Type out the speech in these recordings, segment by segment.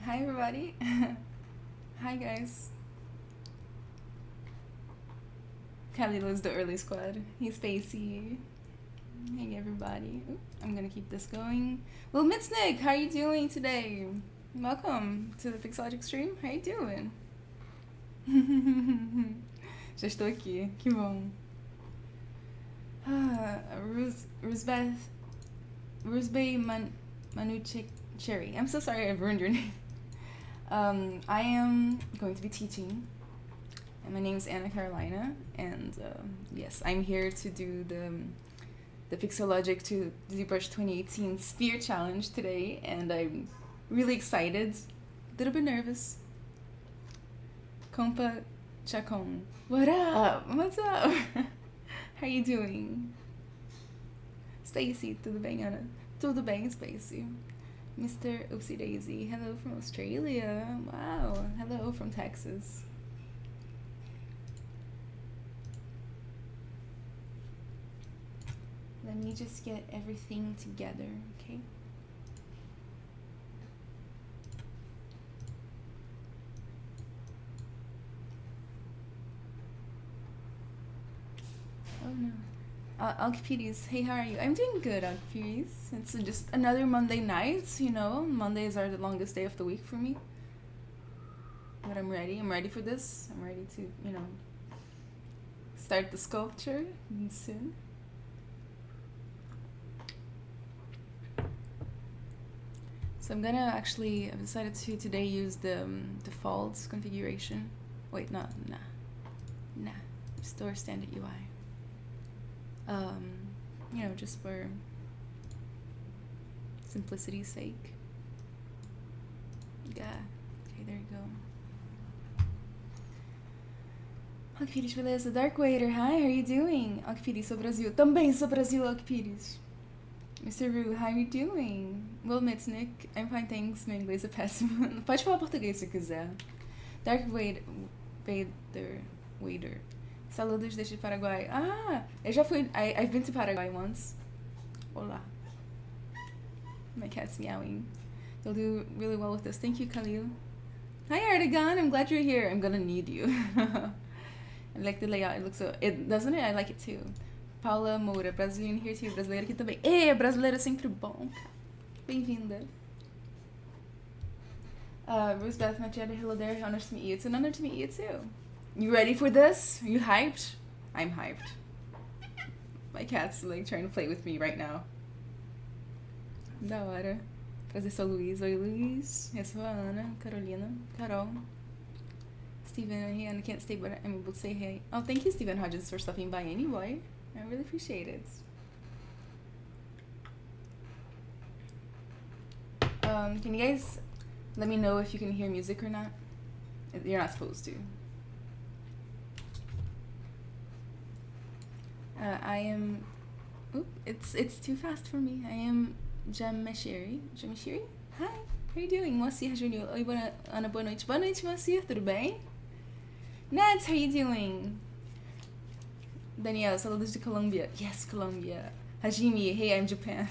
Hi everybody. Hi guys. Khalil is the early squad. He's spacey. Hey everybody. Oop, I'm gonna keep this going. Well, Mitsnick, how are you doing today? Welcome to the Pixologic stream. How you doing? Já estou aqui. Que bom. Rusbeh Manuchik Cherry. I'm so sorry I've ruined your name. I am going to be teaching, and my name is Anna Carolina, and yes, I'm here to do the Pixologic to ZBrush 2018 Sphere Challenge today, and I'm really excited, a little bit nervous. Compa Chacon, what up? What's up? How you doing? Spacey, tudo bem, Ana? Tudo bem, Spacey. Mr. Oopsie Daisy, hello from Australia. Wow, hello from Texas. Let me just get everything together, okay? Oh no. Alkipides, hey, how are you? I'm doing good, Alkipides. It's just another Monday night, you know. Mondays are the longest day of the week for me. But I'm ready. I'm ready for this. I'm ready to, you know, start the sculpture soon. So I'm gonna I've decided to today use the default configuration. Wait, nah. Restore standard UI. You know, just for simplicity's sake. Yeah, okay, there you go. Alkipides, beleza? Dark Waiter, hi, how are you doing? Alkipides, sou Brasil. Também sou Brasil, Alkipides. Mr. Rue, how are you doing? Will Mitnick, I'm fine, thanks. Meu inglês é péssimo. Pode falar português se quiser. Dark Waiter. Saludos desde Paraguai. Ah, eu já fui. I've been to Paraguay once. Olá. My cat's meowing. You'll do really well with this. Thank you, Khalil. Hi, Erdogan. I'm glad you're here. I'm gonna need you. I like the layout. It looks so. Doesn't it? I like it too. Paula Moura, brasileiro here too. Brasileiro aqui também. Brasileiro é sempre bom. Bem-vinda. Bruce Beth Machado, hello there. Honor to meet you. It's an honor to meet you too. You ready for this? Are you hyped? I'm hyped. My cat's like trying to play with me right now. Da hora. Trazer só o Luiz. Oi, Luiz. Eu sou a Ana, Carolina, Carol. Steven, hey, Anna can't stay, but I'm able to say hey. Oh, thank you, Stephen Hodges, for stopping by anyway. I really appreciate it. Can you guys let me know if you can hear music or not? You're not supposed to. I am. Oop, it's too fast for me. I am Jameshiri. Hi, how are you doing? Moacir Júnior. Oi, Ana, boa noite. Boa noite, Moacir, tudo bem? Nats, how are you doing? Danielle, saludos de Colombia. Yes, Colombia. Hajime, hey, I'm Japan.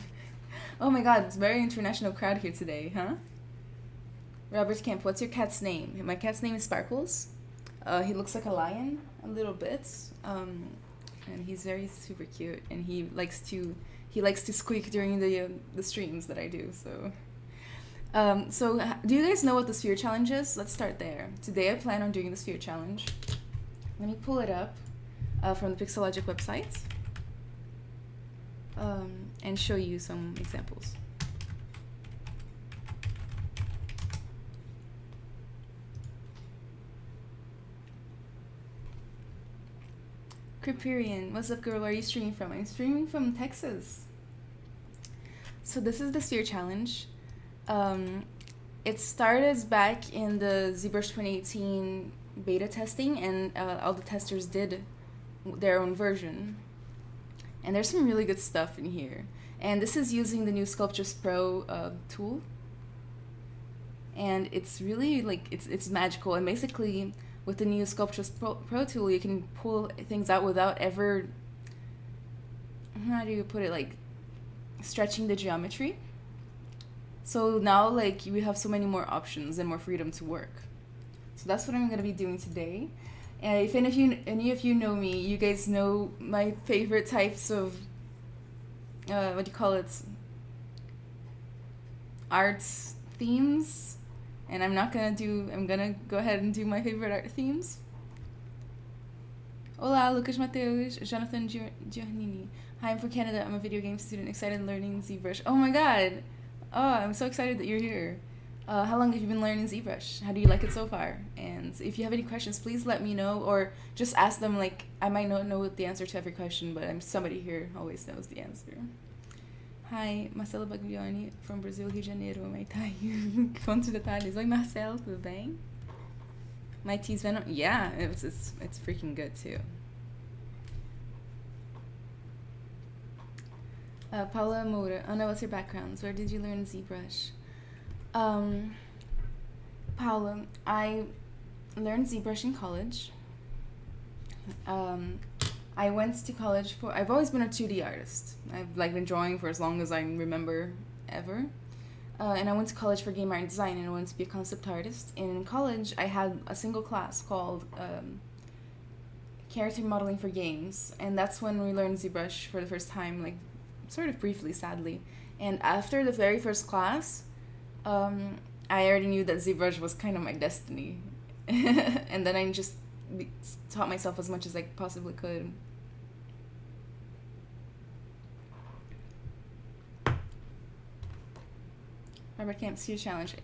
Oh my god, it's a very international crowd here today, huh? Robert Kemp, what's your cat's name? My cat's name is Sparkles. He looks like a lion, a little bit. And he's very super cute, and he likes to squeak during the streams that I do. So do you guys know what the Sphere Challenge is? Let's start there. Today I plan on doing the Sphere Challenge. Let me pull it up from the Pixologic website and show you some examples. Creperian, what's up, girl? Where are you streaming from? I'm streaming from Texas. So this is the Sphere Challenge. It started back in the ZBrush 2018 beta testing, and all the testers did their own version. And there's some really good stuff in here. And this is using the new Sculptris Pro tool. And it's really it's magical. And basically, with the new Sculptris Pro tool, you can pull things out without ever, how do you put it, like stretching the geometry. So now, like, we have so many more options and more freedom to work. So that's what I'm gonna be doing today. And if any of you know me, you guys know my favorite types of what do you call it? Arts themes. And I'm gonna go ahead and do my favorite art themes. Olá, Lucas Mateus, Jonathan Giannini. Hi, I'm from Canada. I'm a video game student, excited learning ZBrush. Oh my god! Oh, I'm so excited that you're here. How long have you been learning ZBrush? How do you like it so far? And if you have any questions, please let me know, or just ask them. Like, I might not know the answer to every question, but somebody here always knows the answer. Hi, Marcelo Baglioni from Brazil, Rio de Janeiro. Contos detalhes. Oi, Marcelo, tudo bem? My tea's Venom. Yeah, it's freaking good too. Paula Moura. Anna, what's your backgrounds? Where did you learn ZBrush? Paula, I learned ZBrush in college. I went to college I've always been a 2D artist. I've like been drawing for as long as I remember ever. And I went to college for game art and design, and I wanted to be a concept artist. And in college, I had a single class called character modeling for games, and that's when we learned ZBrush for the first time, like sort of briefly, sadly. And after the very first class, I already knew that ZBrush was kind of my destiny. And then I just taught myself as much as I possibly could. Robert Camp, Sphere Challenge.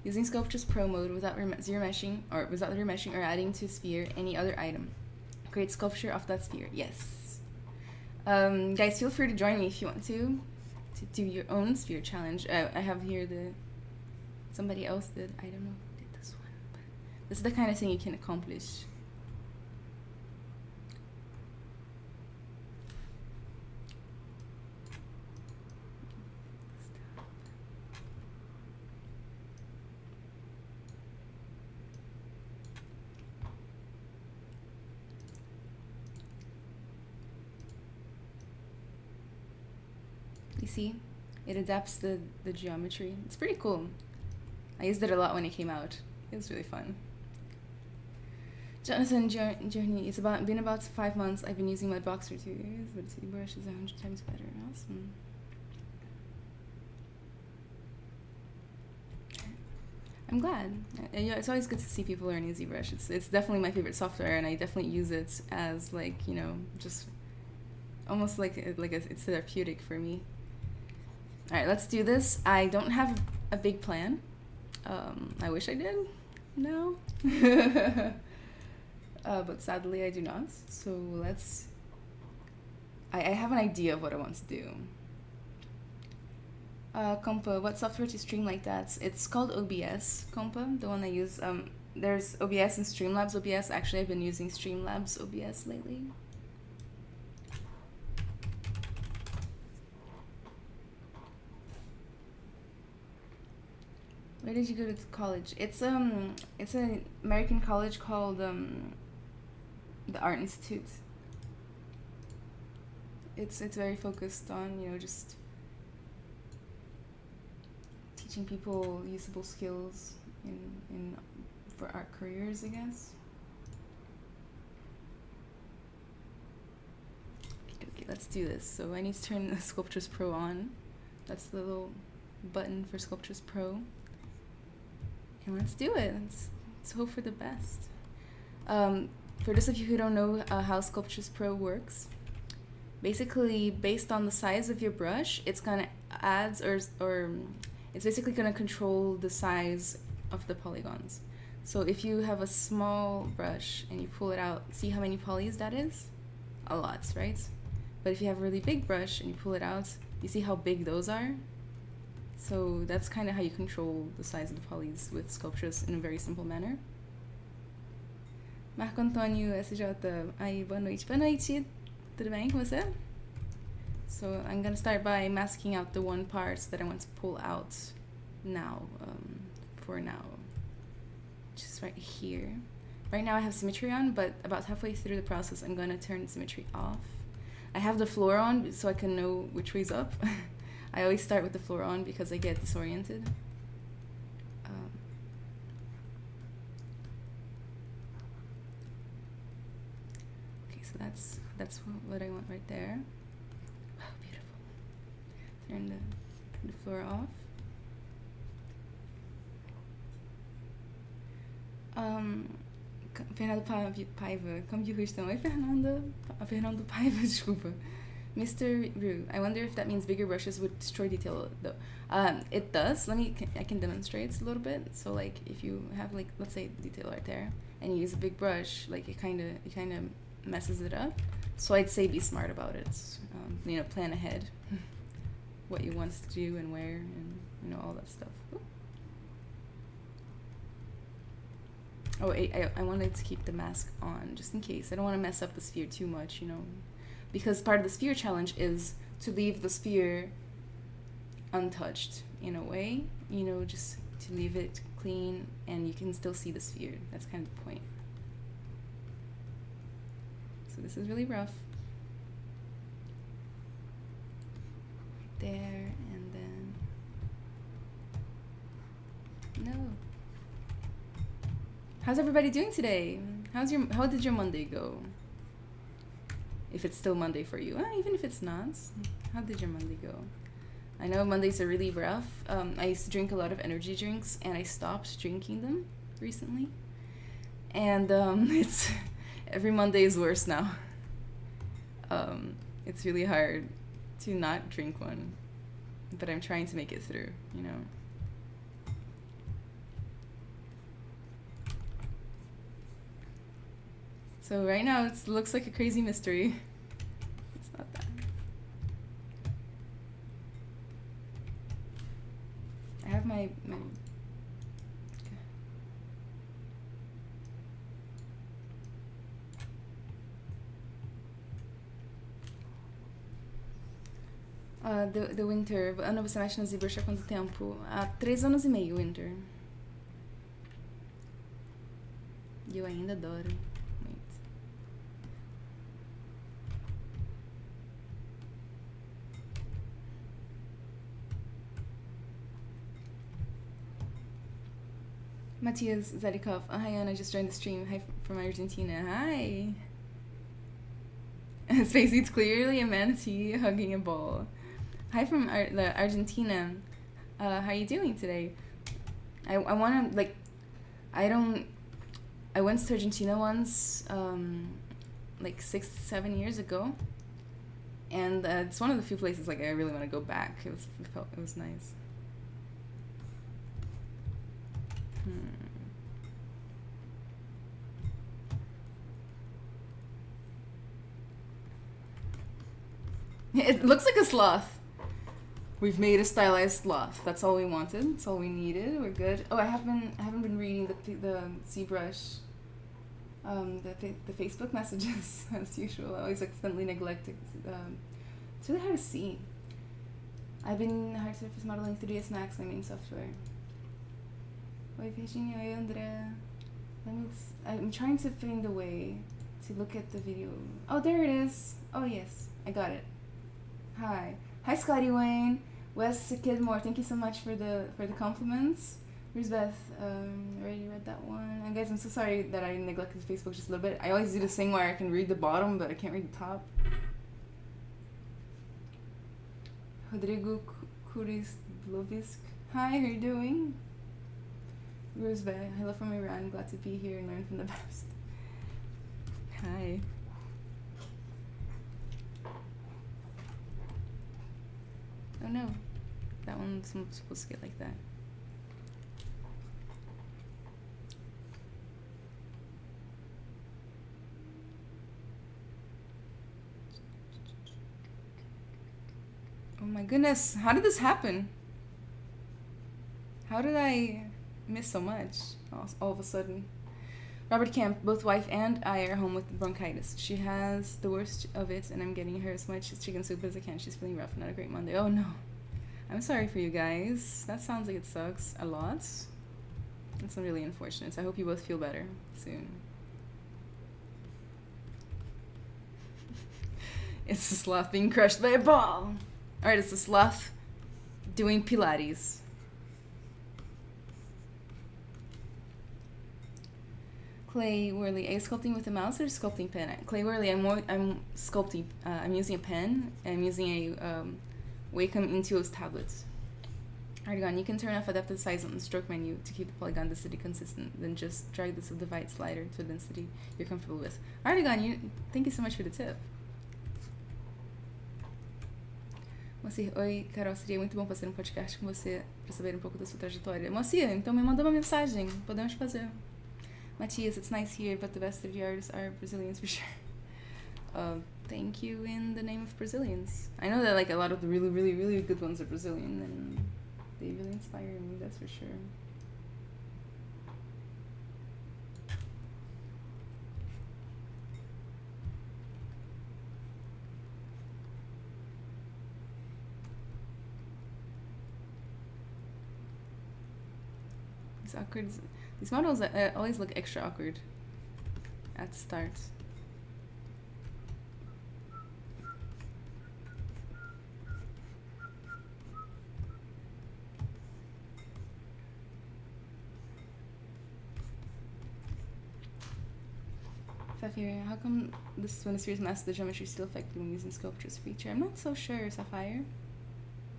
Using Sculptris Pro mode without zero meshing or adding to sphere any other item. Create sculpture off that sphere. Yes. Guys, feel free to join me if you want to do your own sphere challenge. I have here somebody else did. I don't know who did this one, but this is the kind of thing you can accomplish. You see, it adapts the geometry. It's pretty cool. I used it a lot when it came out. It was really fun. Jonathan Journey, it's been about 5 months. I've been using my box for 2 years, but ZBrush is 100 times better. Awesome. I'm glad. It's always good to see people learning ZBrush. It's definitely my favorite software, and I definitely use it as like, just almost like it's therapeutic for me. All right, let's do this. I don't have a big plan. I wish I did. No. But sadly, I do not. So I have an idea of what I want to do. Compa, what software to stream like that? It's called OBS, Compa, the one I use. There's OBS and Streamlabs OBS. Actually, I've been using Streamlabs OBS lately. Where did you go to college? It's an American college called the Art Institute. It's very focused on just teaching people usable skills for art careers, I guess. Okay, let's do this. So I need to turn the Sculptris Pro on. That's the little button for Sculptris Pro. And let's do it. Let's hope for the best. For those of you who don't know how Sculptris Pro works, basically based on the size of your brush, it's gonna add or it's basically gonna control the size of the polygons. So if you have a small brush and you pull it out, see how many polys that is? A lot, right? But if you have a really big brush and you pull it out, you see how big those are? So that's kind of how you control the size of the polys with Sculptris in a very simple manner. Marco Antônio SJ, aí, boa noite. Boa noite. Tudo bem com você? So I'm gonna start by masking out the one part that I want to pull out now, for now, which is right here. Right now I have symmetry on, but about halfway through the process I'm gonna turn symmetry off. I have the floor on so I can know which way's up. I always start with the floor on because I get disoriented. Okay, so that's what I want right there. Wow, beautiful. Turn the floor off. Fernando Paiva, como que estão? Oi, Fernanda. Fernando Paiva, desculpa. Mr. Rue, I wonder if that means bigger brushes would destroy detail though. It does. I can demonstrate a little bit. So like if you have like, let's say detail right there and you use a big brush, like it kind of messes it up. So I'd say be smart about it. You know, plan ahead what you want to do and where and you know all that stuff. Ooh. Oh, I wanted to keep the mask on just in case. I don't want to mess up the sphere too much, you know. Because part of the sphere challenge is to leave the sphere untouched in a way, you know, just to leave it clean and you can still see the sphere. That's kind of the point. So this is really rough. Right there, and then... No. How's everybody doing today? How did your Monday go? If it's still Monday for you. Even if it's not. How did your Monday go? I know Mondays are really rough. I used to drink a lot of energy drinks and I stopped drinking them recently. And it's every Monday is worse now. It's really hard to not drink one. But I'm trying to make it through, you know. So right now it looks like a crazy mystery. It's not that. I have my the Winter. Ana, você mexe no ZBrush há quanto tempo? Há 3 anos e meio, Winter. E eu ainda adoro. Matthias Zarikov. Oh, hi Anna, just joined the stream. Hi from Argentina. Hi. Spacey, it's clearly a manatee hugging a ball. Hi from Argentina. How are you doing today? I want to, like, I went to Argentina once, like 6-7 years ago. And it's one of the few places, like, I really want to go back. It was nice. It looks like a sloth. We've made a stylized sloth. That's all we wanted. That's all we needed. We're good. Oh, I haven't been reading the ZBrush, the Facebook messages as usual. I always accidentally neglect it. It's really hard to see. I've been hard surface modeling 3ds Max, my main software. Oi, Virginia. Oi, Andrea. I'm trying to find a way to look at the video. Oh, there it is. Oh, yes. I got it. Hi. Hi, Scotty Wayne. Wes Kidmore, thank you so much for the compliments. Here's Beth. Already read that one. And guys, I'm so sorry that I neglected Facebook just a little bit. I always do this thing where I can read the bottom, but I can't read the top. Rodrigo Kurislovisk. Hi, how are you doing? Rosebeh, hello from Iran. Glad to be here and learn from the best. Hi. Oh no, that one's supposed to get like that. Oh my goodness, how did this happen? How did I miss so much all of a sudden? Robert Camp, both wife and I are home with bronchitis. She has the worst of it, and I'm getting her as much chicken soup as I can. She's feeling rough, not a great Monday. Oh no. I'm sorry for you guys. That sounds like it sucks a lot. It's really unfortunate. I hope you both feel better soon. It's a sloth being crushed by a ball. Alright, it's a sloth doing Pilates. Clay Worley, are you sculpting with a mouse or sculpting pen? Clay Worley, I'm sculpting. I'm using a pen. I'm using a Wacom Intuos tablets. Artigon, you can turn off adaptive size on the stroke menu to keep the polygon density consistent. Then just drag the subdivide slider to a density you're comfortable with. Artigon, thank you so much for the tip. Moacir, oi, Carol, seria muito bom fazer um podcast com você para saber um pouco da sua trajetória. Moacir, então me manda uma mensagem, podemos fazer. Matias, it's nice here, but the best of the artists are Brazilians for sure. Thank you in the name of Brazilians. I know that like a lot of the really, really, really good ones are Brazilian, and they really inspire me, that's for sure. These awkward, these models always look extra awkward at start. Sapphire, how come this when the series masks the geometry still effective when using Sculptris feature? I'm not so sure, Sapphire.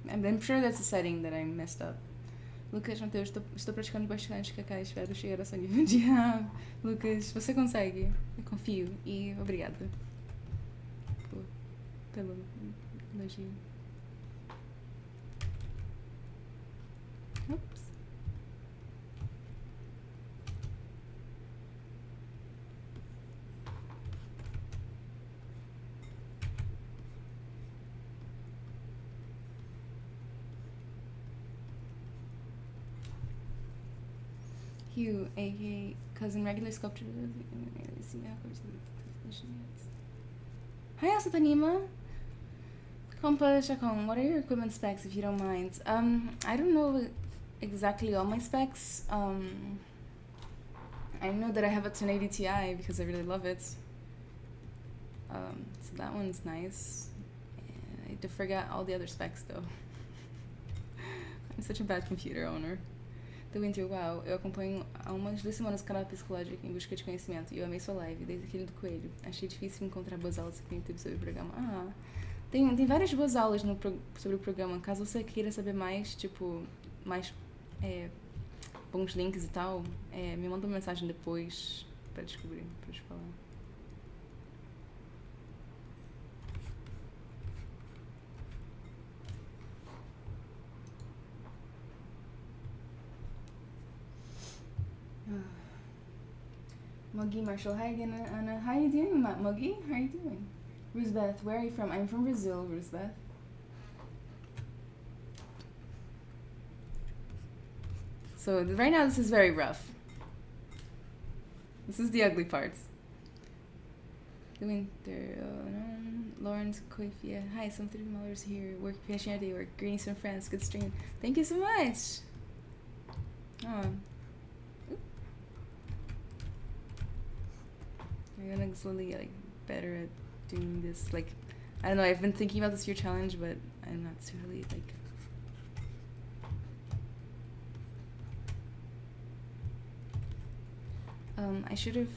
I'm sure that's a setting that I messed up. Lucas, Matheus, estou praticando bastante, Kaká, espero chegar ao seu nível de Lucas, você consegue. Eu confio e obrigada pelo elogio. Oops. Hugh, aka cousin regular sculptor. Hi, Asatanima. Compa Chacon, what are your equipment specs if you don't mind? I don't know exactly all my specs. I know that I have a 1080 Ti because I really love it. So that one's nice. I did forget all the other specs though. I'm such a bad computer owner. The Winter, uau, eu acompanho há umas 2 semanas o canal Psicológico em busca de conhecimento e eu amei sua live, desde aquele do coelho. Achei difícil encontrar boas aulas aqui no YouTube sobre o programa. Tem várias boas aulas sobre o programa. Caso você queira saber mais, tipo, mais bons links e tal, me manda uma mensagem depois pra descobrir, pra te falar. Muggy Marshall, hi again, Anna. How are you doing, Muggy? How are you doing? Roosbeth, where are you from? I'm from Brazil, Roosbeth. So right now this is very rough. This is the ugly parts. The winter, Lawrence Coifia. Hi, some $3 here. Work PhD work. Greetings from France. Good stream. Thank you so much. I'm gonna slowly get better at doing this. Like, I don't know. I've been thinking about this year challenge, but I'm not really like. I should have.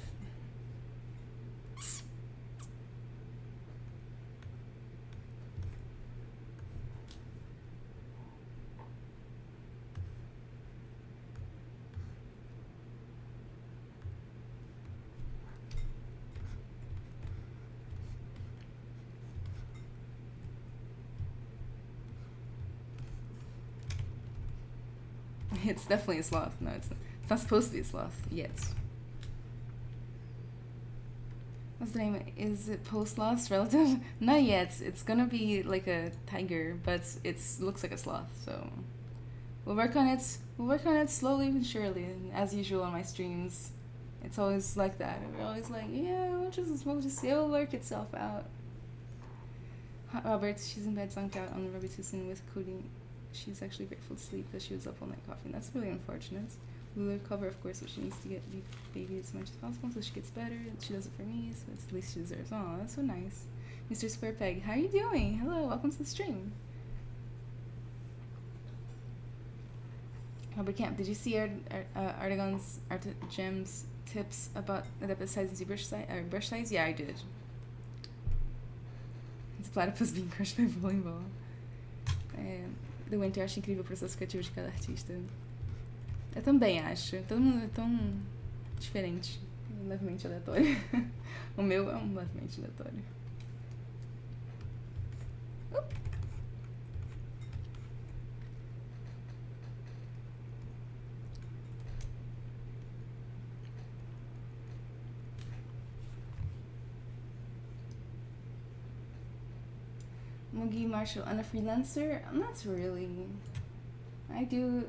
It's definitely a sloth. No, it's not supposed to be a sloth yet. What's the name? Is it post-sloth relative? Not yet. It's gonna be like a tiger, but it looks like a sloth. So we'll work on it. We'll work on it slowly and surely. And as usual on my streams, it's always like that. We're always like, yeah, we'll just it'll work itself out. Robert, she's in bed, zonked out on the Robitussin with coding. She's actually grateful to sleep because she was up all night coughing. That's really unfortunate. We'll recover, of course, but she needs to get the baby as much as possible so she gets better. She does it for me, so it's the least she deserves. Oh, that's so nice. Mr. Square Peg, how are you doing? Hello, welcome to the stream. Hobby Camp, did you see Artagon's Gem's tips about adaptive size and ZBrush size? Brush size? Yeah, I did. It's a platypus being crushed by a bowling ball. The Winter, acho incrível o processo criativo de cada artista. Eu também acho. Todo mundo é tão diferente. Levemente aleatório. O meu é um levemente aleatório. Mugi Marshall, I'm a freelancer? Not really. I do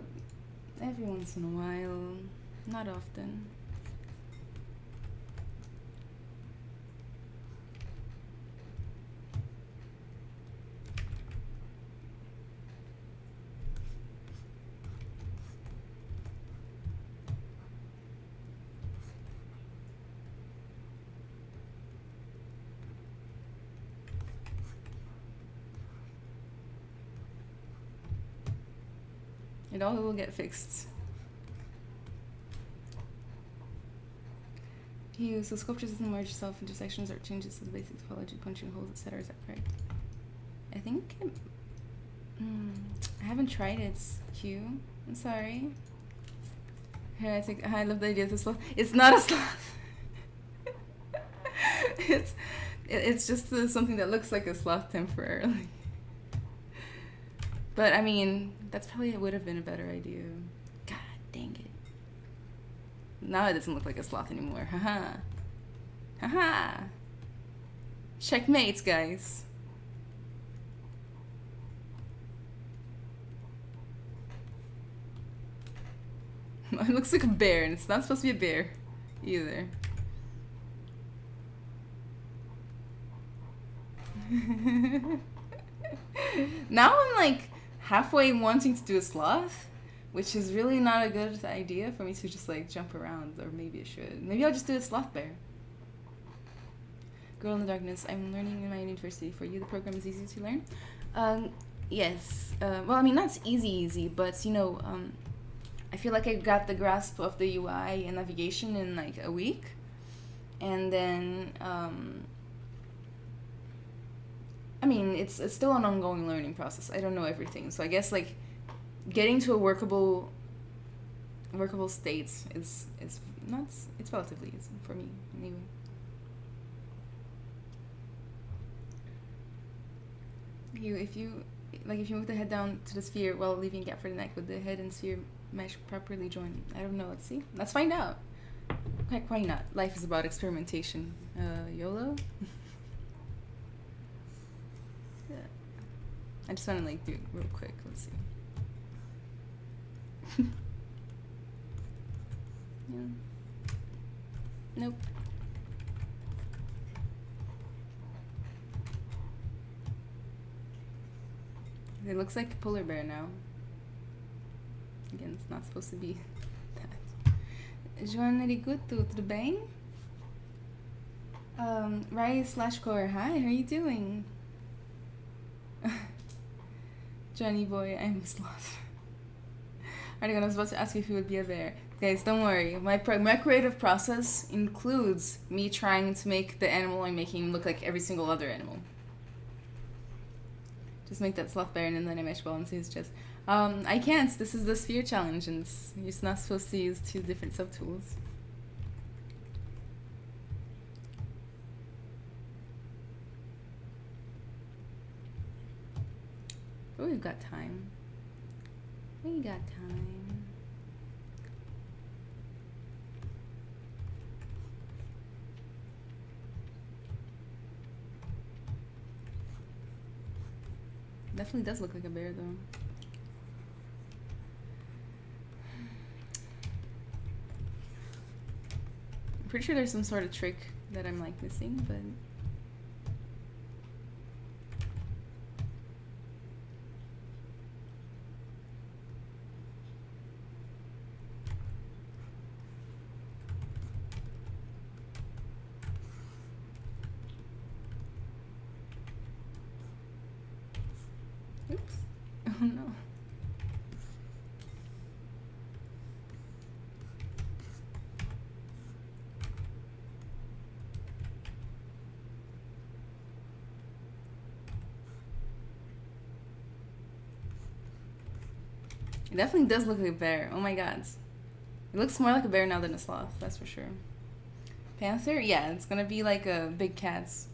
every once in a while, not often. It all will get fixed. He uses Sculptris doesn't merge self-intersections or changes to the basic topology, punching holes, etc. Is that correct? I think I haven't tried it, Q. I'm sorry. Here, I love the idea of the sloth. It's not a sloth. it's just something that looks like a sloth temporarily. But I mean, that's probably would have been a better idea. God dang it. Now it doesn't look like a sloth anymore. Haha. Haha. Checkmates, guys. It looks like a bear, and it's not supposed to be a bear either. Now I'm like halfway wanting to do a sloth, which is really not a good idea for me to just like jump around, or maybe I should. Maybe I'll just do a sloth bear. Girl in the Darkness, I'm learning in my university. For you, the program is easy to learn? Yes. Well, I mean, not easy, but you know, I feel like I got the grasp of the UI and navigation in like a week. And then, I mean, it's still an ongoing learning process. I don't know everything. So I guess like getting to a workable state is not, it's relatively easy for me anyway. If you move the head down to the sphere while leaving a gap for the neck, would the head and sphere mesh properly join? I don't know. Let's see. Let's find out. Heck, why not? Life is about experimentation. YOLO. Yeah. I just want to like do it real quick. Let's see. Yeah. Nope. It looks like a polar bear now. Again, it's not supposed to be that. Joana Riguto, tudo bem? Rai/Core, hi, how are you doing? Johnny boy, I'm a sloth. I was about to ask you if you would be a bear. Guys, don't worry. My creative process includes me trying to make the animal I'm making look like every single other animal. Just make that sloth bear and then I mesh well into his chest. I can't. This is the sphere challenge, and you're not supposed to use 2 different subtools. But we've got time. We got time. Definitely does look like a bear, though. I'm pretty sure there's some sort of trick that I'm like missing, but oops. Oh no. It definitely does look like a bear. Oh my god. It looks more like a bear now than a sloth, that's for sure. Panther? Yeah, it's gonna be like a big cat's.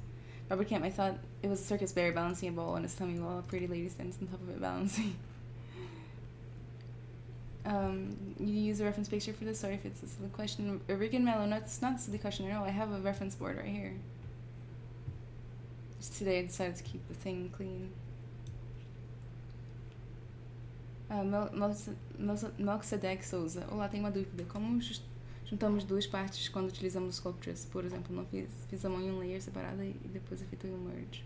Rubber camp, I thought it was a circus bear balancing a ball on his tummy while a pretty lady stands on top of it balancing. You use a reference picture for this? Sorry if it's a silly question. Rick Mellow, no, it's not a silly question at all. I have a reference board right here. Just today I decided to keep the thing clean. Melchizedek Souza. Olá, tenho uma dúvida. Como juntamos duas partes quando utilizamos o Sculptris? Por exemplo, não fiz a mão em um layer separado e depois efetuei um merge.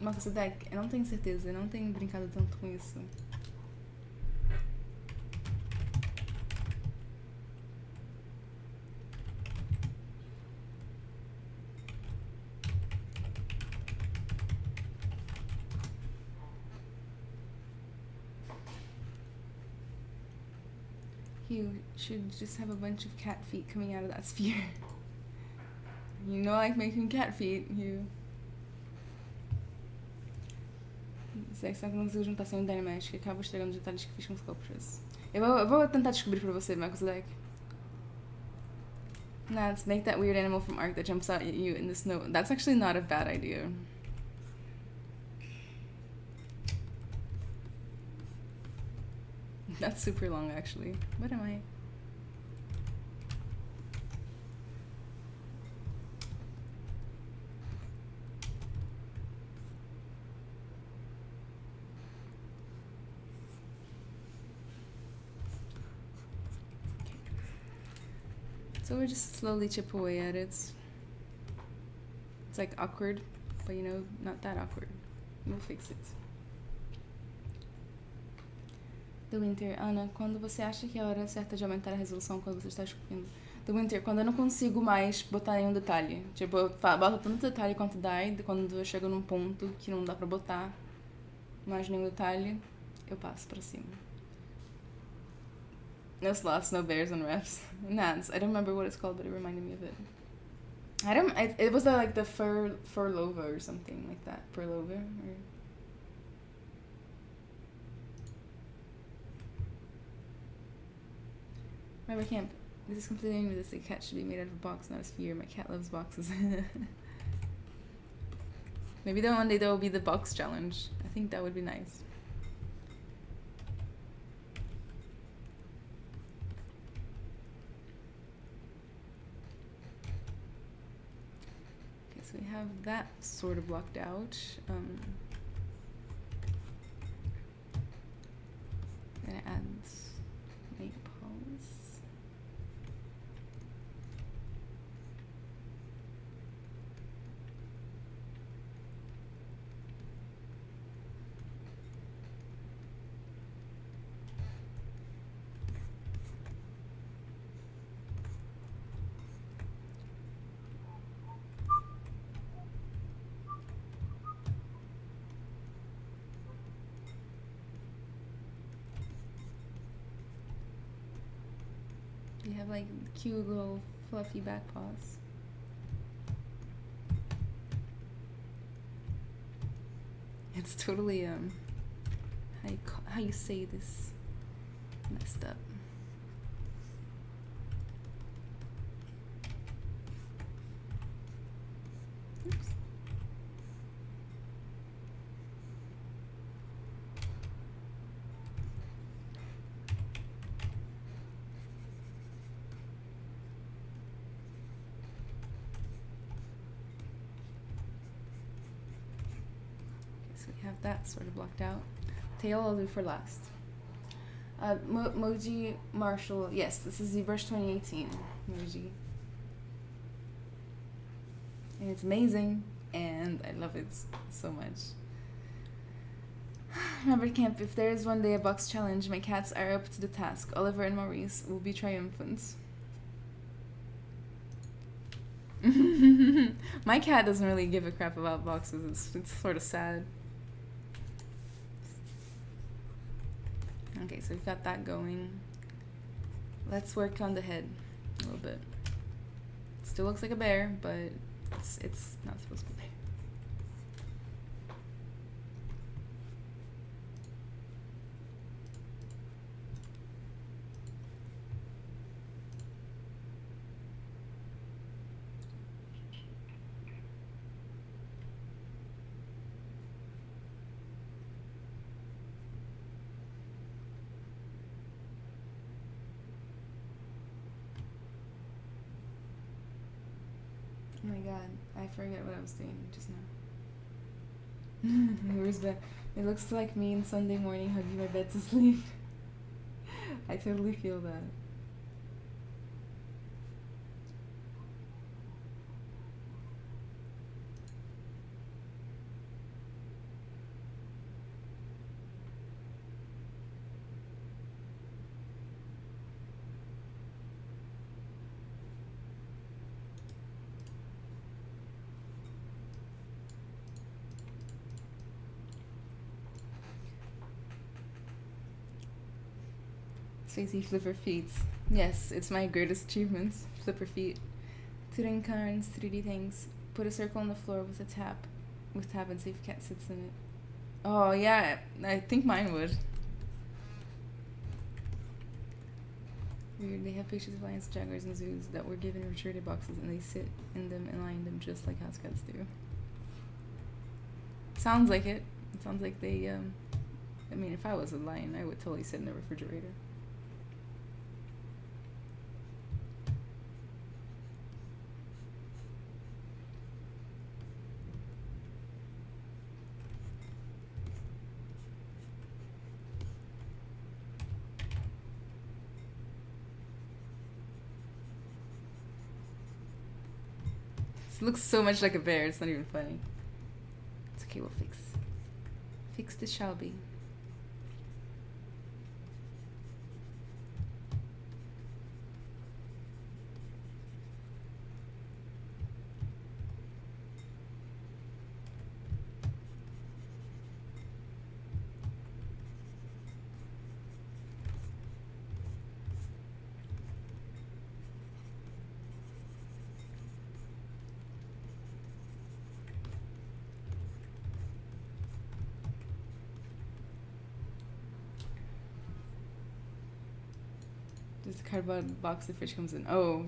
Melchizedek, eu não tenho certeza. Eu não tenho brincado tanto com isso. You should just have a bunch of cat feet coming out of that sphere. You know I like making cat feet, you... Sei que não consigo juntar sem um Dynamesh, que acaba estragando os detalhes que fiz com Sculptris. Eu vou tentar descobrir pra você, Melchizedek. Let's make that weird animal from Ark that jumps out at you in the snow. That's actually not a bad idea. That's super long, actually. What am I? Okay. So we're just slowly chip away at it. It's like awkward, but you know, not that awkward. We'll fix it. Do Winter, Ana, quando você acha que é a hora certa de aumentar a resolução quando você está esculpindo? Do Winter, quando eu não consigo mais botar nenhum detalhe. Tipo, eu boto tanto detalhe quanto dá, e quando eu chego num ponto que não dá pra botar mais nenhum detalhe, eu passo pra cima. No sloths, no bears, and refs. Nans. I don't remember what it's called, but it reminded me of it. It was like the furlova or something like that. Furlova? Or... Rubber camp. This is completely unrealistic. A cat should be made out of a box, not a sphere. My cat loves boxes. Maybe then one day there will be the box challenge. I think that would be nice. Okay, so we have that sort of blocked out. I'm gonna add make pose. You have like cute little fluffy back paws. It's totally how you say this messed up. Oops. So we have that sort of blocked out. Tail I'll do for last. Moji Marshall, yes, this is ZBrush 2018. Moji. And it's amazing, and I love it so much. Remember camp, if there is one day a box challenge, my cats are up to the task. Oliver and Maurice will be triumphant. My cat doesn't really give a crap about boxes. It's sort of sad. Okay, so we've got that going. Let's work on the head a little bit. Still looks like a bear, but it's not supposed to be. Oh my god, I forget what I was doing just now. Where's bed? It looks like me on Sunday morning hugging my bed to sleep. I totally feel that. Stacey flipper feet. Yes, it's my greatest achievement. Flipper feet. Turing cards, 3D things. Put a circle on the floor with a tap. With tap and see if cat sits in it. Oh yeah, I think mine would. Weird, they have pictures of lions, jaguars, and zoos that were given retrieved boxes and they sit in them and lie in them just like house cats do. Sounds like it. It sounds like they, I mean, if I was a lion, I would totally sit in a refrigerator. It looks so much like a bear, it's not even funny. It's okay, we'll fix. Fix this shall be. There's a cardboard box the fish comes in. Oh.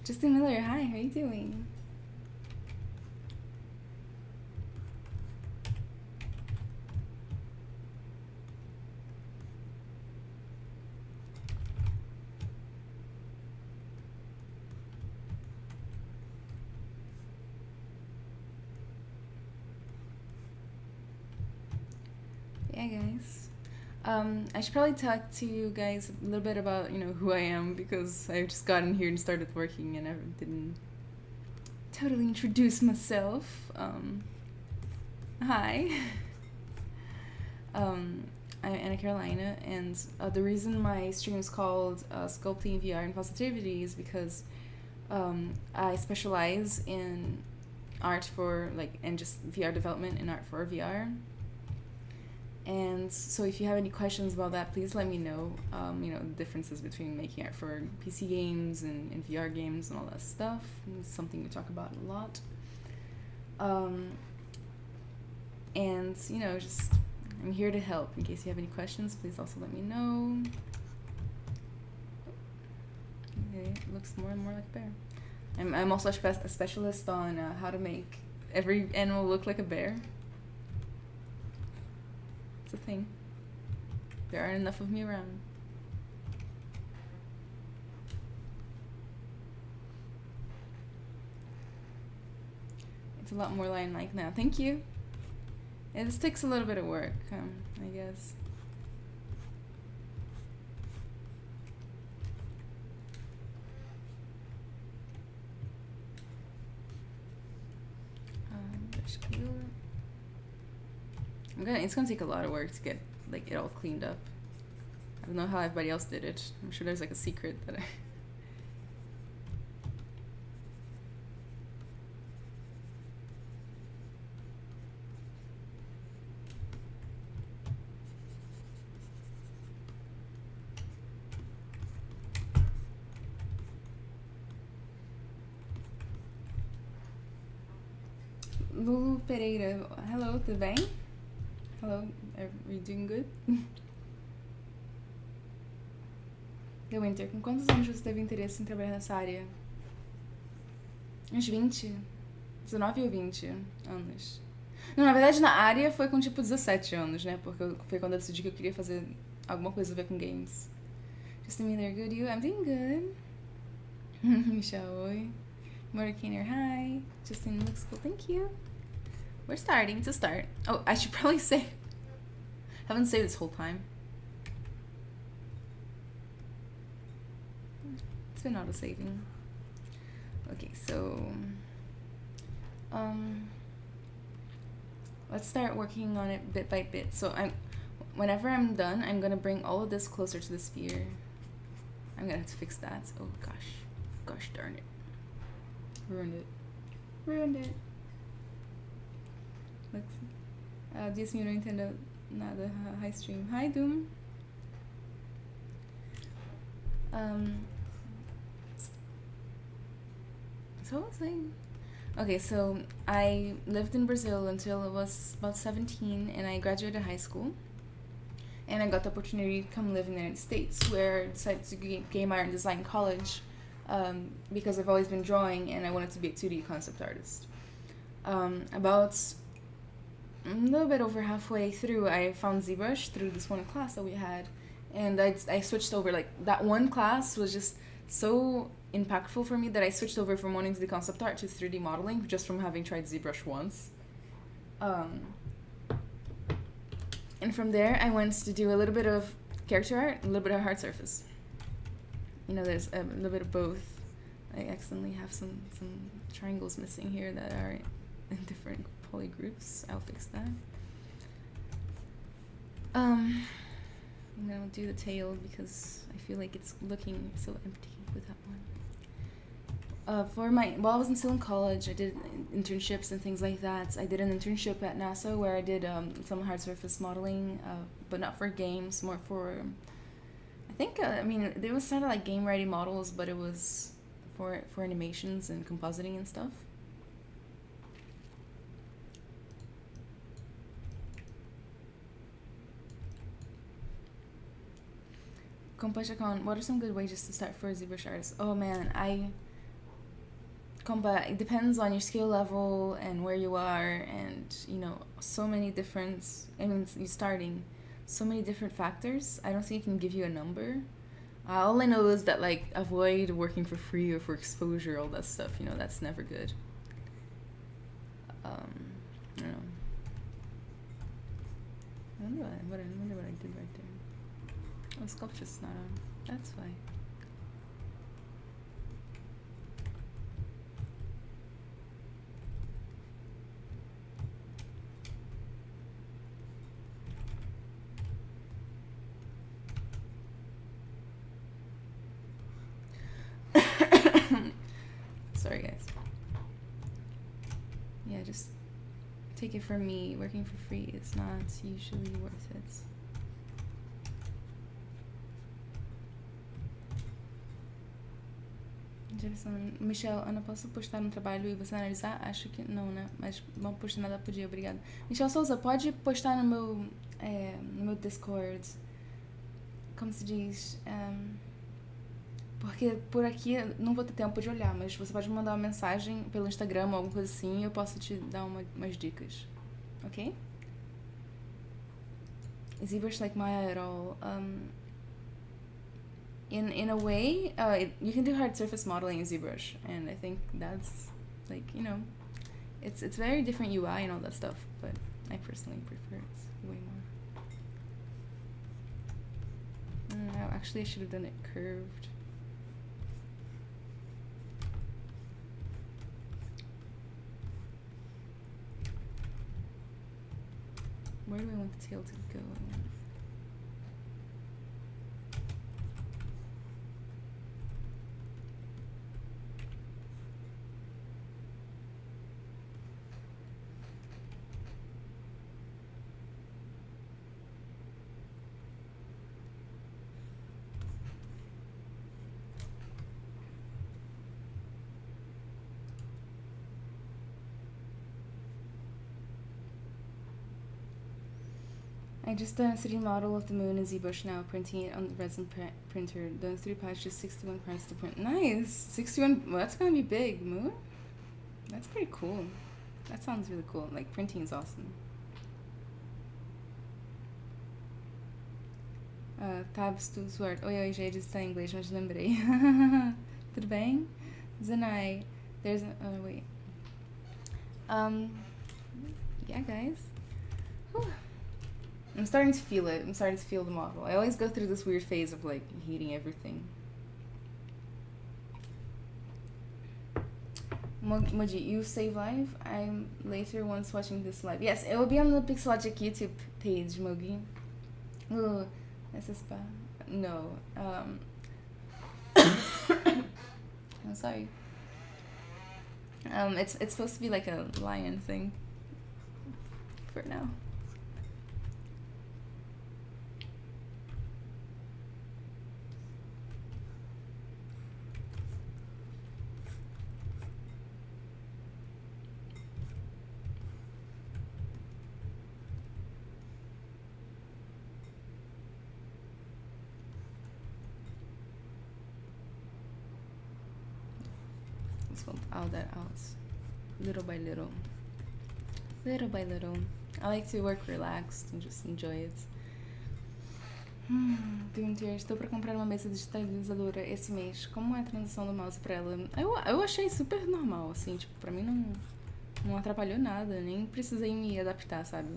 Justin Miller, hi, how you doing? Yeah, guys. I should probably talk to you guys a little bit about, who I am, because I just got in here and started working and I didn't totally introduce myself. Hi. I'm Anna Carolina, and the reason my stream is called Sculpting VR and Positivity is because I specialize in art for, and just VR development and art for VR. And so if you have any questions about that, please let me know, the differences between making art for PC games and VR games and all that stuff. It's something we talk about a lot. And, just I'm here to help. In case you have any questions, please also let me know. Okay, it looks more and more like a bear. I'm also a specialist on how to make every animal look like a bear. It's a thing. There aren't enough of me around. It's a lot more lion-like now. Thank you. Yeah, this takes a little bit of work, I guess. It's gonna take a lot of work to get it all cleaned up. I don't know how everybody else did it. I'm sure there's a secret that I Lulu Pereira, hello, tudo bem? Hello, are you doing good? The Winter, com quantos anos você teve interesse em trabalhar nessa área? Uns 20? 19 ou 20 anos? Não, na verdade na área foi com tipo 17 anos, né? Porque foi quando eu decidi que eu queria fazer alguma coisa a ver com games. Just a minute, good you? I'm doing good. Michelle, oi. Mordekainer, hi. Justine looks cool, thank you. We're starting to start. Oh, I should probably say, haven't saved this whole time. It's been auto-saving. Okay, so let's start working on it bit by bit. So whenever I'm done, I'm gonna bring all of this closer to the sphere. I'm gonna have to fix that. Oh gosh darn it. Ruined it. Diz me, não entendo nada. Hi stream. Hi Doom. So what was I saying? Okay, so I lived in Brazil until I was about 17, and I graduated high school. And I got the opportunity to come live in the United States, where I decided to game art and design college, because I've always been drawing and I wanted to be a 2D concept artist. About a little bit over halfway through, I found ZBrush through this one class that we had, and I switched over. Like, that one class was just so impactful for me that I switched over from wanting to do concept art to 3D modeling just from having tried ZBrush once. And from there, I went to do a little bit of character art, a little bit of hard surface. You know, there's a little bit of both. I accidentally have some triangles missing here that are in different poly groups. I'll fix that. I'm gonna do the tail because I feel like it's looking so empty with that one. While I was still in college, I did internships and things like that. I did an internship at NASA where I did some hard surface modeling, but not for games, more for, I think, it was kind of like game ready models, but it was for animations and compositing and stuff. Compa, what are some good ways to start for a ZBrush artist? Oh man, Compa, it depends on your skill level and where you are, and so many different, you're starting, so many different factors. I don't think I can give you a number. All I know is that, like, avoid working for free or for exposure, all that stuff, that's never good. I don't know. I wonder what I did right there. Oh, Sculptris not on. That's why. Sorry, guys. Yeah, just take it from me. Working for free is not usually worth it. Michel, Ana, posso postar um trabalho e você analisar? Acho que não, né? Mas vamos postar nada por dia, obrigada. Michel Souza, pode postar no meu Discord. Como se diz? Porque por aqui eu não vou ter tempo de olhar, mas você pode me mandar uma mensagem pelo Instagram ou alguma coisa assim e eu posso te dar umas dicas. Ok? ZBrush like Maya at all? In a way, you can do hard surface modeling in ZBrush, and I think that's, like, it's very different UI and all that stuff, but I personally prefer it way more. Actually, I should have done it curved. Where do I want the tail to go? I just done a 3D model of the moon in ZBrush now, printing it on the resin printer. Done 3 parts, just 61 parts to print. Nice! 61, well, that's gonna be big. Moon? That's pretty cool. That sounds really cool. Like, printing is awesome. Tabs to Sword. Oi, gente, está em inglês, mas lembrei. Tudo bem? Zanai. There's a, wait. Yeah, guys. Whew. I'm starting to feel it. I'm starting to feel the model. I always go through this weird phase of like hating everything. Moji, you save live? I'm later once watching this live. Yes, it will be on the Pixelogic YouTube page, Mogi. Oh, this is bad. No. I'm sorry. It's supposed to be like a lion thing. For now. All that out little by little, by little. I like to work relaxed and just enjoy it. Estou para comprar uma mesa digitalizadora esse mês. Como é a transição do mouse para ela? Eu achei super normal, assim, tipo, pra mim não atrapalhou nada, nem precisei me adaptar, sabe?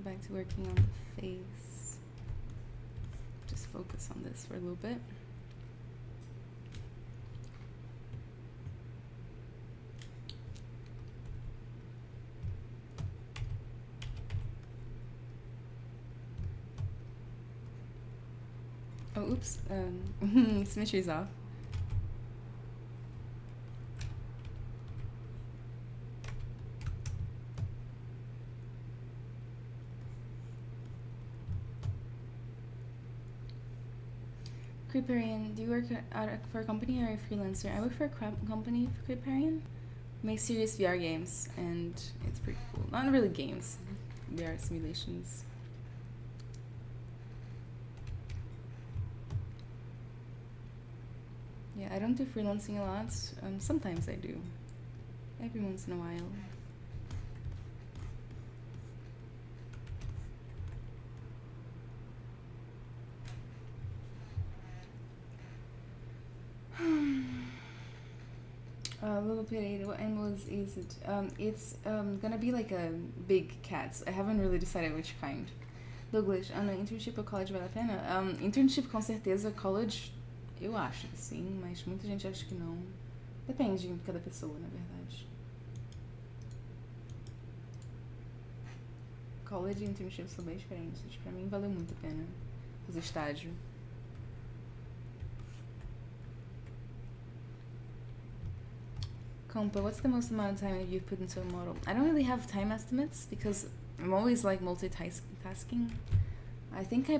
Back to working on the face. Just focus on this for a little bit. Oh, oops. Symmetry's off. Pereira, do you work for a company or a freelancer? I work for a company for Pereira. Make serious VR games, and it's pretty cool. Not really games, VR simulations. Yeah, I don't do freelancing a lot. Sometimes I do. Every once in a while. Little Pereira, what animal is it? It's gonna be like a big cat. I haven't really decided which kind. Douglas, Ana, internship ou college vale a pena? Internship com certeza, college eu acho que sim, mas muita gente acha que não. Depende de cada pessoa, na verdade. College e internship são bem diferentes. Pra mim valeu muito a pena fazer estágio. Compa, what's the most amount of time you've put into a model? I don't really have time estimates because I'm always like multitasking. I think I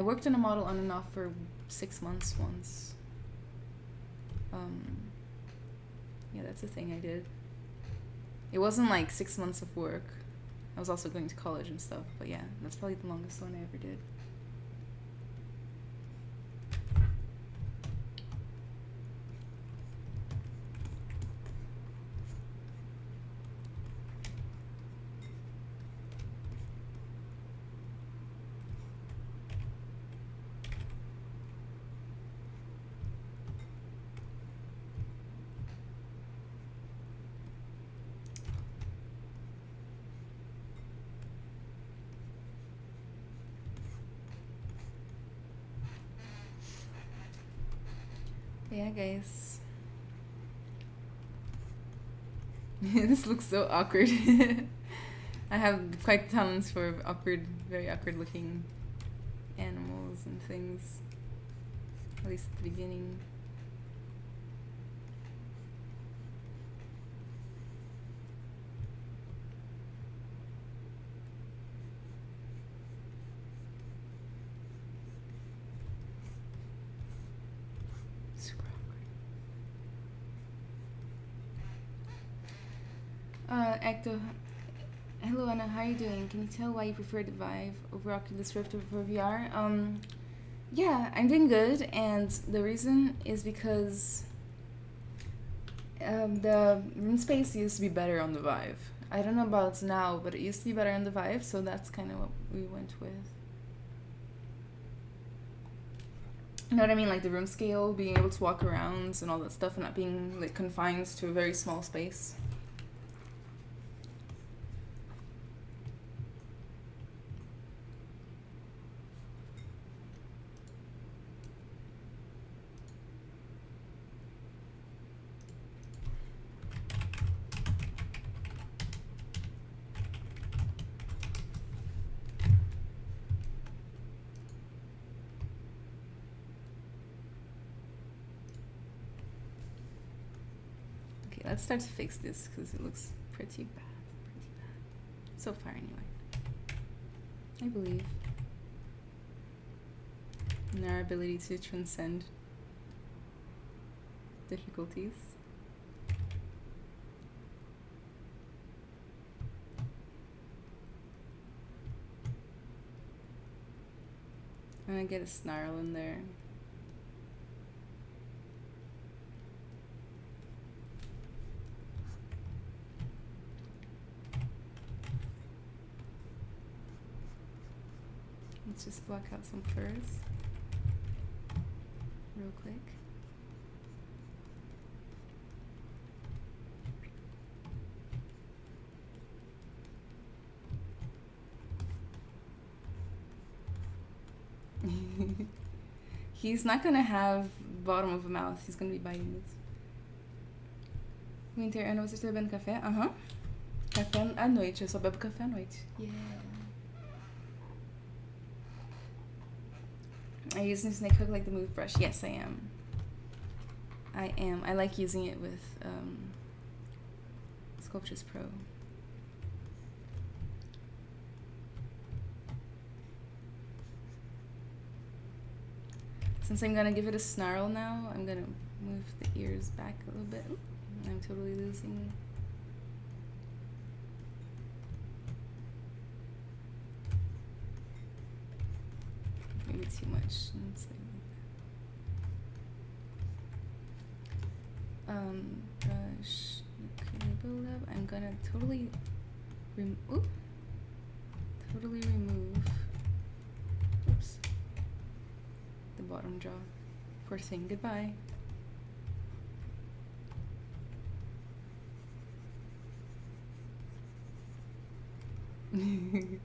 worked on a model on and off for 6 months once. Yeah, that's the thing I did. It wasn't like 6 months of work. I was also going to college and stuff, but yeah, that's probably the longest one I ever did. Yeah, guys. This looks so awkward. I have quite talents for very awkward looking animals and things. At least at the beginning. Hector, hello Anna, how are you doing? Can you tell why you prefer the Vive over Oculus Rift over VR? Yeah, I'm doing good, and the reason is because the room space used to be better on the Vive. I don't know about now, but it used to be better on the Vive, so that's kind of what we went with. You know what I mean? Like the room scale, being able to walk around and all that stuff, and not being like confined to a very small space. Let's start to fix this because it looks pretty bad. So far, anyway. I believe in our ability to transcend difficulties. I'm gonna get a snarl in there. Let's just block out some furs real quick. He's not gonna have bottom of a mouth, he's gonna be biting this. Winter, Ana, você está bebendo café? Aham. Café à noite, eu só bebo café à noite. Yeah. Are you using Snake Hook like the Move Brush? Yes, I am. I like using it with Sculptris Pro. Since I'm gonna give it a snarl now, I'm gonna move the ears back a little bit. I'm totally losing. Maybe too much. Brush build up. I'm gonna totally remove. Oops. The bottom jaw. Poor thing. Goodbye. I'm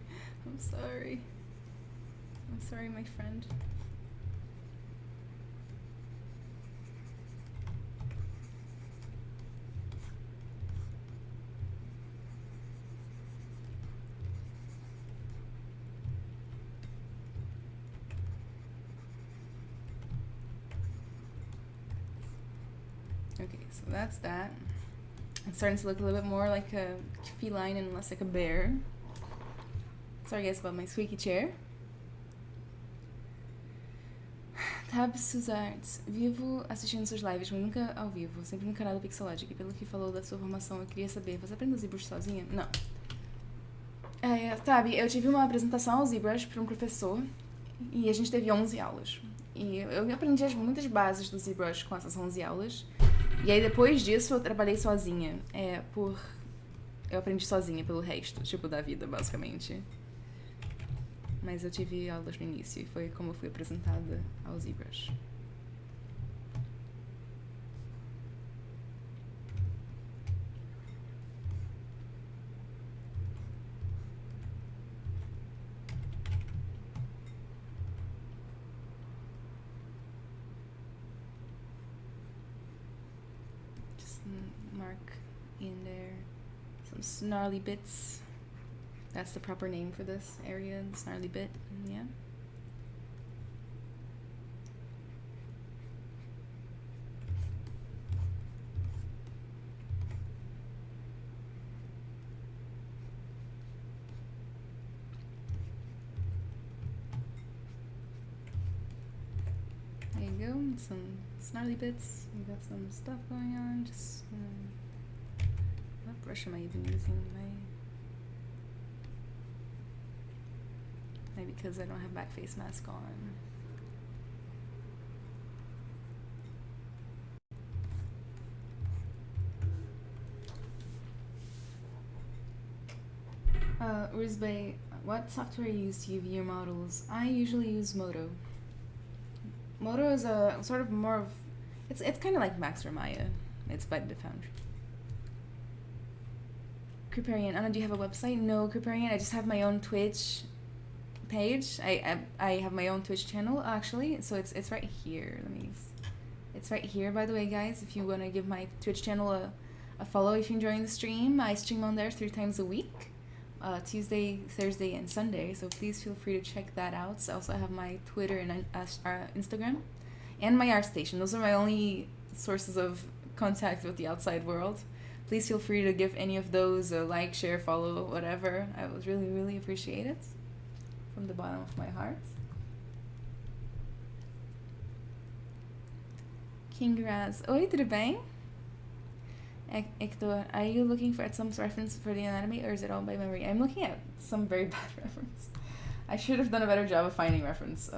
sorry. I'm sorry, my friend. Okay, so that's that. It's starting to look a little bit more like a feline and less like a bear. Sorry guys about my squeaky chair. Tab Suzarts. Vivo assistindo suas lives, mas nunca ao vivo. Sempre no canal do Pixelogic. E pelo que falou da sua formação, eu queria saber, você aprendeu ZBrush sozinha? Não. Sabe, eu tive uma apresentação ao ZBrush para um professor e a gente teve 11 aulas. E eu aprendi muitas bases do ZBrush com essas 11 aulas. E aí depois disso eu trabalhei sozinha. Eu aprendi sozinha pelo resto, tipo, da vida, basicamente. Mas eu tive aulas no início e foi como eu fui apresentada ao ZBrush. Just mark in there some snarly bits. That's the proper name for this area, the snarly bit, yeah. There you go, some snarly bits. We got some stuff going on, just What brush am I even using? Maybe because I don't have back face mask on. Rizbe, what software you use to view your models? I usually use Moto. Moto is a sort of more of, it's kind of like Max or Maya. It's by the Foundry. Creparian, Anna, do you have a website? No, Creparian, I just have my own Twitch page. I have my own Twitch channel actually, so it's right here. It's right here, by the way, guys. If you want to give my Twitch channel a follow, if you're enjoying the stream, I stream on there 3 times a week. Tuesday, Thursday, and Sunday, so please feel free to check that out. So I also have my Twitter and Instagram and my ArtStation. Those are my only sources of contact with the outside world. Please feel free to give any of those a like, share, follow, whatever. I would really, really appreciate it from the bottom of my heart. King Raz. Oi, tudo bem? Hector, are you looking for some reference for the anatomy, or is it all by memory? I'm looking at some very bad reference. I should have done a better job of finding reference.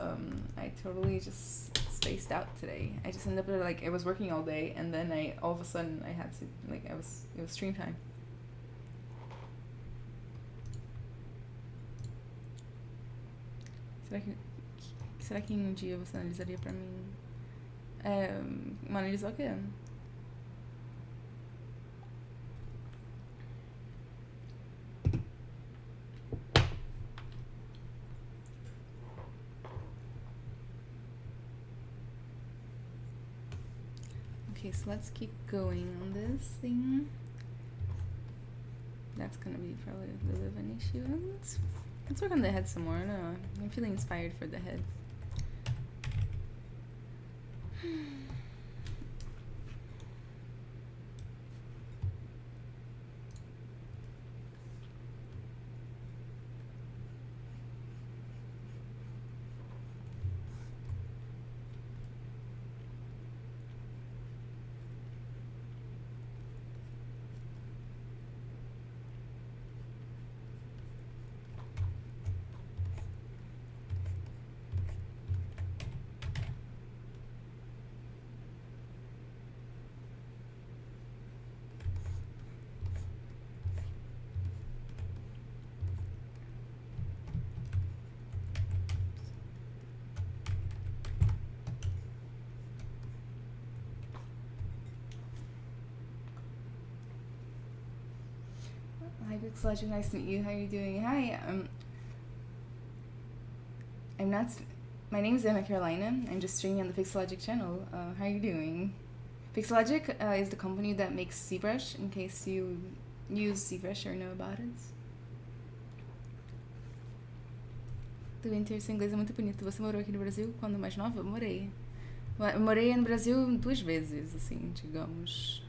I totally just spaced out today. I just ended up like, I was working all day, and then all of a sudden I had to, like, it was stream time. Será que um dia você analisaria pra mim? Analisar o quê? Okay, so let's keep going on this thing. That's gonna be probably a bit of an issue. Let's work on the head some more. No, I'm feeling inspired for the head. Hi, Pixelogic, nice to meet you. How are you doing? Hi, I'm not. My name is Anna Carolina. I'm just streaming on the Pixelogic channel. How are you doing? Pixelogic is the company that makes ZBrush, in case you use ZBrush or know about it. Do Winter, seu inglês é muito bonito. Você morou aqui no Brasil quando mais nova? Morei. Morei no Brasil 2 vezes, assim, digamos.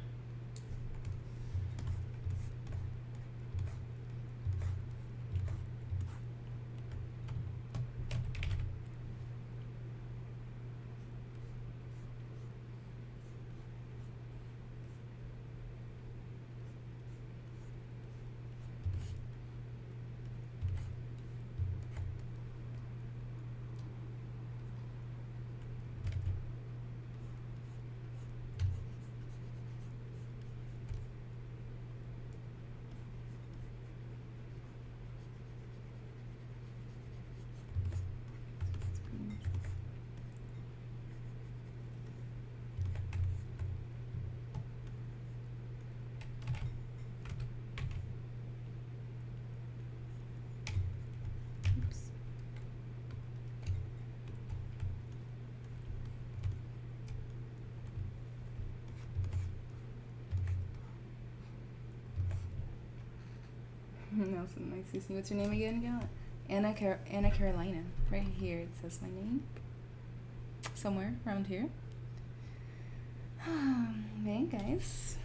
Nelson, nice to see you. What's your name again, gal? Anna Carolina. Right here it says my name. Somewhere around here. Bem, guys.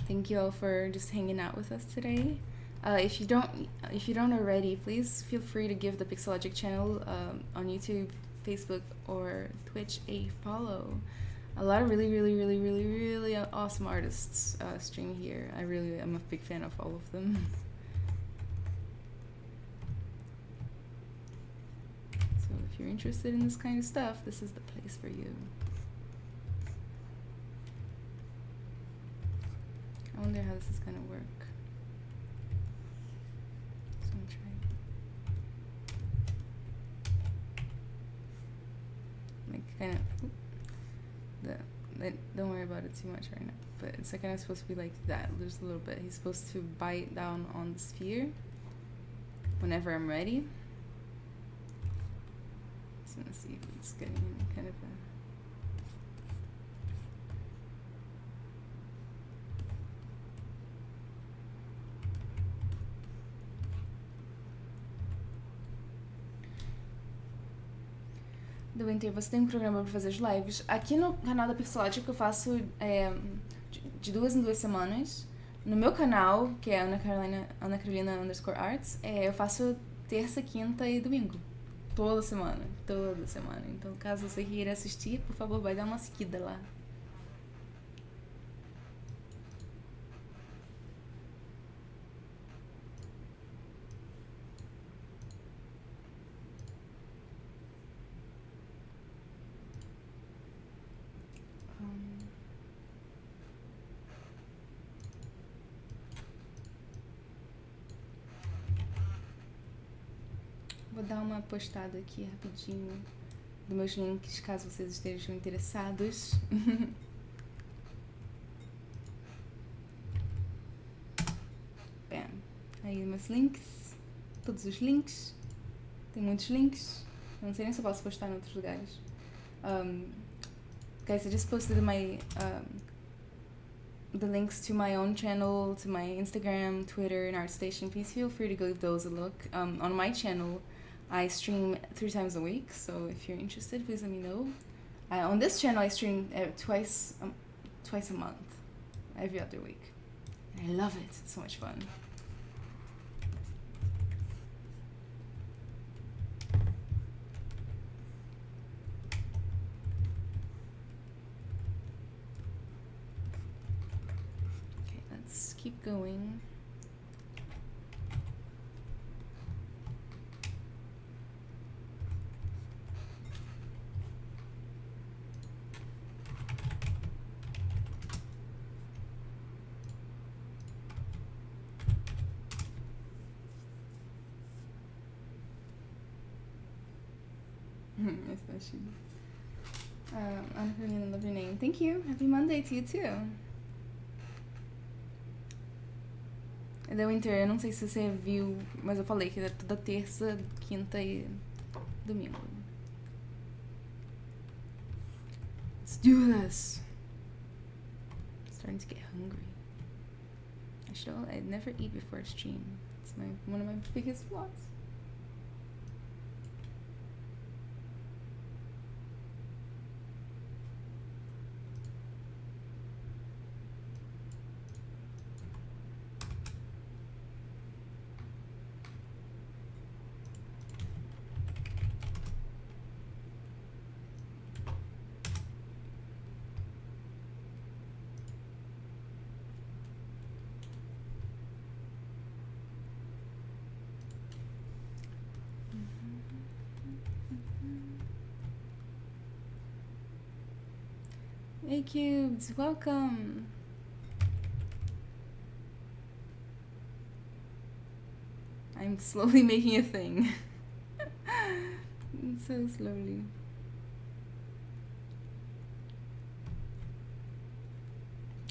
Thank you all for just hanging out with us today. If you don't already, please feel free to give the Pixelogic channel on YouTube, Facebook, or Twitch a follow. a lot of really awesome artists stream here. I'm a big fan of all of them. So if you're interested in this kind of stuff, this is the place for you. I wonder how this is gonna work. So I'm trying. Like kind of. Don't worry about it too much right now. But it's like kind of supposed to be like that. There's a little bit. He's supposed to bite down on the sphere whenever I'm ready. Just gonna see if it's getting any kind of a. Do Winter, você tem um programa pra fazer as lives? Aqui no canal da Pixelogic eu faço de 2 em 2 semanas. No meu canal, que é @Carolina_arts, eu faço terça, quinta e domingo. Toda semana. Então, caso você queira assistir, por favor, vai dar uma seguida lá. Vou dar uma postada aqui rapidinho dos meus links, caso vocês estejam interessados. Bem, aí meus links, todos os links, tem muitos links, não sei nem se eu posso postar em outros lugares. Guys, I just posted the links to my own channel, to my Instagram, Twitter, and ArtStation. Please feel free to go give those a look. On my channel, I stream 3 times a week, so if you're interested, please let me know. On this channel, I stream twice a month, every other week. And I love it. It's so much fun. Okay, let's keep going. Yes, that should be. Anna Carolina, love your name. Thank you. Happy Monday to you too. The Winter, eu não sei se você viu, mas eu falei que é toda terça, quinta e domingo. Let's do this. I'm starting to get hungry. I never eat before a stream. It's one of my biggest flaws. Hey Cubes, welcome! I'm slowly making a thing. So slowly.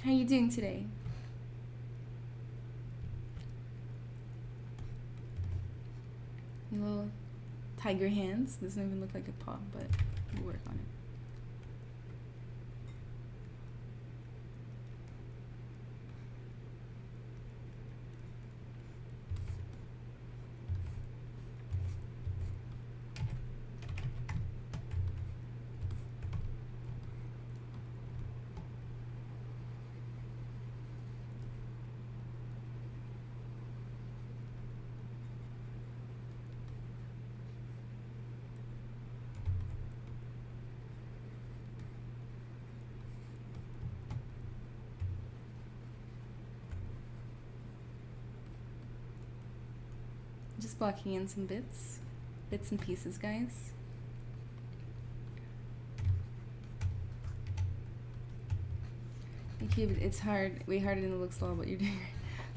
How are you doing today? Little tiger hands. Doesn't even look like a paw, but we'll work on it. Just blocking in some bits and pieces, guys. Thank you. It's hard, way harder than it looks, all what you're doing.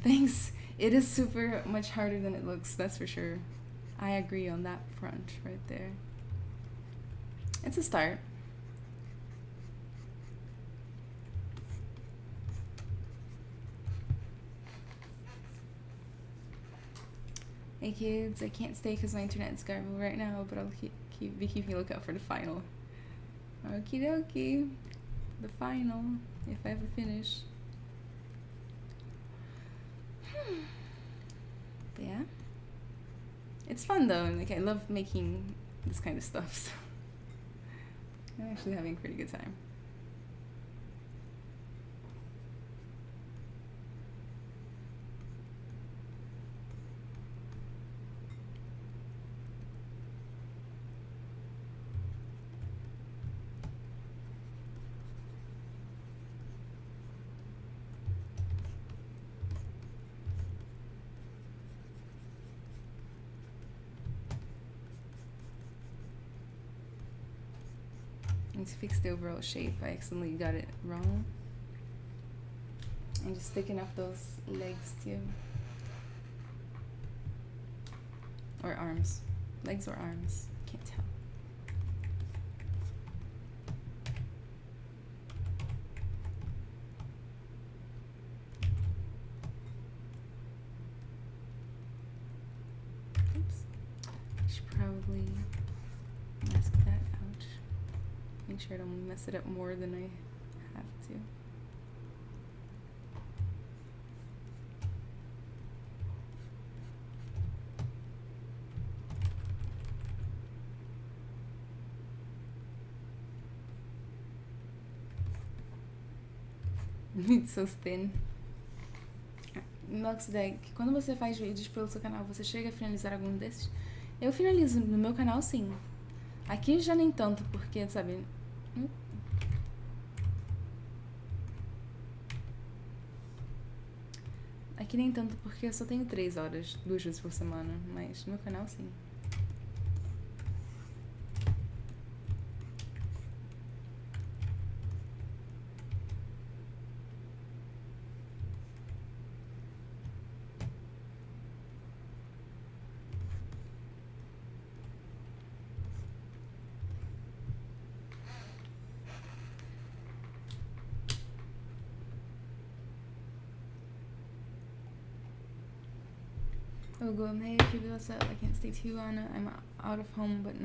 Thanks. It is super much harder than it looks, that's for sure. I agree on that front right there. It's a start. Hey kids, I can't stay because my internet's garbled right now, but I'll be keeping a lookout for the final. Okie dokie. The final, if I ever finish. But yeah. It's fun though, like I love making this kind of stuff, so I'm actually having a pretty good time. I need to fix the overall shape. I accidentally got it wrong. I'm just sticking up those legs too. Or arms. Legs or arms. Can't tell. Oops. I should probably mask that out. Make sure I don't mess it up more than I have to. It's so thin. Melquisedeque, quando você faz vídeos pelo seu canal, você chega a finalizar algum desses? Eu finalizo no meu canal, sim. Aqui já nem tanto, porque, sabe... Aqui nem tanto, porque eu só tenho 3 horas, 2 vezes por semana, mas no meu canal, sim. Oh, go hey, what's up? I can't stay too long. I'm out of home, but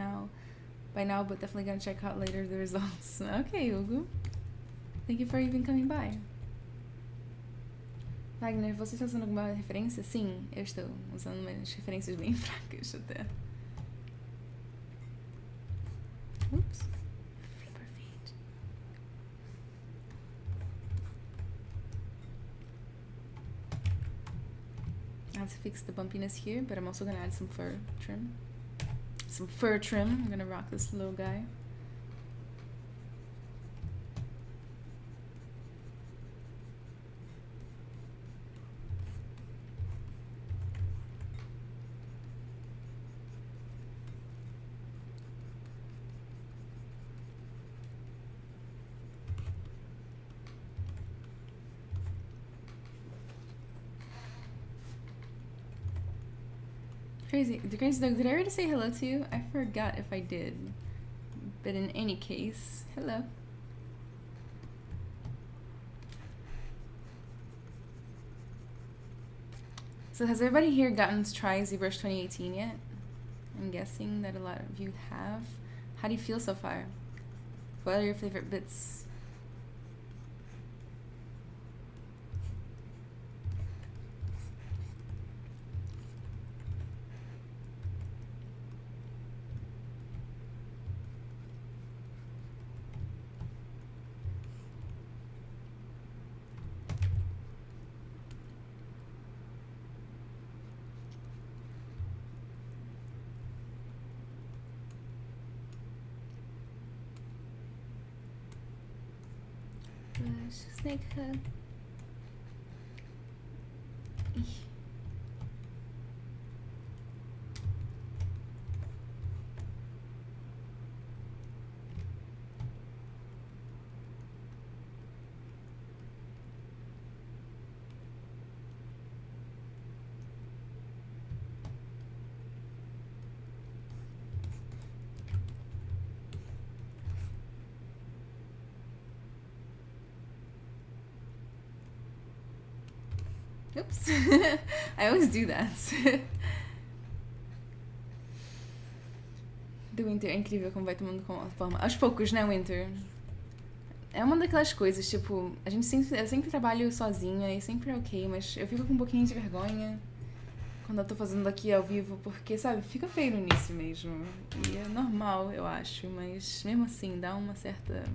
but definitely gonna check out later the results. Okay, Hugo. Thank you for even coming by. Wagner, você está usando alguma referência? Sim, eu estou usando umas referências bem fracas até. Oops. Flipper feet. I have to fix the bumpiness here, but I'm also gonna add some fur trim. I'm gonna rock this little guy. The crazy dog, did I already say hello to you? I forgot if I did. But in any case, hello. So has everybody here gotten to try ZBrush 2018 yet? I'm guessing that a lot of you have. How do you feel so far? What are your favorite bits? Snake hug. Oops. I always do that. Do Winter é incrível como vai tomando forma. Aos poucos, né, Winter? É uma daquelas coisas, tipo, eu sempre trabalho sozinha e sempre é ok, mas eu fico com um pouquinho de vergonha quando eu tô fazendo aqui ao vivo, porque, sabe, fica feio no início mesmo. E é normal, eu acho, mas mesmo assim dá uma certa,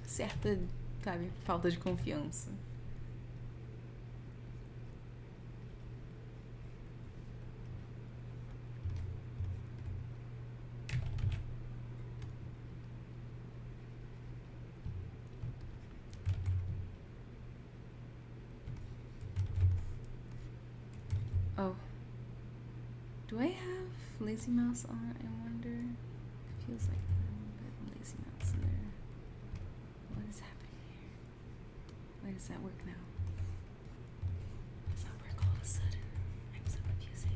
sabe, falta de confiança. Oh. Do I have Lazy Mouse on? I wonder. It feels like a little bit of Lazy Mouse in there. What is happening here? Why does that work now? Does that work all of a sudden? I'm so confusing.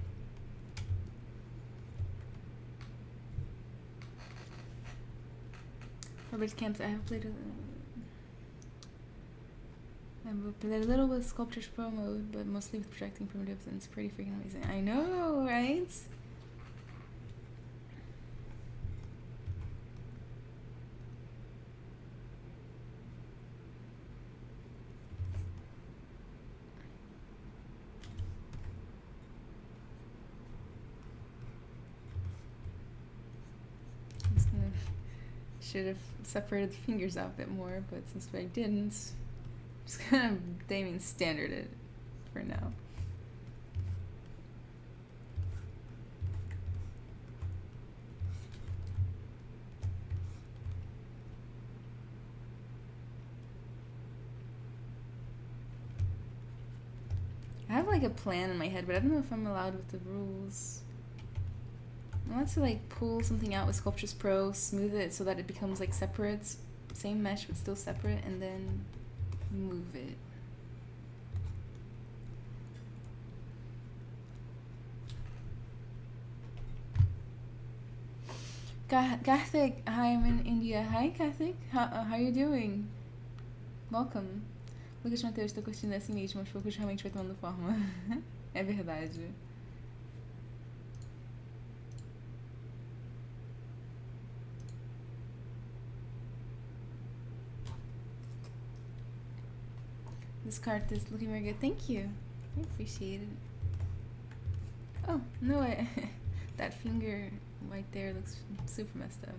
Robert Camps, I have played a little with Sculptris Pro mode, but mostly with projecting primitives, and it's pretty freaking amazing. I know, right? Should have separated the fingers out a bit more, but since I didn't, I'm just gonna Damien standard it for now. I have like a plan in my head, but I don't know if I'm allowed with the rules. I want to like pull something out with Sculptris Pro, smooth it so that it becomes like separate, same mesh but still separate, and then move it. Karthik, hi, I'm in India. Hi, Karthik. How are you doing? Welcome. Lucas Mateus, estou curtindo assim mesmo, aos poucos realmente vai tomando forma. É verdade. This card is looking very good. Thank you. I appreciate it. Oh, no, that finger right there looks super messed up.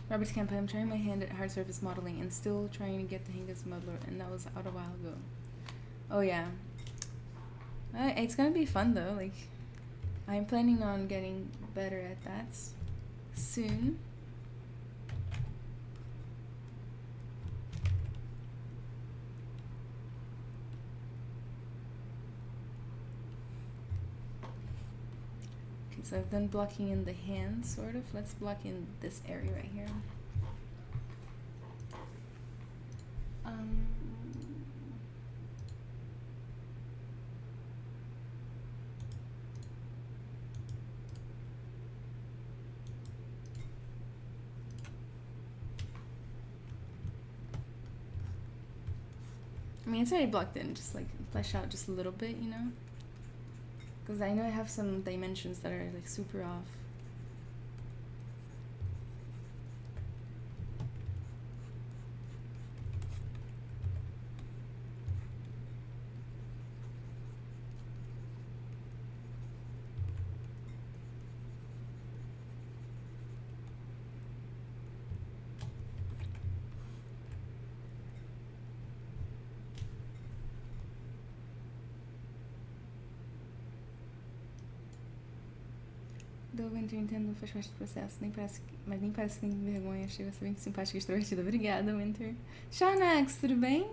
Robert's campaign, I'm trying my hand at hard surface modeling and still trying to get the hang of Smuggler, and that was out a while ago. Oh yeah. It's gonna be fun though, like, I'm planning on getting better at that soon. So I've done blocking in the hand, sort of. Let's block in this area right here. I mean, it's already blocked in, just like flesh out just a little bit, you know? Because I know I have some dimensions that are like super off. Do Winter Nintendo faz parte do processo, mas nem parece que tem vergonha. Achei você bem simpática e extrovertida. Obrigada, Winter. Shanax, tudo bem?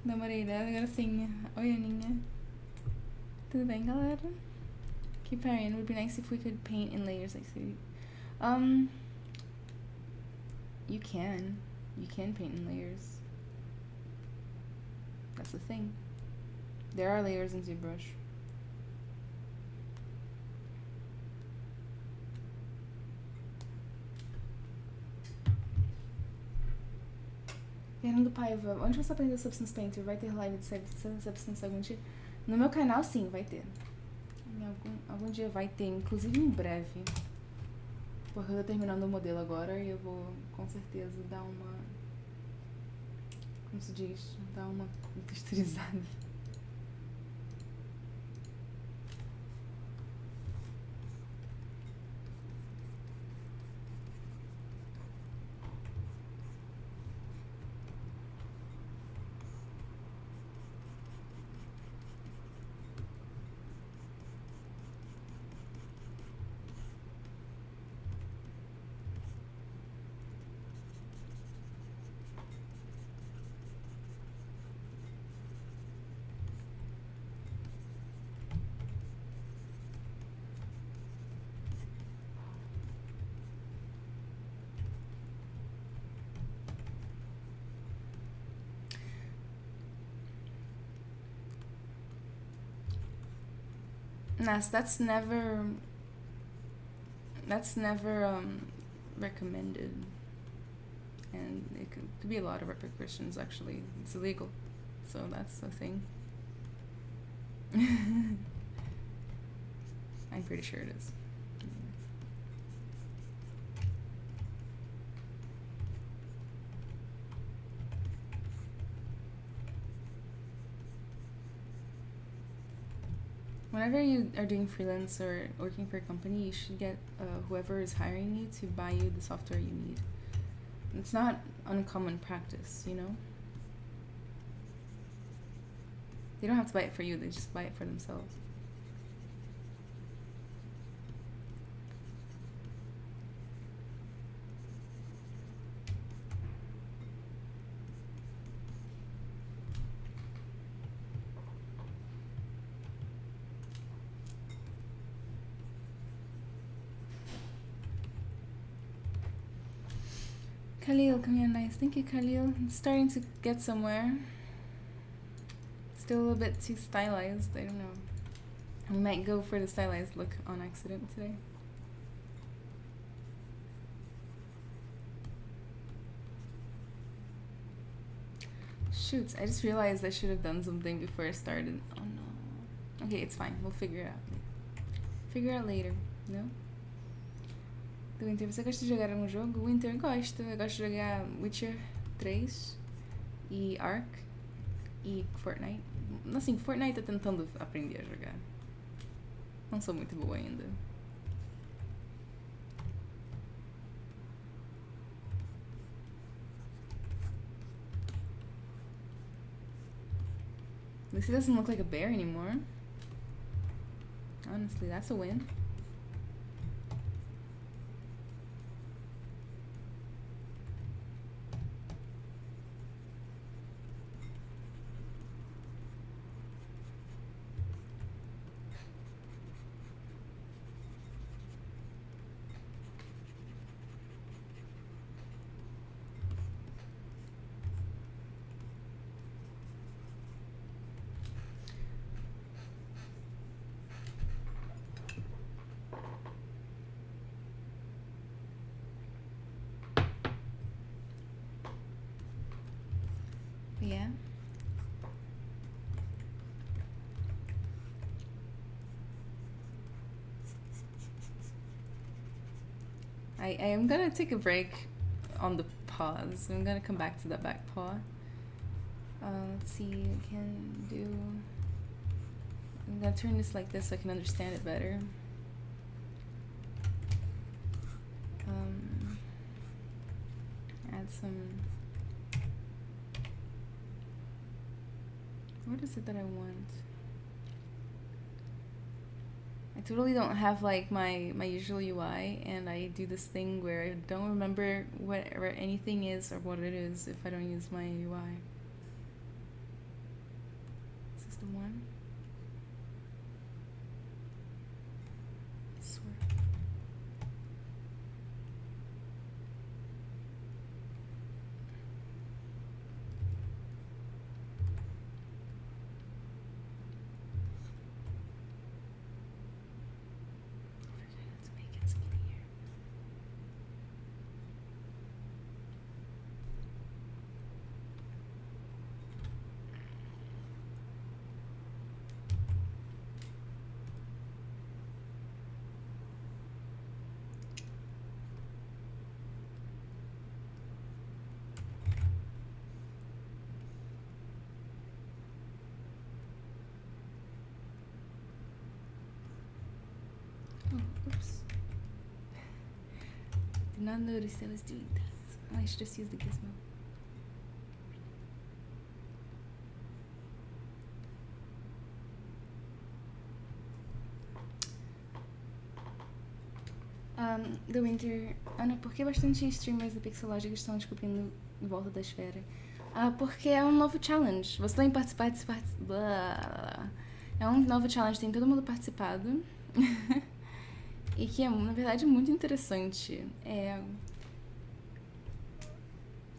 Namorei dela, agora sim. Oi, Aninha. Tudo bem, galera? Ok. Keep Pereira, would be nice if we could paint in layers like city. You can paint in layers. That's the thing. There are layers in ZBrush. Fernando Paiva, onde você aprendeu Substance Painter? Vai ter live de Substance algum dia? No meu canal, sim, vai ter. Algum dia vai ter, inclusive em breve. Porque eu tô terminando o modelo agora e eu vou, com certeza, dar uma... Como se diz? Dar uma texturizada. Nas, that's never recommended, and it could be a lot of repercussions. Actually, it's illegal, so that's the thing. I'm pretty sure it is. Whenever you are doing freelance or working for a company, you should get whoever is hiring you to buy you the software you need. It's not uncommon practice, you know? They don't have to buy it for you, they just buy it for themselves. Khalil, come here, nice. Thank you, Khalil. It's starting to get somewhere. Still a little bit too stylized. I don't know. I might go for the stylized look on accident today. Shoot, I just realized I should have done something before I started. Oh no. Okay, it's fine. We'll figure it out. Figure out later, no? Do Winter, você gosta de jogar algum jogo? Winter, gosto. Eu gosto de jogar Witcher 3 e Ark e Fortnite. Assim, Fortnite tô tentando aprender a jogar. Não sou muito boa ainda. Lucy doesn't look like a bear anymore. Honestly, that's a win. Yeah. I am gonna take a break on the pause. I'm gonna come back to that back paw. Let's see, I can do... I'm gonna turn this like this so I can understand it better. Add some... What is it that I want? I totally don't have like my usual UI, and I do this thing where I don't remember where anything is or what it is if I don't use my UI. Is this the one? Oops. Did not notice I was doing that. I should just use the gizmo. The Winter. Ana, por que bastante streamers da Pixelogic estão discutindo em volta da esfera? Porque é um novo challenge. Você tem participado. É um novo challenge, tem todo mundo participado. E que é, na verdade, muito interessante.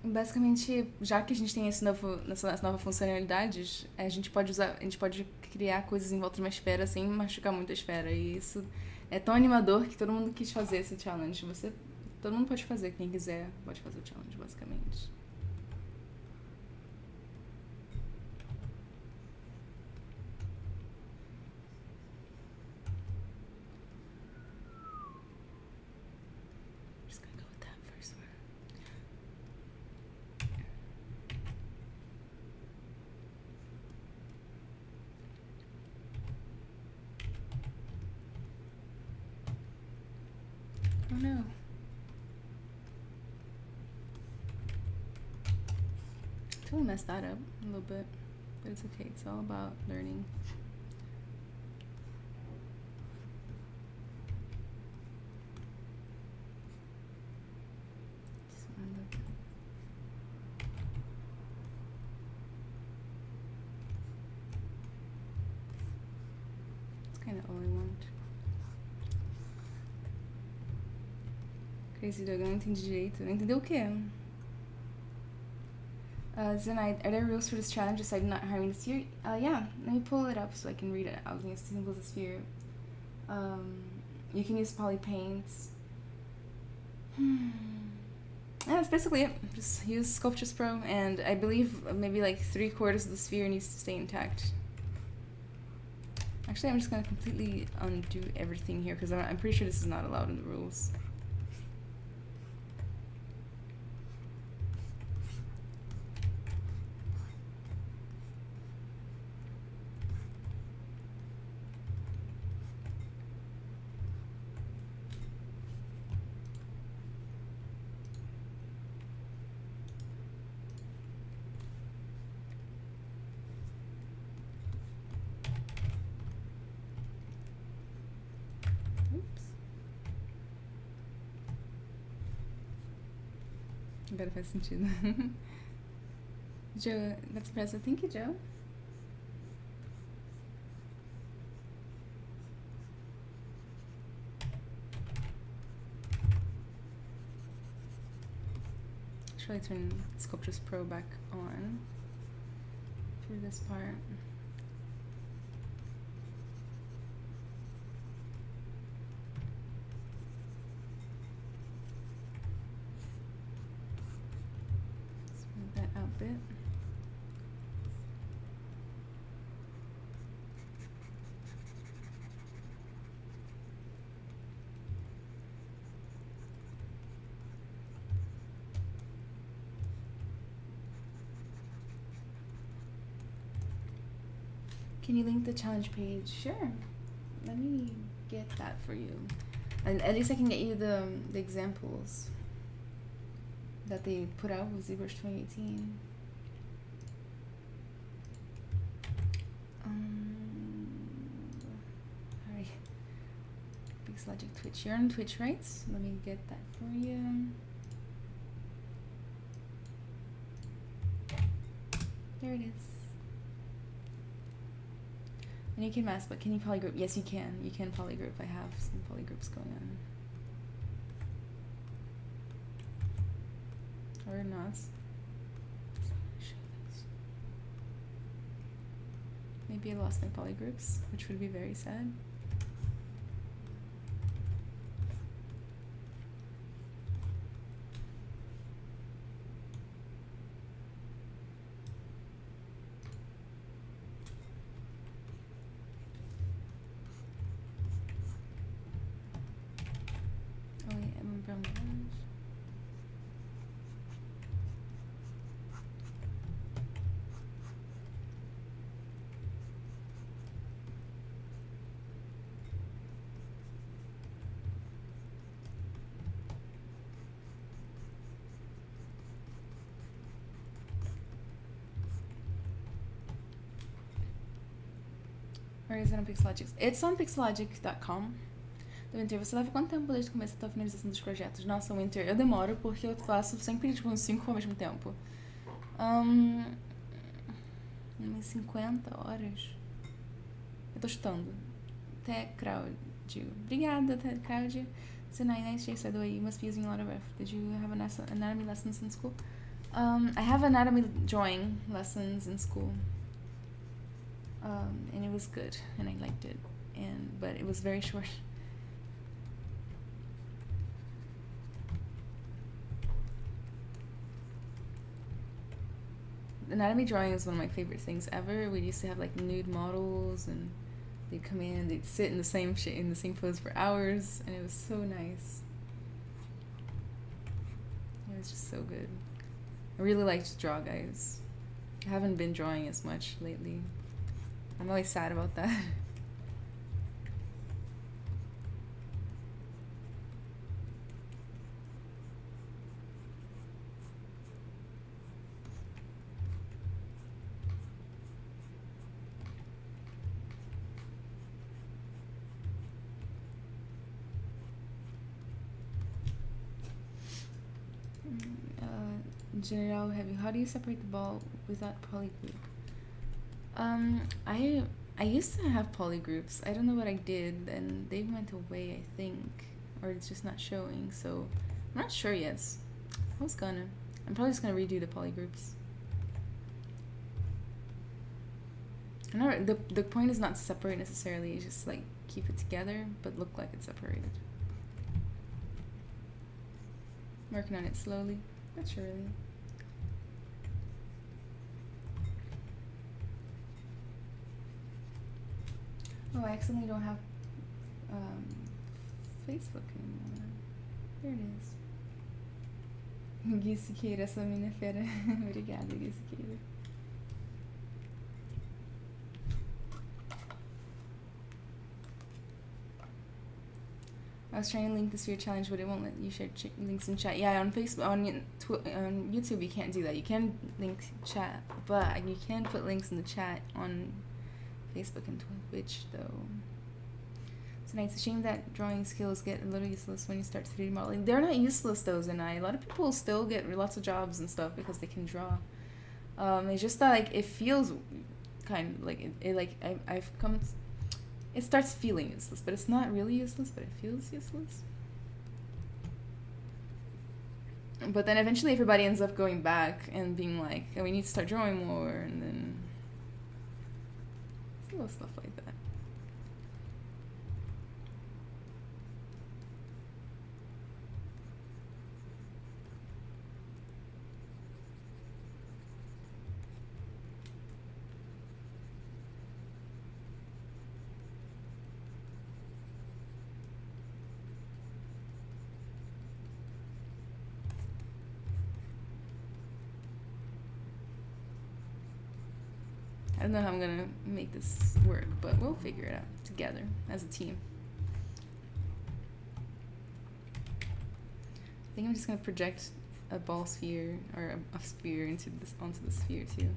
Basicamente, já que a gente tem essas novas funcionalidades, a gente pode criar coisas em volta de uma esfera sem machucar muito a esfera. E isso é tão animador que todo mundo quis fazer esse challenge. Todo mundo pode fazer, quem quiser pode fazer o challenge, basicamente. Just gonna go with that first one. Oh no. I totally messed that up a little bit, but it's okay. It's all about learning. It's kind of all I want. Crazy Dog, eu não entendi direito. Não entendeu o quê? Zenaid, are there rules for this challenge aside not hiring the sphere? Yeah, let me pull it up so I can read it. I was going to simple the sphere. You can use poly paints. Yeah, that's basically it. Just use Sculptris Pro, and I believe maybe like 3/4 of the sphere needs to stay intact. Actually, I'm just going to completely undo everything here because I'm pretty sure this is not allowed in the rules. Agora faz sentido. Joe, that's impressive. Thank you, Joe. Should I turn Sculptris Pro back on for this part? Bit. Can you link the challenge page? Sure. Let me get that for you. And at least I can get you the examples that they put out with ZBrush 2018. Alright. Pixelogic Twitch. You're on Twitch, right? Let me get that for you. There it is. And you can mask, but can you polygroup? Yes, you can. You can polygroup. I have some polygroups going on. Or not. Maybe I lost my polygroups, which would be very sad. Oh yeah, I'm brown orange. Or is it on Pixologic? It's on pixologic.com. Do Winter, você leva quanto tempo desde o começo até a finalização dos projetos? Nossa, Winter, eu demoro porque eu faço sempre tipo uns 5 ao mesmo tempo. Umas 50 horas. Eu tô chutando. Até Claudio. Obrigada, até Claudio. So nice days, by the way. You must be using a lot of effort. Did you have anatomy lessons in school? I have anatomy drawing lessons in school. And it was good, and I liked it. But it was very short. Anatomy drawing is one of my favorite things ever. We used to have like nude models, and they'd come in, they'd sit in the same pose for hours, and it was so nice. It was just so good. I really like to draw, guys. I haven't been drawing as much lately. I'm always sad about that. General heavy. How do you separate the ball without polygroup? I used to have polygroups. I don't know what I did, and they went away, I think, or it's just not showing. So I'm not sure yet. I'm probably just gonna redo the polygroups. The point is not to separate necessarily. It's just like keep it together, but look like it's separated. Working on it slowly but surely. Oh, I accidentally don't have Facebook anymore. There it is. Gui Siqueira, essa menina é fera. Obrigada, Gui Siqueira. I was trying to link the sphere challenge, but it won't let you share links in chat. Yeah, on Facebook, on YouTube, you can't do that. You can link chat, but you can put links in the chat on Facebook and Twitch, though. So it's a shame that drawing skills get a little useless when you start 3D modeling. They're not useless, though, Zenai. A lot of people still get lots of jobs and stuff because they can draw. It's just that like it feels kind of like I've come. It starts feeling useless, but it's not really useless, but it feels useless. But then eventually everybody ends up going back and being like, oh, we need to start drawing more, and then it's little stuff like that. I don't know how I'm gonna make this work, but we'll figure it out together as a team. I think I'm just gonna project a ball sphere or a sphere onto the sphere too.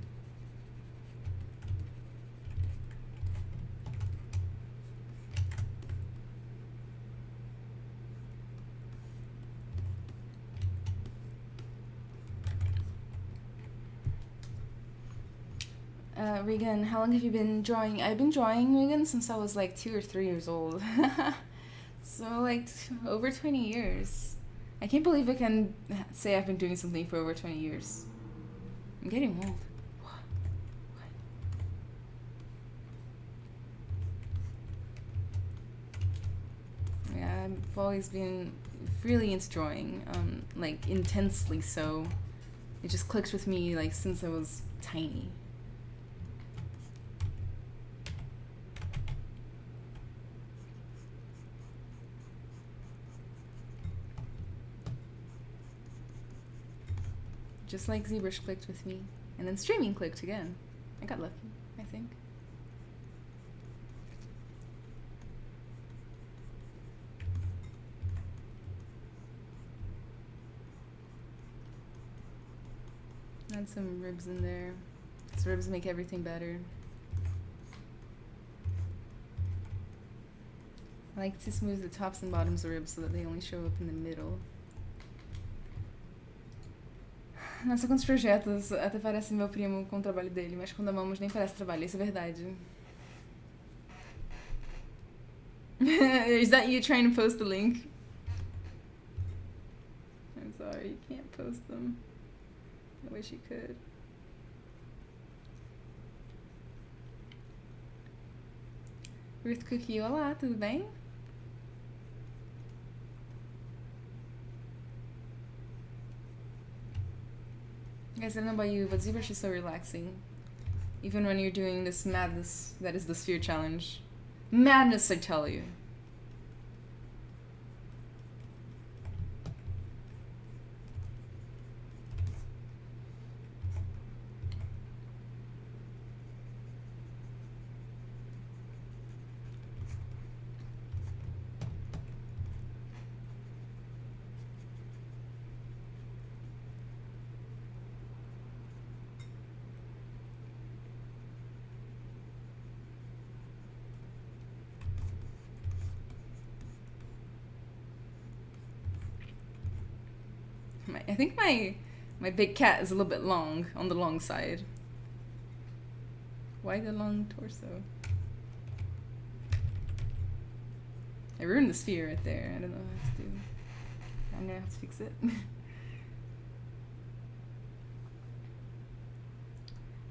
Regan, how long have you been drawing? I've been drawing, Regan, since I was like 2 or 3 years old. So like over 20 years. I can't believe I can say I've been doing something for over 20 years. I'm getting old. What? Yeah, I've always been really into drawing, like intensely so. It just clicked with me like since I was tiny. Just like ZBrush clicked with me. And then streaming clicked again. I got lucky, I think. Add some ribs in there. Because ribs make everything better. I like to smooth the tops and bottoms of ribs so that they only show up in the middle. Nossa, quantos projetos. Até parece meu primo com o trabalho dele, mas quando amamos nem parece trabalho, isso é verdade. Is that you trying to post the link? I'm sorry, you can't post them. I wish you could. Ruth Cookie, olá, tudo bem? Guys, I don't know about you, but ZBrush is so relaxing. Even when you're doing this madness that is the sphere challenge. Madness, I tell you. I think my big cat is a little bit long, on the long side. Why the long torso? I ruined the sphere right there. I don't know what to do. I'm gonna have to fix it.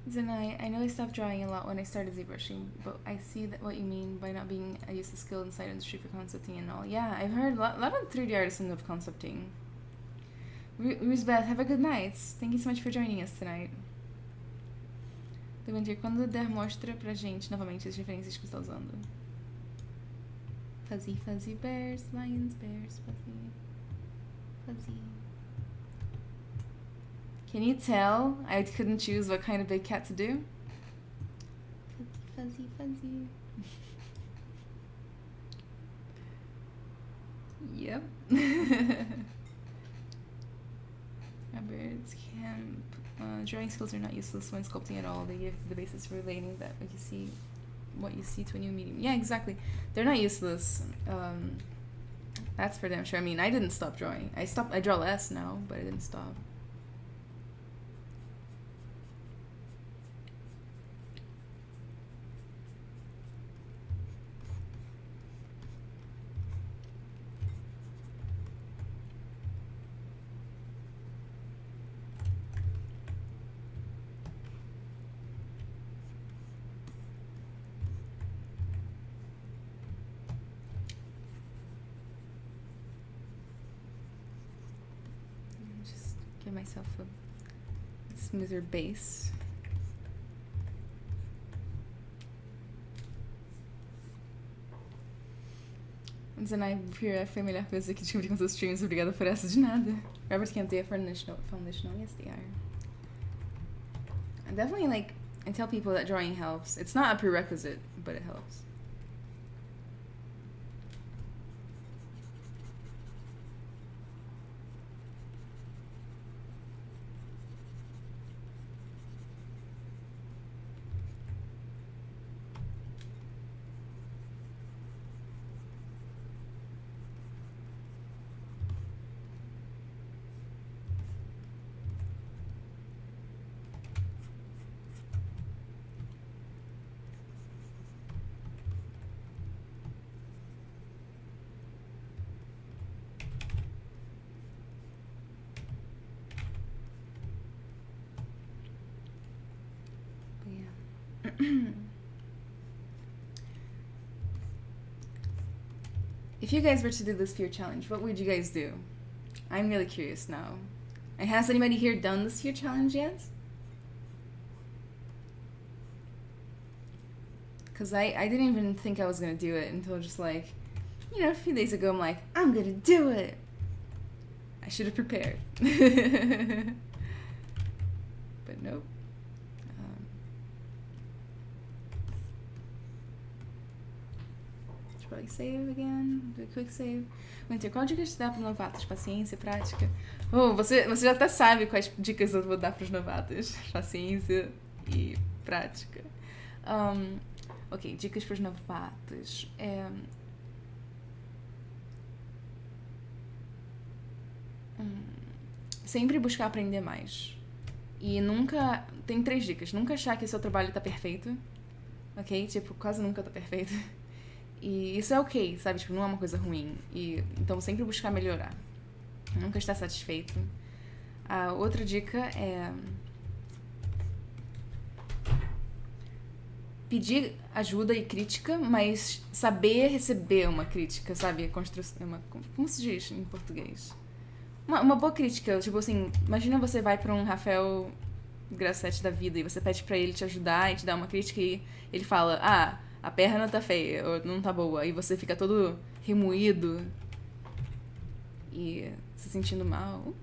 Then I know I stopped drawing a lot when I started ZBrushing, but I see that what you mean by not being a useless skill inside industry for concepting and all. Yeah, I've heard a lot of 3D artists end up concepting. Ruzbeth, have a good night. Thank you so much for joining us tonight. Devandir, quando der, mostra pra gente novamente as referências que você está usando. Fuzzy, fuzzy bears, lions, bears, fuzzy, fuzzy. Can you tell I couldn't choose what kind of big cat to do? Fuzzy, fuzzy, fuzzy. Yep. Robert's camp. Drawing skills are not useless when sculpting at all. They give the basis for relating that what you see to a new medium. Yeah, exactly. They're not useless. That's for damn sure. I mean, I didn't stop drawing. I draw less now, but I didn't stop. Give myself a smoother base. Zanai, Pereira, foi a melhor coisa que descobri com seus streams. Obrigada por essa, de nada. Robert Camp, they are foundational. Yes, they are. I definitely I tell people that drawing helps. It's not a prerequisite, but it helps. If you guys were to do the sphere challenge, what would you guys do? I'm really curious now. And has anybody here done the sphere challenge yet? Because I didn't even think I was going to do it until just a few days ago I'm like, I'm going to do it. I should have prepared. But nope. Probably save again, do a quick save. Winter, qual dica te dá para novatos? Paciência, prática? Oh, você já até sabe quais dicas eu vou dar para os novatos. Paciência e prática. Ok, dicas para os novatos. Sempre buscar aprender mais. E nunca... Tem 3 dicas. Nunca achar que o seu trabalho tá perfeito. Ok? Tipo, quase nunca tá perfeito. E isso é ok, sabe? Tipo, não é uma coisa ruim. Então, sempre buscar melhorar. Nunca estar satisfeito. A outra dica é... pedir ajuda e crítica, mas saber receber uma crítica, sabe? Como se diz em português? Uma boa crítica, tipo assim, imagina você vai pra um Rafael Grassetti da vida e você pede pra ele te ajudar e te dar uma crítica e ele fala, a perna tá feia, ou não tá boa, e você fica todo remoído e se sentindo mal.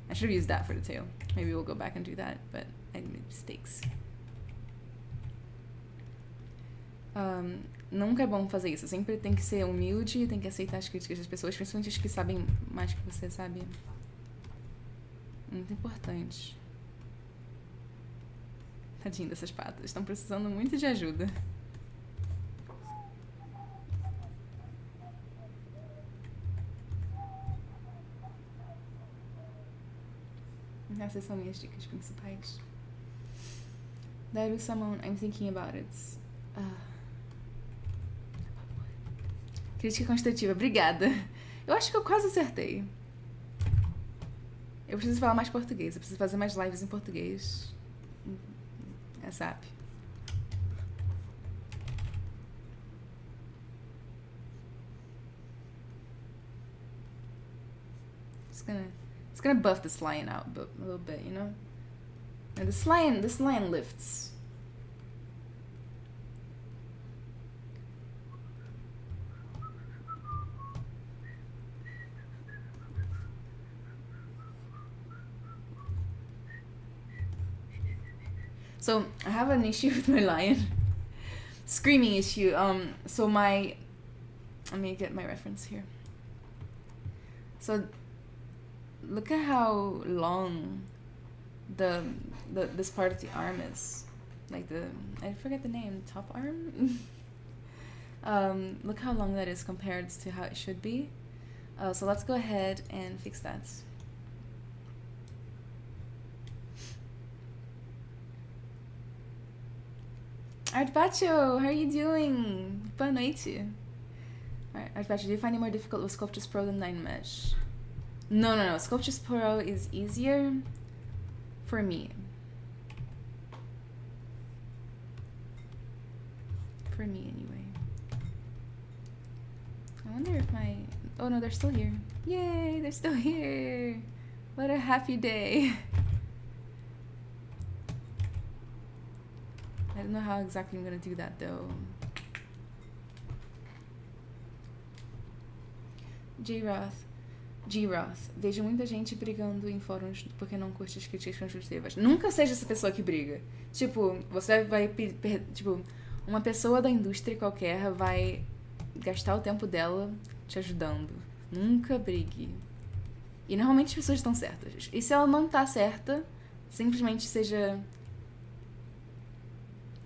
I should have used that for the tail. Maybe we'll go back and do that, but I made mistakes. Nunca é bom fazer isso. Sempre tem que ser humilde, tem que aceitar as críticas das pessoas, principalmente as que sabem mais que você, sabe? Muito importante. Tadinho dessas patas. Estão precisando muito de ajuda. Essas são minhas dicas principais. Daru Samon, I'm thinking about it. Crítica construtiva, obrigada. Eu acho que eu quase acertei. Eu preciso falar mais português, eu preciso fazer mais lives em português. WhatsApp. It's gonna buff this lion out a little bit, you know? And this lion lifts. So I have an issue with my lion. Screaming issue. So let me get my reference here. So look at how long this part of the arm is. Like I forget the name, top arm? Look how long that is compared to how it should be. So let's go ahead and fix that. Artbacho, how are you doing? Boa noite. Alright, Artbacho, do you find it more difficult with Sculptris Pro than Line Mesh? No. Sculptris Pro is easier for me. For me, anyway. I wonder if my... Oh, no, they're still here. Yay, they're still here. What a happy day. I don't know how exactly I'm gonna do that, though. G-Roth. Vejo muita gente brigando em fóruns porque não curte as críticas construtivas. Nunca seja essa pessoa que briga. Tipo, você vai... Tipo, uma pessoa da indústria qualquer vai gastar o tempo dela te ajudando. Nunca brigue. E normalmente as pessoas estão certas. E se ela não tá certa, simplesmente seja...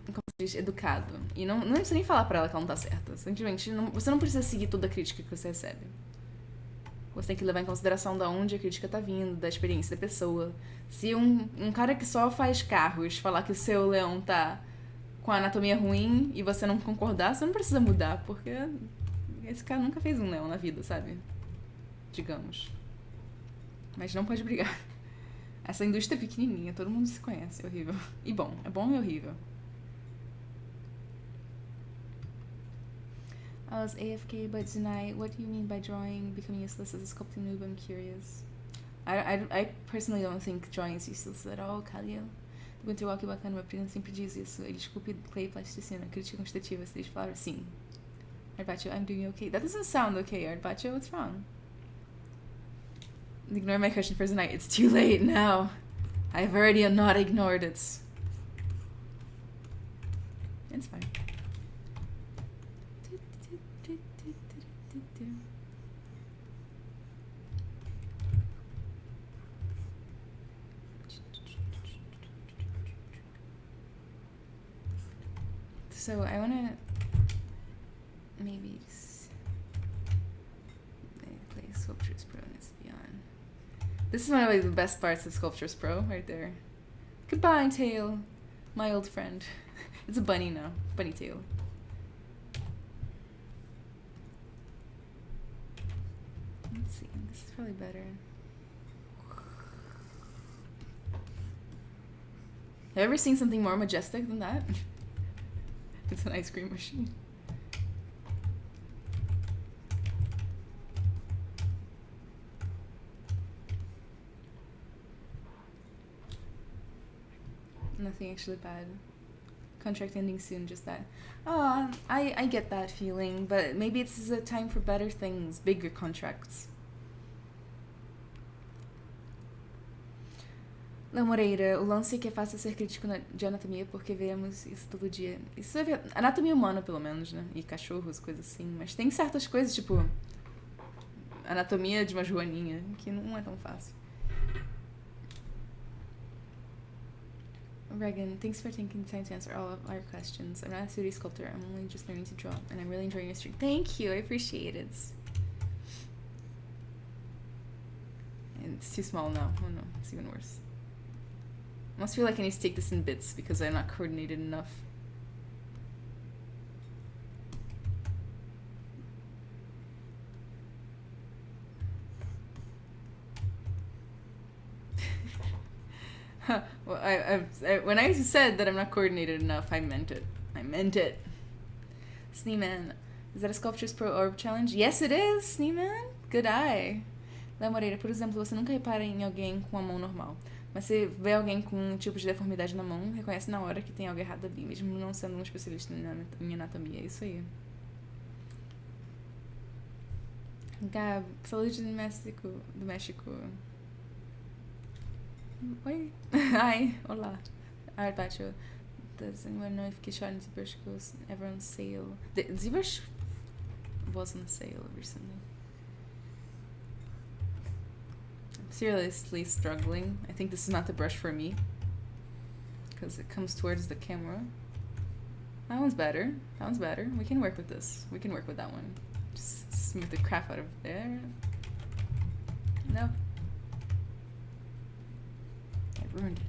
Como se diz? Educado. E não precisa nem falar pra ela que ela não tá certa. Simplesmente, você não precisa seguir toda a crítica que você recebe. Você tem que levar em consideração de onde a crítica tá vindo, da experiência da pessoa. Se um cara que só faz carros falar que o seu leão tá com a anatomia ruim e você não concordar, você não precisa mudar, porque esse cara nunca fez um leão na vida, sabe? Digamos. Mas não pode brigar. Essa indústria é pequenininha, todo mundo se conhece, é horrível. E bom, é bom e horrível. I was AFK, but tonight, what do you mean by drawing becoming useless as a sculpting noob? I'm curious. I personally don't think drawing is useless at all, Khalil. Do Winterwalk bacana, meu primo sempre diz isso. Ele esculpe clay plasticina, crítica construtiva, se eles falaram sim. Artbacho, I'm doing okay. That doesn't sound okay, Artbacho, what's wrong? Ignore my question for tonight. It's too late now. I've already not ignored it. It's fine. So I wanna maybe just, there. This is one of the best parts of Sculptris Pro, right there. Goodbye, tail, my old friend. It's a bunny now, bunny tail. Let's see, this is probably better. Have you ever seen something more majestic than that? It's an ice cream machine. Nothing actually bad. Contract ending soon, just that. Oh, I get that feeling, but maybe it's a time for better things, bigger contracts. La Moreira, o lance é que é fácil ser crítico de anatomia porque vemos isso todo dia. Isso é anatomia humana, pelo menos, né? E cachorros, coisas assim. Mas tem certas coisas, tipo anatomia de uma joaninha, que não é tão fácil. Regan, thanks for taking the time to answer all of our questions. I'm not a 3D sculptor. I'm only just learning to draw, and I'm really enjoying your stream. Thank you. I appreciate it. And it's too small now. Oh no, it's even worse. I almost feel like I need to take this in bits because I'm not coordinated enough. Well, I when I said that I'm not coordinated enough, I meant it. I meant it. Sneeman, is that a Sculptris Pro Orb Challenge? Yes, it is, Sneeman. Good eye. Léo Moreira, por exemplo, você nunca repara em alguém com a mão normal, mas você vê alguém com um tipo de deformidade na mão, reconhece na hora que tem algo errado ali, mesmo não sendo um especialista em anatomia. É isso aí. Gab, saúde do México. Oi. Hi. Olá. Arpacho. Does anyone know if Kishore and ZBrush goes ever on sale? The ZBrush was on sale recently. I'm seriously struggling. I think this is not the brush for me because it comes towards the camera. That one's better. That one's better. We can work with this. We can work with that one. Just smooth the crap out of there. No. I ruined it.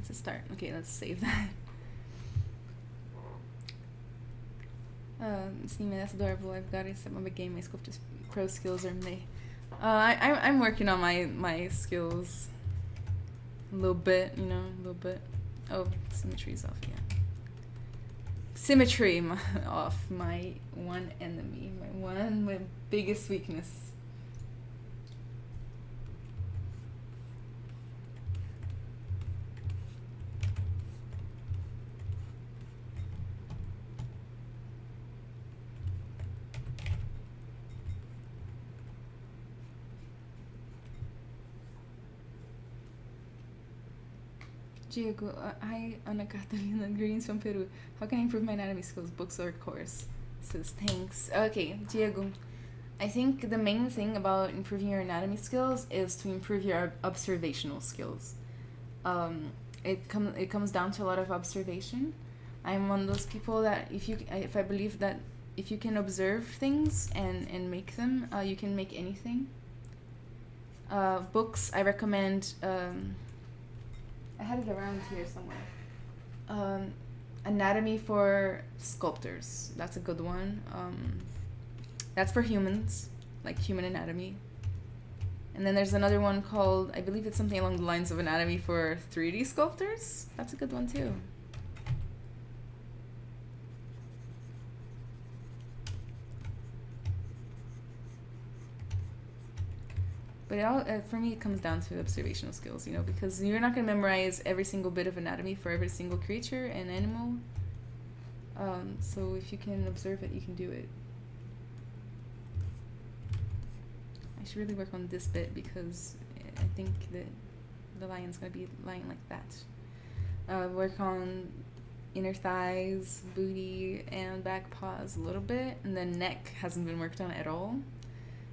Let's start. Okay, let's save that. Sneeman, that's adorable. I've got to step up my game. My Sculptris Pro skills are meh. I'm working on my skills. A little bit, you know, a little bit. Oh, symmetry's off, yeah. Symmetry off. My one enemy. My biggest weakness. Diego, hi Ana Catalina, greetings from Peru. How can I improve my anatomy skills, books or course? Says thanks. Okay, Diego, I think the main thing about improving your anatomy skills is to improve your observational skills. It comes down to a lot of observation. I'm one of those people that if I believe that if you can observe things and make them, you can make anything. Books, I recommend. I had it around here somewhere. Anatomy for Sculptors. That's a good one. That's for humans, like human anatomy. And then there's another one called, I believe it's something along the lines of Anatomy for 3D Sculptors. That's a good one too. But it all, for me, it comes down to observational skills, you know, because you're not going to memorize every single bit of anatomy for every single creature and animal. So if you can observe it, you can do it. I should really work on this bit because I think that the lion's going to be lying like that. Work on inner thighs, booty, and back paws a little bit, and then neck hasn't been worked on at all.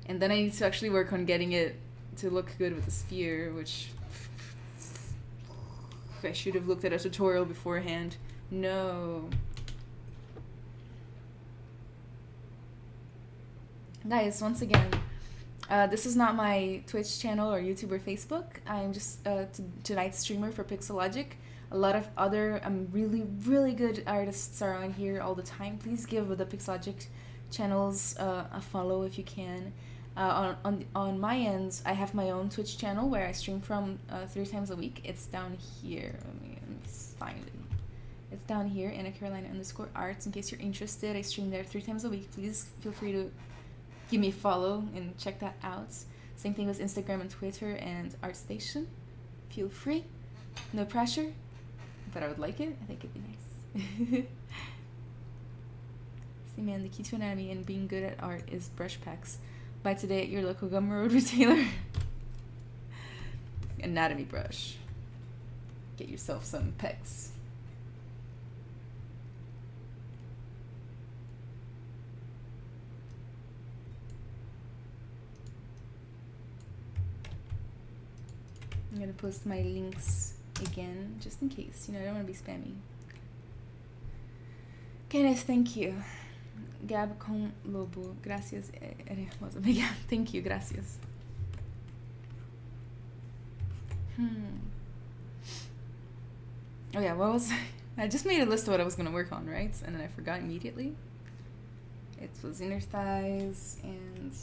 And then I need to actually work on getting it to look good with the sphere, which I should have looked at a tutorial beforehand. No. Guys, once again, this is not my Twitch channel or YouTube or Facebook. I'm just tonight's streamer for Pixelogic. A lot of other really, really good artists are on here all the time. Please give the Pixelogic channels a follow if you can. On my ends, I have my own Twitch channel where I stream from 3 times a week. It's down here. Let me find it. It's down here, AnnaCarolina_arts. In case you're interested, I stream there 3 times a week. Please feel free to give me a follow and check that out. Same thing with Instagram and Twitter and ArtStation. Feel free. No pressure. But I would like it. I think it'd be nice. See, man, the key to anatomy and being good at art is brush packs. Buy today at your local Gumroad retailer. Anatomy brush. Get yourself some pecs. I'm gonna post my links again, just in case. You know, I don't want to be spammy. Kenneth, thank you. Gab con Lobo, gracias, hermosa. Thank you, gracias. Oh yeah, what was I just made a list of what I was gonna work on, right? And then I forgot immediately. It was inner thighs and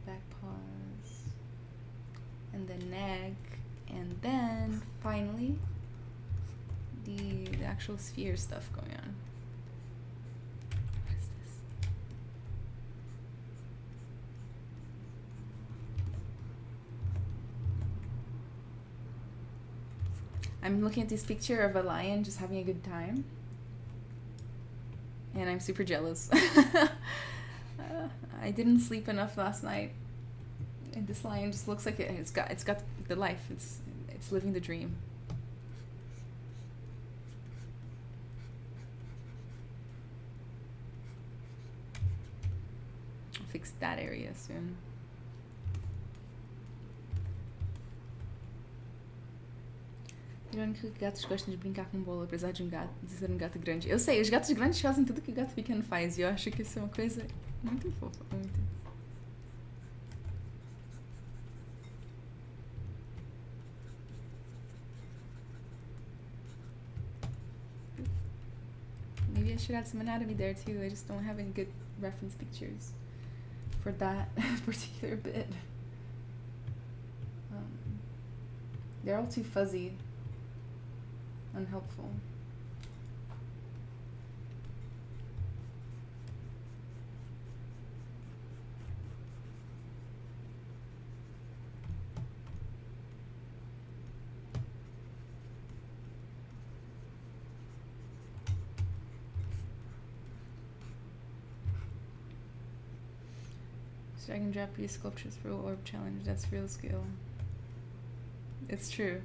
back paws and the neck, and then finally the actual sphere stuff going on. What is this? I'm looking at this picture of a lion just having a good time, and I'm super jealous. I didn't sleep enough last night, and this lion just looks like it's got the life. It's living the dream. I'll fix that area soon. Irônico que gatos gostam de brincar com bola, apesar de ser um gato grande. Eu sei, os gatos grandes fazem tudo que o gato pequeno faz, e eu acho que isso é uma coisa muito fofa, muito. Maybe I should add some anatomy there too. I just don't have any good reference pictures for that particular bit. They're all too fuzzy. Unhelpful. So I can drop you Sculptris Pro orb challenge. That's real skill. It's true.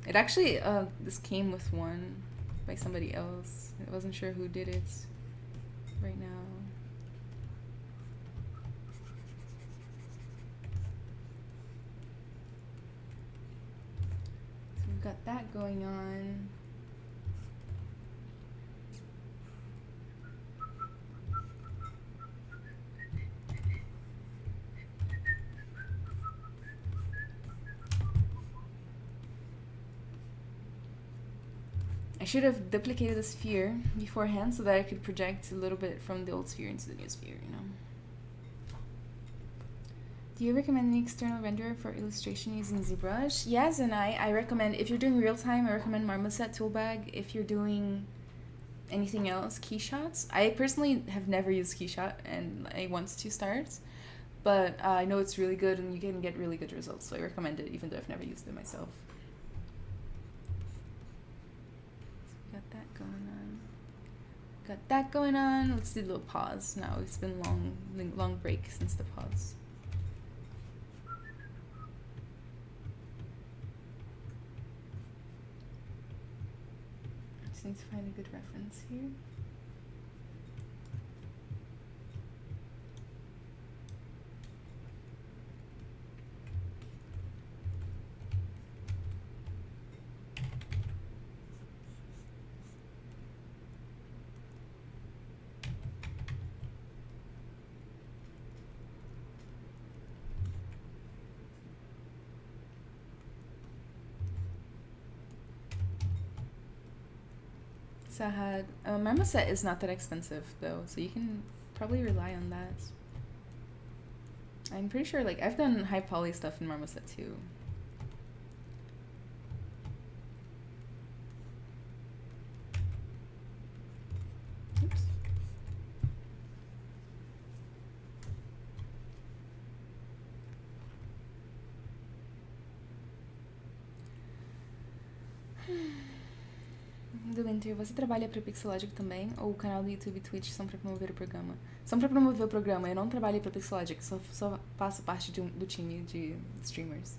It actually, this came with one by somebody else. I wasn't sure who did it right now. So we've got that going on. I should have duplicated the sphere beforehand so that I could project a little bit from the old sphere into the new sphere, you know. Do you recommend an external renderer for illustration using ZBrush? Yes, and I recommend, if you're doing real time, I recommend Marmoset Toolbag. If you're doing anything else, Keyshots. I personally have never used Keyshot, and I want to start, but I know it's really good and you can get really good results, so I recommend it even though I've never used it myself. Got that going on. Let's do a little pause now. It's been long break since the pause. just need to find a good reference here. Sahad. Marmoset is not that expensive though, so you can probably rely on that. I'm pretty sure, like, I've done high poly stuff in Marmoset too. Oops. Do Winter, você trabalha para Pixelogic também? Ou o canal do YouTube e Twitch são para promover o programa? São para promover o programa, eu não trabalho para Pixelogic, só faço parte do time de streamers.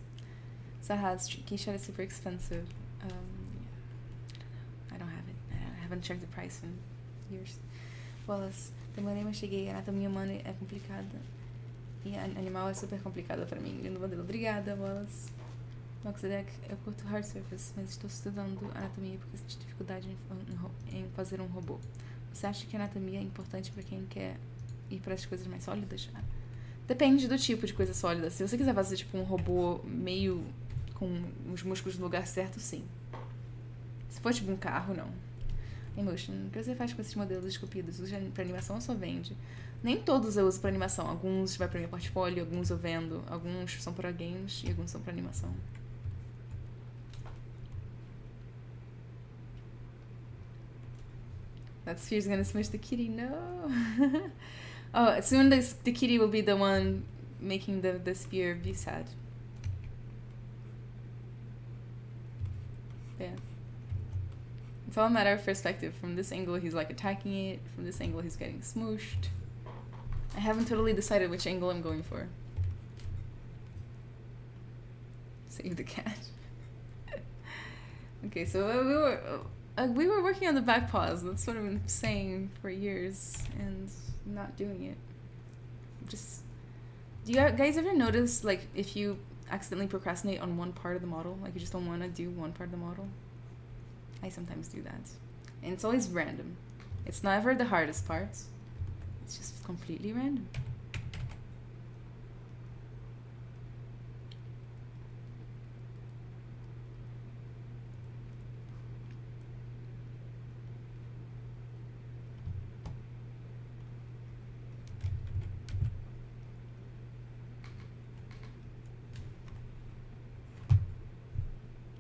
Sahad, Keisha is super expensive. I don't have it. I haven't checked the price in years. Wallace, demorei, mas cheguei. A anatomia humana é complicada. E animal é super complicada para mim. Lindo modelo. Obrigada, Wallace. Noxidec, eu curto hard surface, mas estou estudando anatomia porque senti dificuldade em fazer um robô. Você acha que a anatomia é importante para quem quer ir para as coisas mais sólidas? Depende do tipo de coisa sólida. Se você quiser fazer tipo um robô meio com os músculos no lugar certo, sim. Se for tipo um carro, não. Emotion, o que você faz com esses modelos esculpidos? Usa para animação ou só vende? Nem todos eu uso para animação. Alguns vai para meu portfólio, alguns eu vendo, alguns são para games e alguns são para animação. That sphere's gonna smush the kitty. No. Oh, soon the kitty will be the one making the sphere be sad. Yeah. It's all a matter of perspective. From this angle, he's like attacking it. From this angle, he's getting smooshed. I haven't totally decided which angle I'm going for. Save the cat. Okay, so we were working on the back pause. That's what I've been saying for years and not doing it. Do you guys ever notice, like, if you accidentally procrastinate on one part of the model, like you just don't want to do one part of the model? I sometimes do that. And it's always random. It's never the hardest parts. It's just completely random.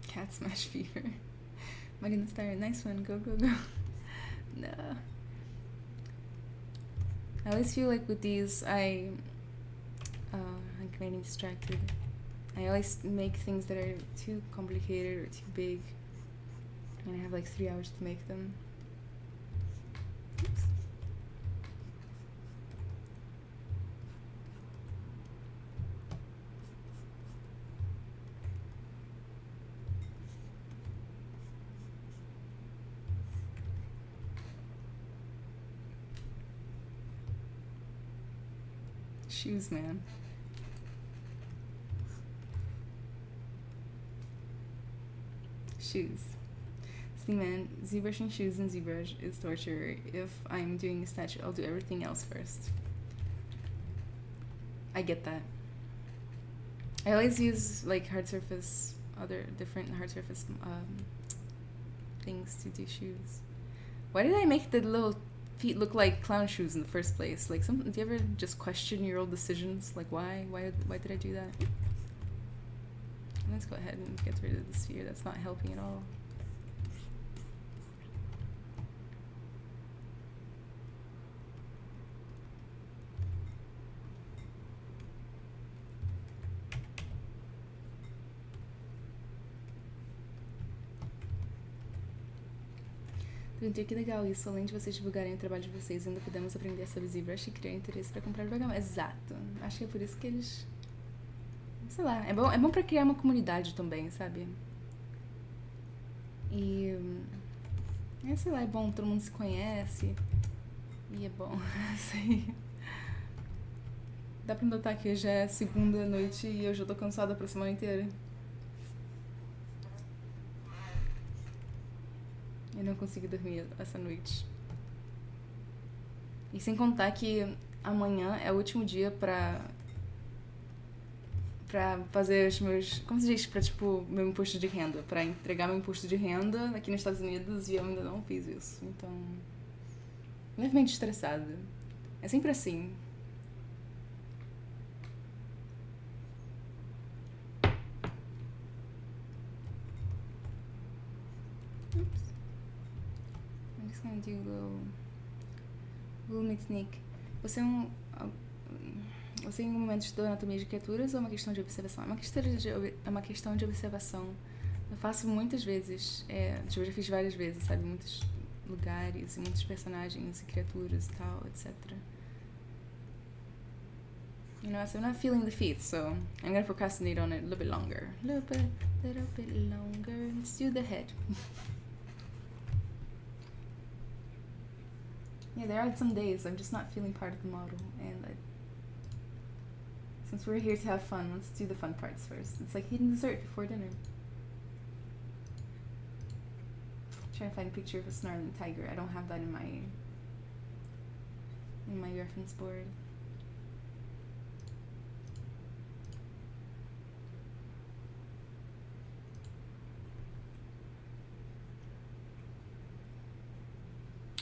Cat smash fever. Marina Star, nice one. Go, go, go. No. I always feel like with these, I'm getting distracted. I always make things that are too complicated or too big. And I have like 3 hours to make them. Oops. Shoes, man. Shoes. See, man, ZBrushing shoes in ZBrush is torture. If I'm doing a statue, I'll do everything else first. I get that. I always use like hard surface, other different hard surface things to do shoes. Why did I make the little feet look like clown shoes in the first place? Like, do you ever just question your old decisions? Like, why did I do that? Let's go ahead and get rid of the sphere. That's not helping at all. Que legal isso, além de vocês divulgarem o trabalho de vocês, ainda podemos aprender sobre ZBrush e criar interesse para comprar o programa. Exato. Acho que é por isso que eles... Sei lá, é bom pra criar uma comunidade também, sabe? E Sei lá, é bom, todo mundo se conhece. E é bom, assim. Dá pra notar que já é segunda noite e eu já tô cansada pra semana inteira. Eu não consegui dormir essa noite. E sem contar que amanhã é o último dia pra fazer os meus... Como se diz? Pra, tipo, meu imposto de renda. Pra entregar meu imposto de renda aqui nos Estados Unidos e eu ainda não fiz isso. Então... levemente estressada. É sempre assim. Oops. I'm just gonna do a little mix-nick. Você é em um momento estudou anatomia de criaturas ou é uma questão de observação? É uma questão de observação. Eu faço muitas vezes, eu já fiz várias vezes, sabe? Muitos lugares e muitos personagens e criaturas e tal, etc. You know, so I'm not feeling the feat, so I'm gonna procrastinate on it a little bit longer. Little bit longer. Let's do the head. Yeah, there are some days I'm just not feeling part of the model, and since we're here to have fun, let's do the fun parts first. It's like eating dessert before dinner. Trying to find a picture of a snarling tiger. I don't have that in my reference board.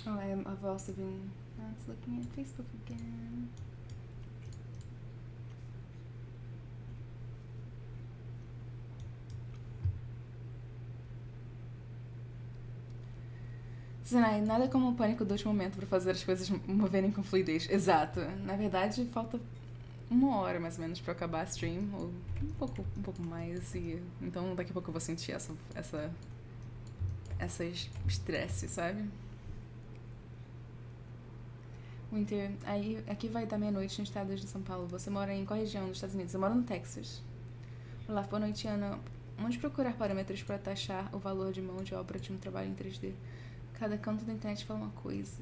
Oh, I've also been looking at Facebook again. Zanai, nada como o pânico do último momento para fazer as coisas moverem com fluidez. Exato. Na verdade, falta 1 hora mais ou menos para acabar a stream, ou um pouco mais, e então daqui a pouco eu vou sentir essa estresse, sabe? Winter, aí aqui vai dar meia-noite no estado de São Paulo. Você mora em qual região dos Estados Unidos? Eu moro no Texas. Olá, boa noite, Ana. Onde procurar parâmetros para taxar o valor de mão de obra de um trabalho em 3D? Cada canto da internet fala uma coisa.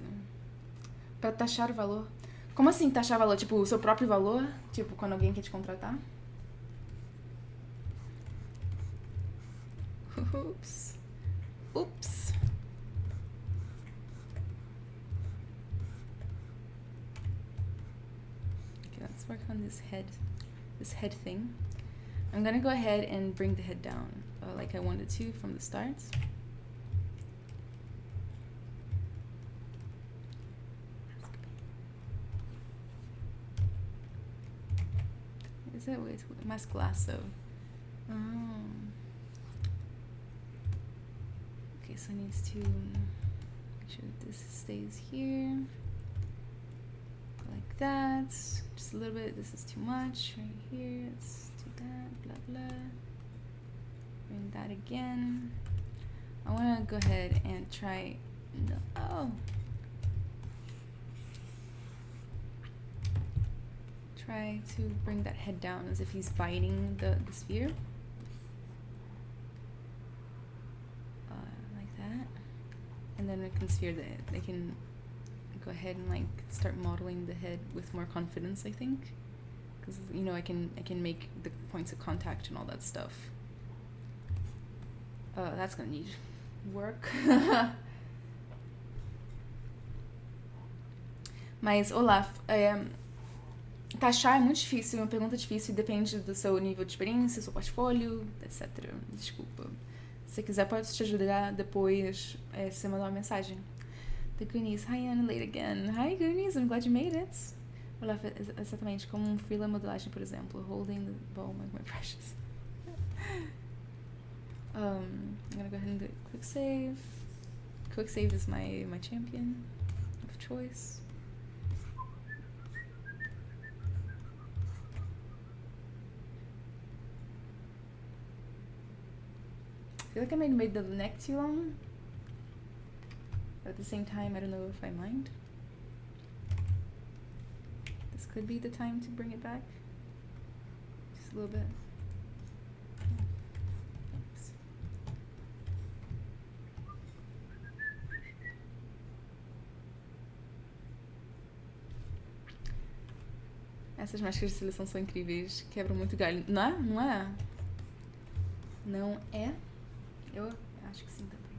Pra taxar o valor? Como assim taxar o valor? Tipo, o seu próprio valor? Tipo, quando alguém quer te contratar? Oops. Oops. Okay, let's work on this head thing. I'm gonna go ahead and bring the head down like I wanted to from the start. Is it mais glasso? Oh. Okay, so it needs to make sure that this stays here. Like that. Just a little bit. This is too much. Right here. Let's do that. Blah, blah. Bring that again. I want to go ahead and try... Try to bring that head down as if he's biting the sphere. Like that. And then I can sphere they can go ahead and like start modeling the head with more confidence, I think. Because, you know, I can make the points of contact and all that stuff. That's gonna need work. Mas, Olaf, taxar é muito difícil, é uma pergunta difícil e depende do seu nível de experiência, seu portfólio, etc. Desculpa. Se você quiser, pode te ajudar depois se você mandar uma mensagem. The Goonies. Hi, Anna, late again. Hi, Goonies. I'm glad you made it. Olaf, exatamente como um freela modelagem, por exemplo. Holding the ball, my precious. I'm gonna go ahead and do a quick save. Quick save is my champion of choice. I feel like I might have made the neck too long, but at the same time, I don't know if I mind. This could be the time to bring it back. Just a little bit. Oops. Essas máscaras de seleção são incríveis, quebram muito galho. Não é? Não é? Não é? Eu acho que sim também.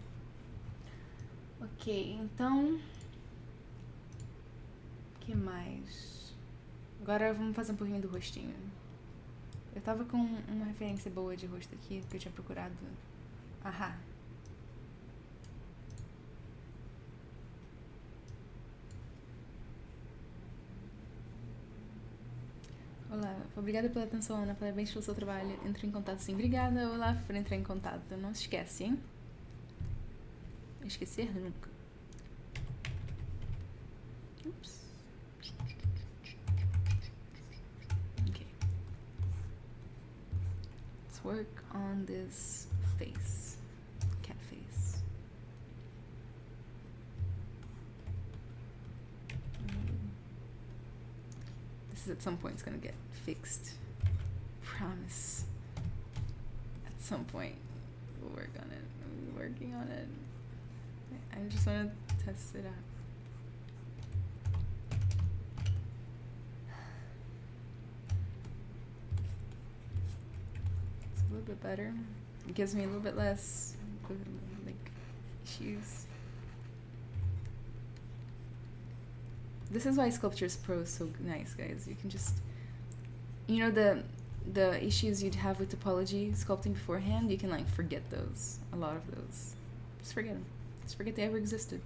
Ok, então... O que mais? Agora vamos fazer um pouquinho do rostinho. Eu tava com uma referência boa de rosto aqui, que eu tinha procurado. Ahá. Olá, obrigada pela atenção, Ana. Parabéns pelo seu trabalho. Entre em contato sim. Obrigada, Olá, por entrar em contato. Não se esquece, hein? Esquecer nunca. Ups. Okay. Let's work on this face. Cat face. This is at some point it's gonna get fixed. Promise. At some point we'll work on it. We're working on it. I just want to test it out. It's a little bit better. It gives me a little bit less like issues. This is why Sculptris Pro is so nice, guys. You can just, you know, the issues you'd have with topology sculpting beforehand, you can like forget those. A lot of those. Just forget them. Just forget they ever existed.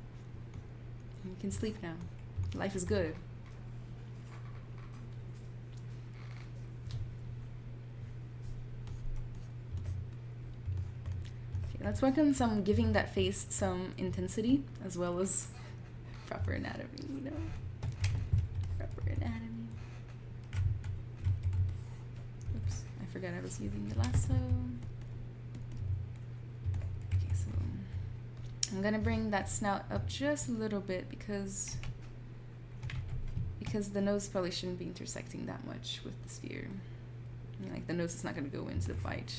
You can sleep now. Life is good. Okay, let's work on giving that face some intensity as well as proper anatomy, you know? Proper anatomy. Oops, I forgot I was using the lasso. Okay, so I'm gonna bring that snout up just a little bit because the nose probably shouldn't be intersecting that much with the sphere. Like the nose is not gonna go into the bite.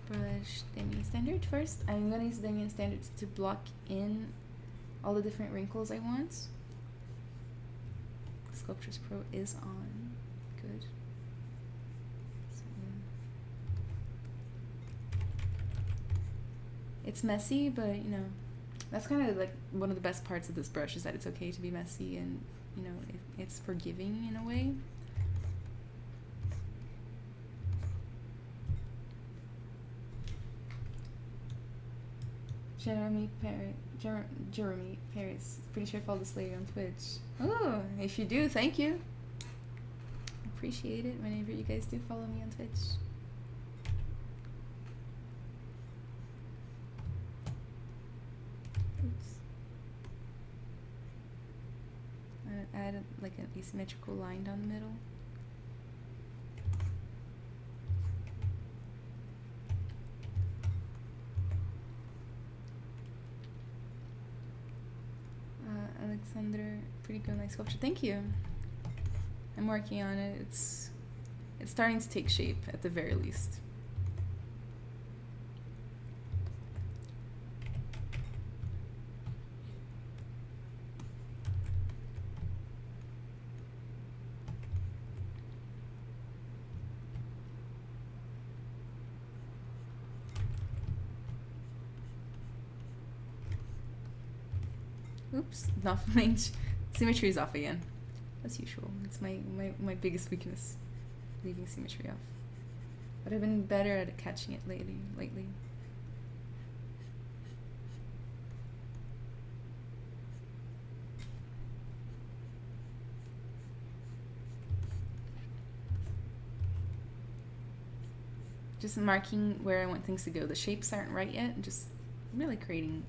Brush Damien Standard first. I'm gonna use Damien Standards to block in all the different wrinkles I want. Sculptris Pro is on. Good. So, it's messy, but you know, that's kind of like one of the best parts of this brush is that it's okay to be messy and you know, it's forgiving in a way. Jeremy Paris. Pretty sure I follow this lady on Twitch. Oh, if you do, thank you. Appreciate it whenever you guys do follow me on Twitch. Oops. I added like an asymmetrical line down the middle. Alexander, pretty good, nice sculpture. Thank you. I'm working on it. It's starting to take shape at the very least. Oops, not range. Symmetry is off again. As usual. It's my biggest weakness. Leaving symmetry off. But I've been better at catching it lately. Just marking where I want things to go. The shapes aren't right yet. Just really creating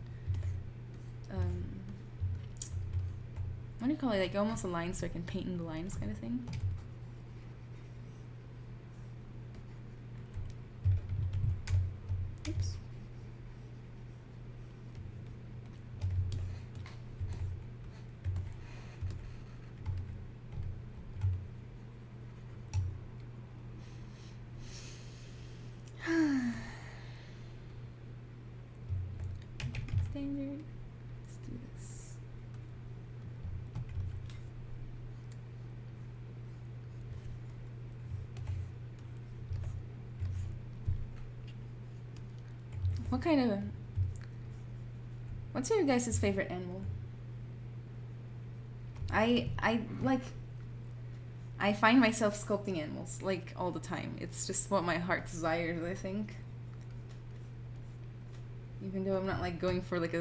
what do you call it? Like almost a line so I can paint in the lines kind of thing. Oops. Standard. What kind of... What's your guys' favorite animal? I find myself sculpting animals, like, all the time. It's just what my heart desires, I think. Even though I'm not, like, going for, like,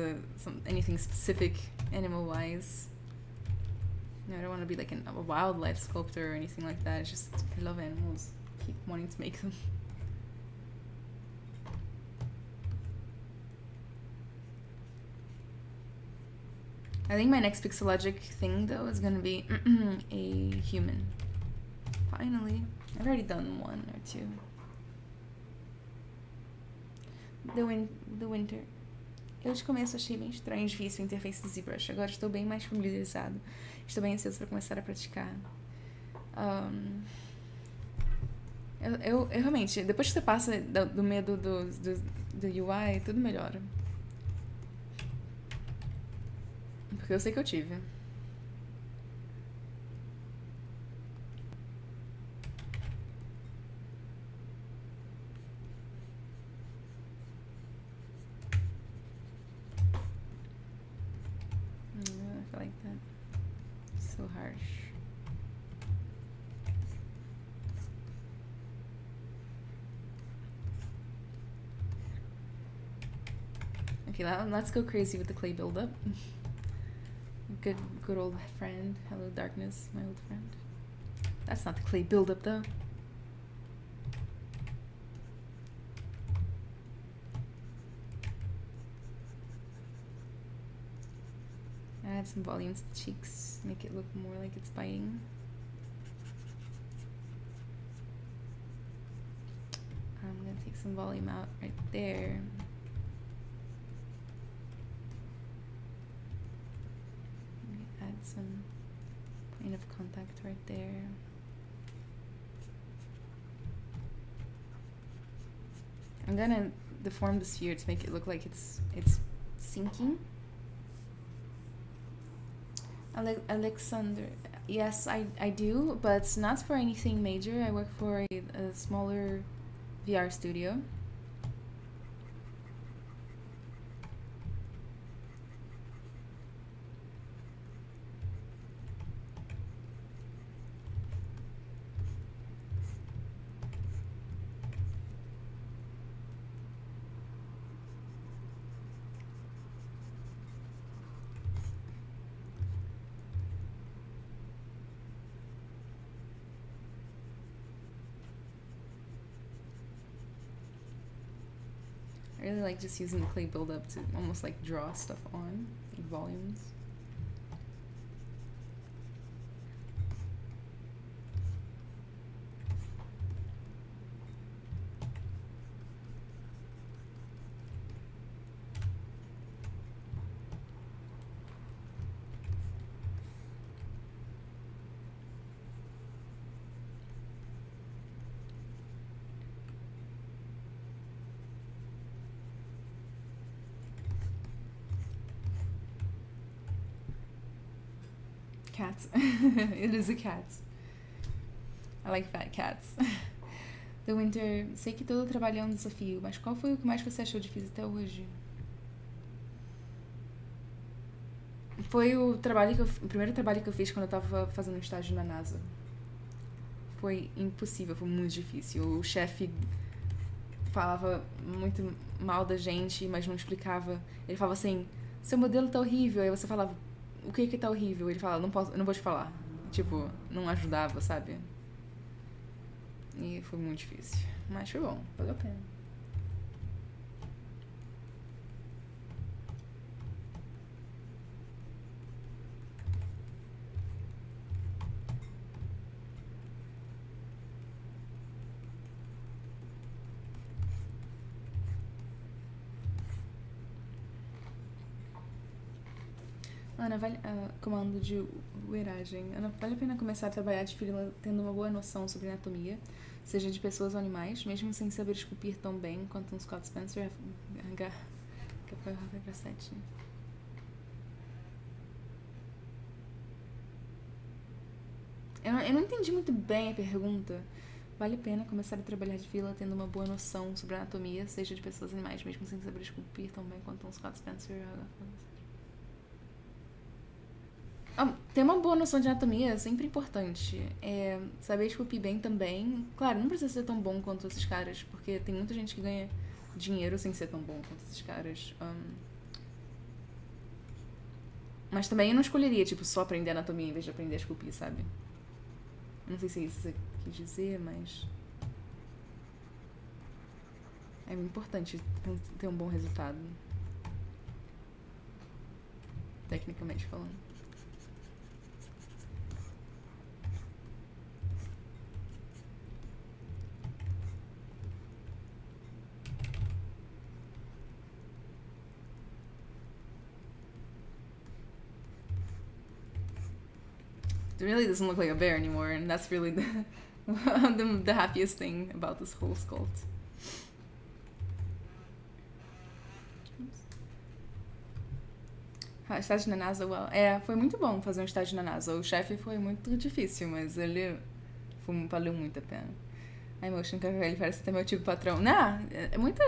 anything specific animal-wise. No, I don't want to be, like, a wildlife sculptor or anything like that. It's just, I love animals. I keep wanting to make them. I think my next Pixelogic thing, though, is gonna be a human. Finally. I've already done one or two. The Winter. Eu de começo achei bem estranho e difícil a interface do ZBrush. Agora estou bem mais familiarizado. Estou bem ansioso para começar a praticar. Eu realmente, depois que você passa do medo do UI, tudo melhora. Porque eu sei que eu tive. I feel like that. So harsh. Okay, let's go crazy with the clay buildup. Good old friend. Hello, darkness, my old friend. That's not the clay buildup, though. Add some volume to the cheeks, make it look more like it's biting. I'm gonna take some volume out right there. Add some point of contact right there. I'm gonna deform the sphere to make it look like it's sinking. Alexander, yes, I do, but it's not for anything major. I work for a smaller VR studio. I really like just using the clay buildup to almost like draw stuff on, like volumes. Cats. It is a cat. I like fat cats. The Winter, sei que todo trabalho é um desafio, mas qual foi o que mais você achou difícil até hoje? Foi o primeiro trabalho que eu fiz quando eu tava fazendo um estágio na NASA. Foi impossível, foi muito difícil. O chefe falava muito mal da gente, mas não explicava. Ele falava assim, seu modelo tá horrível. Aí você falava, o que tá horrível? Ele falava, não vou te falar. Tipo, não ajudava, sabe? E foi muito difícil. Mas foi bom, valeu a pena. Ana, comando de ueragem. Ana, vale a pena começar a trabalhar de freela tendo uma boa noção sobre anatomia, seja de pessoas ou animais, mesmo sem saber esculpir tão bem quanto um Scott Spencer, que foi o Rafa Grassetti. Eu não entendi muito bem a pergunta, Vale a pena começar a trabalhar de fila tendo uma boa noção sobre a anatomia, seja de pessoas e animais, mesmo sem saber esculpir tão bem quanto uns 400 ter uma boa noção de anatomia é sempre importante. Saber esculpir bem também. Claro, não precisa ser tão bom quanto esses caras, porque tem muita gente que ganha dinheiro sem ser tão bom quanto esses caras. Mas também eu não escolheria, tipo, só aprender anatomia em vez de aprender a esculpir, sabe? Não sei se é isso que você quis dizer, mas... é importante ter um bom resultado. Tecnicamente falando. It really doesn't look like a bear anymore, and that's really the happiest thing about this whole sculpt. Estágio na NASA, foi muito bom fazer um estágio na NASA. O chefe foi muito difícil, mas ele valeu muito a pena. A Emotion, ele parece ter meu tipo patrão. Não, é muito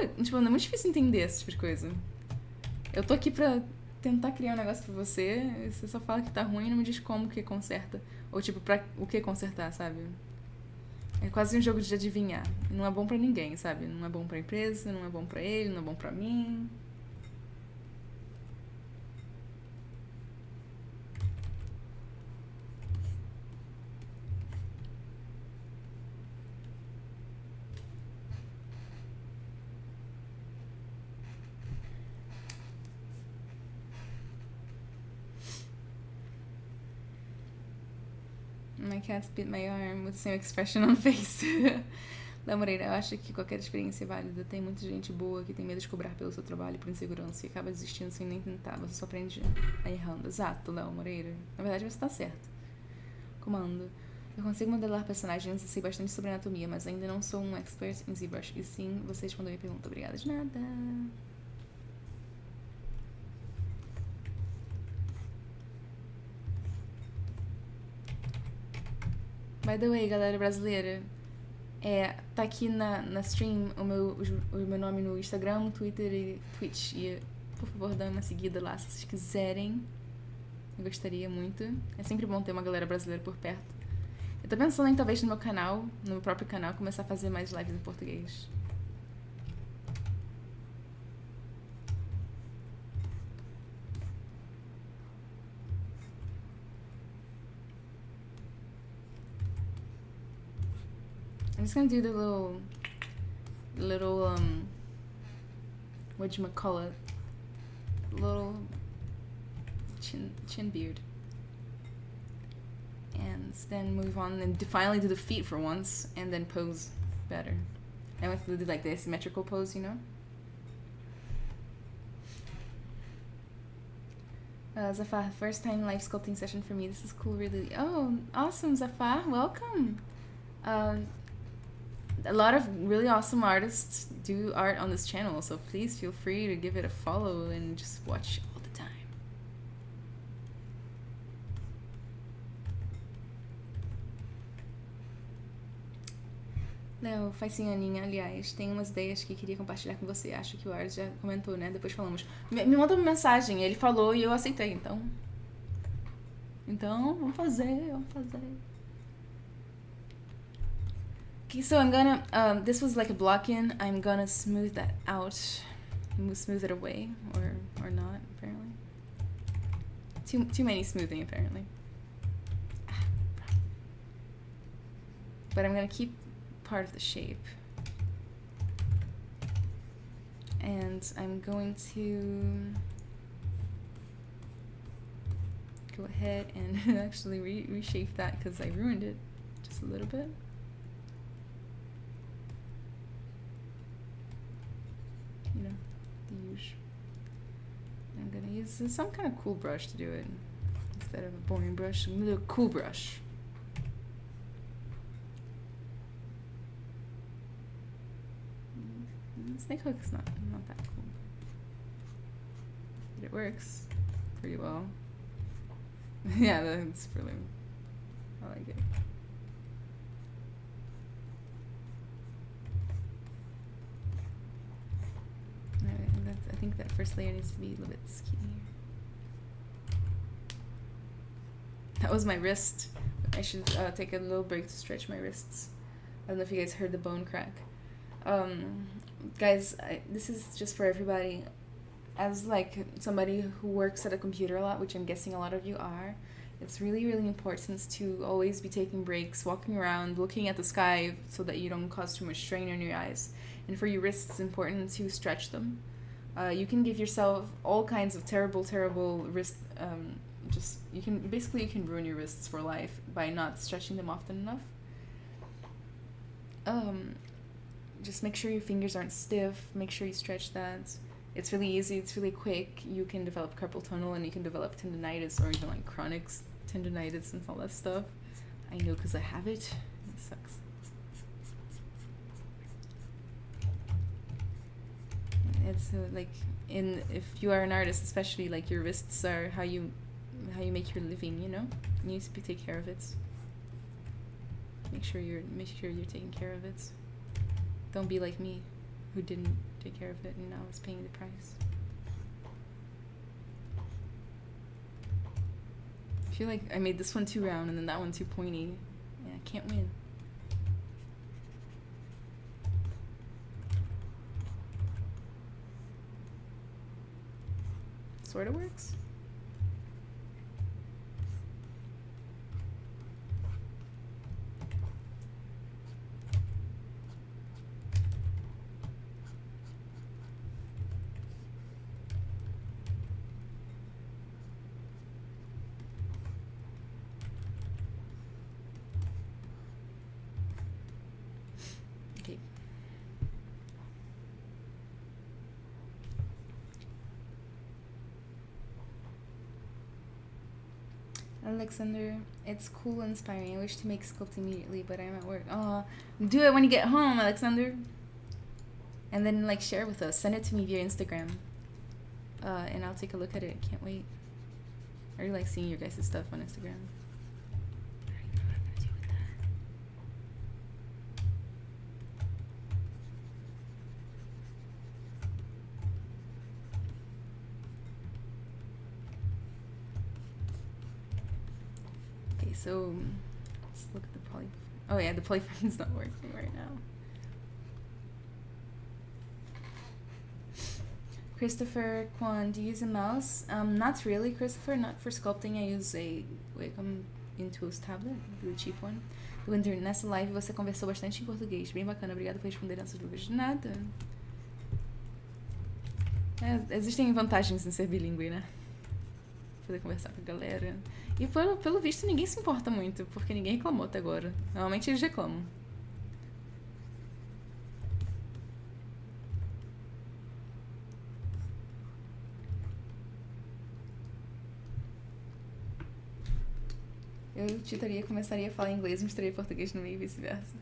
difícil entender esse tipo de coisa. Eu tô aqui pra tentar criar um negócio pra você só fala que tá ruim e não me diz como que conserta. Ou tipo, pra o que consertar, sabe? É quase um jogo de adivinhar. Não é bom pra ninguém, sabe? Não é bom pra empresa, não é bom pra ele, não é bom pra mim. My cats bit my arm with the same expression on face. Léo Moreira, eu acho que qualquer experiência é válida. Tem muita gente boa que tem medo de cobrar pelo seu trabalho por insegurança e acaba desistindo sem nem tentar. Você só aprende errando. Exato, Léo Moreira. Na verdade, você tá certo. Comando. Eu consigo modelar personagens e sei bastante sobre anatomia, mas ainda não sou um expert em ZBrush. E sim, você respondeu a minha pergunta. Obrigada de nada. By the way, galera brasileira, tá aqui na stream o meu nome no Instagram, Twitter e Twitch. E, por favor, dá uma seguida lá se vocês quiserem. Eu gostaria muito. É sempre bom ter uma galera brasileira por perto. Eu tô pensando em, talvez, no meu próprio canal, começar a fazer mais lives em português. I'm just gonna do the little whatchamacallit, little chin beard, and then move on and finally do the feet for once, and then pose better. I want to do like the asymmetrical pose, you know. Zafar, first time live sculpting session for me. This is cool, really. Oh, awesome, Zafar, welcome. A lot of really awesome artists do art on this channel, so please feel free to give it a follow and just watch all the time. Léo, faz sim, Aninha. Aliás, tem umas ideias que queria compartilhar com você. Acho que o Art já comentou, né? Depois falamos. Me manda uma mensagem. Ele falou e eu aceitei, então... Então, vamos fazer. Okay, so I'm gonna, this was like a block-in. I'm gonna smooth that out. Smooth it away, or not, apparently. Too many smoothing, apparently. But I'm gonna keep part of the shape. And I'm going to go ahead and actually reshape that because I ruined it just a little bit. You know, the usual. I'm gonna use some kind of cool brush to do it instead of a boring brush. I'm gonna do a cool brush. Snake hook's not that cool, but it works pretty well. Yeah, that's really, I like it. think that first layer needs to be a little bit skinnier. That was my wrist. I should take a little break to stretch my wrists. I don't know if you guys heard the bone crack. Guys, this is just for everybody. As like somebody who works at a computer a lot, which I'm guessing a lot of you are, it's really, really important to always be taking breaks, walking around, looking at the sky so that you don't cause too much strain on your eyes. And for your wrists, it's important to stretch them. You can give yourself all kinds of terrible wrist, you can ruin your wrists for life by not stretching them often enough. Just make sure your fingers aren't stiff, make sure you stretch that. It's really easy, it's really quick. You can develop carpal tunnel and you can develop tendonitis or even like chronic tendonitis and all that stuff. I know because I have it. It sucks. It's if you are an artist, especially, like, your wrists are how you make your living, you know? You need to take care of it. Make sure you're taking care of it. Don't be like me, who didn't take care of it and now is paying the price. I feel like I made this one too round and then that one too pointy. Yeah, I can't win. Sorta works. Okay. Alexander, it's cool and inspiring. I wish to make sculpt immediately, but I'm at work. Oh, do it when you get home, Alexander. And then, like, share with us. Send it to me via Instagram. And I'll take a look at it. Can't wait. I really like seeing your guys' stuff on Instagram. I don't know what I'm gonna do with that. Okay, so let's look at the poly. Oh yeah, the polyframe is not working right now. Christopher Kwan, do you use a mouse? Not really, Christopher. Not for sculpting. I use a Wacom Intuos tablet, the cheap one. Winter, nessa live você conversou bastante em português. Bem bacana. Obrigada por responder nossas dúvidas. De nada. Existem vantagens em ser bilíngue, né? Poder conversar com a galera. E pelo visto ninguém se importa muito, porque ninguém reclamou até agora. Normalmente eles reclamam. Eu começaria a falar inglês, misturaria português no meio e vice-versa.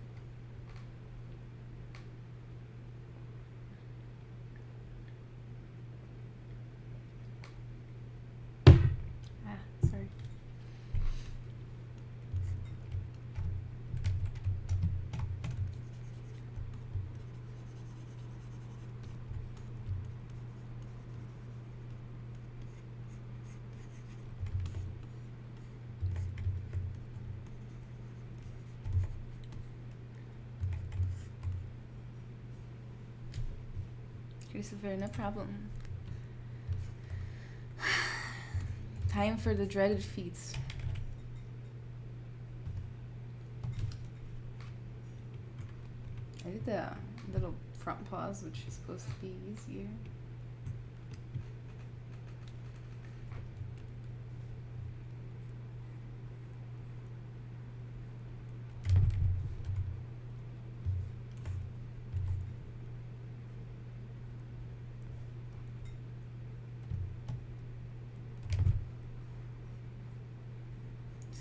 Sorry. Christopher, no problem. Time for the dreaded feats. I did the little front pause, which is supposed to be easier.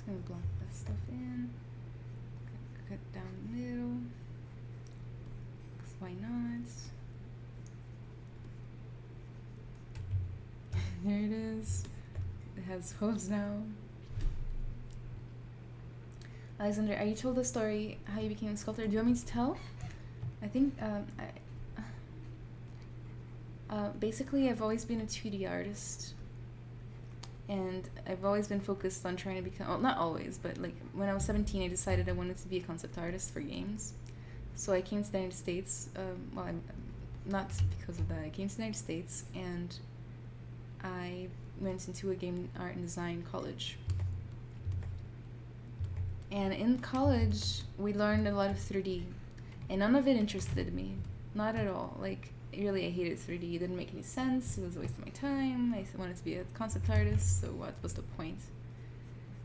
Gonna block that stuff in. Cut down the middle. 'Cause why not? There it is. It has hooves now. Alexander, are you told the story how you became a sculptor? Do you want me to tell? I think Basically, I've always been a 2D artist, and I've always been focused on trying to become, well, not always, but like when I was 17, I decided I wanted to be a concept artist for games. So I came to the United States, not because of that, I came to the United States, and I went into a game art and design college. And in college, we learned a lot of 3D, and none of it interested me. Not at all. Like, really, I hated 3D. It didn't make any sense. It was a waste of my time. I wanted to be a concept artist, so what was the point?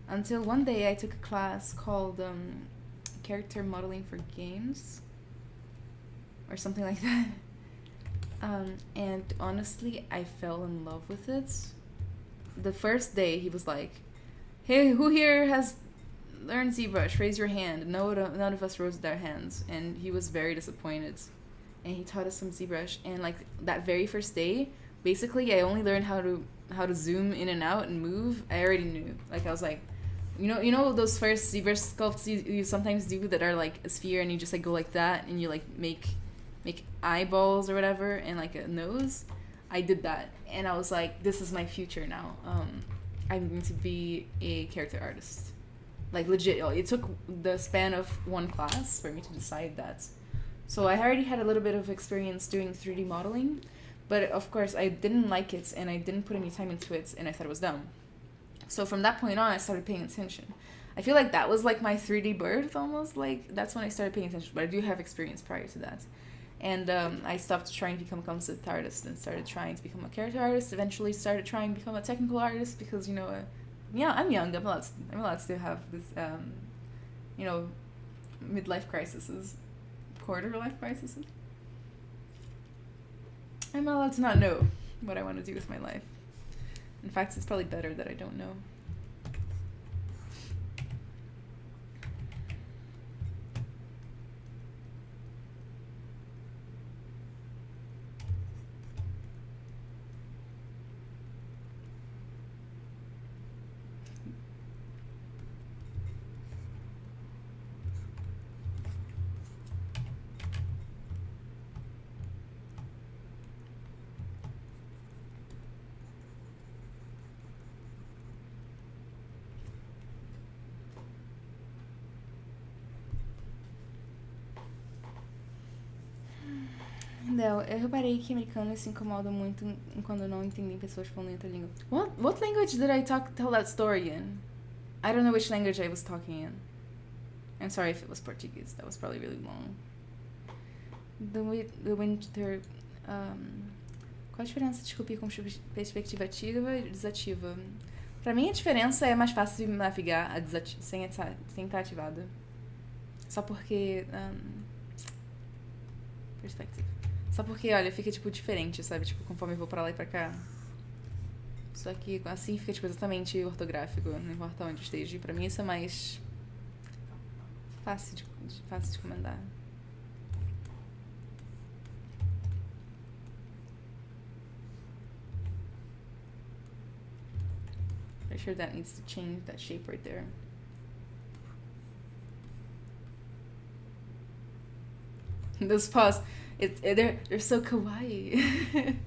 Until one day I took a class called Character Modeling for Games, or something like that. And honestly, I fell in love with it. The first day, he was like, "Hey, who here has learned ZBrush? Raise your hand." None of us raised our hands, and he was very disappointed. And he taught us some ZBrush, and like that very first day, basically I only learned how to zoom in and out and move. I already knew. Like, I was like, you know those first ZBrush sculpts you sometimes do that are like a sphere, and you just like go like that, and you like make eyeballs or whatever, and like a nose. I did that, and I was like, this is my future now. I'm going to be a character artist. Like, legit, it took the span of one class for me to decide that. So I already had a little bit of experience doing 3D modeling, but of course I didn't like it, and I didn't put any time into it, and I thought it was dumb. So from that point on, I started paying attention. I feel like that was like my 3D birth almost. Like, that's when I started paying attention, but I do have experience prior to that. And I stopped trying to become a concept artist and started trying to become a character artist. Eventually started trying to become a technical artist because, I'm young. I'm allowed to have this, midlife crises, quarter-life crises. I'm not allowed to not know what I want to do with my life. In fact, it's probably better that I don't know. Não, eu reparei que americanos se incomodam muito quando não entendem pessoas falando em outra língua. What language did I tell that story in? I don't know which language I was talking in. I'm sorry if it was Portuguese. That was probably really long. The winter... qual a diferença de copia com perspectiva ativa e desativa? Pra mim, a diferença é mais fácil de navegar sem estar ativada. Só porque... perspectiva. Só porque, olha, fica, tipo, diferente, sabe? Tipo, conforme eu vou pra lá e pra cá. Só que assim fica, tipo, exatamente ortográfico. Não importa onde esteja. Pra mim, isso é mais fácil de comandar. Pretty sure that needs to change that shape right there. Those paws, they're so kawaii.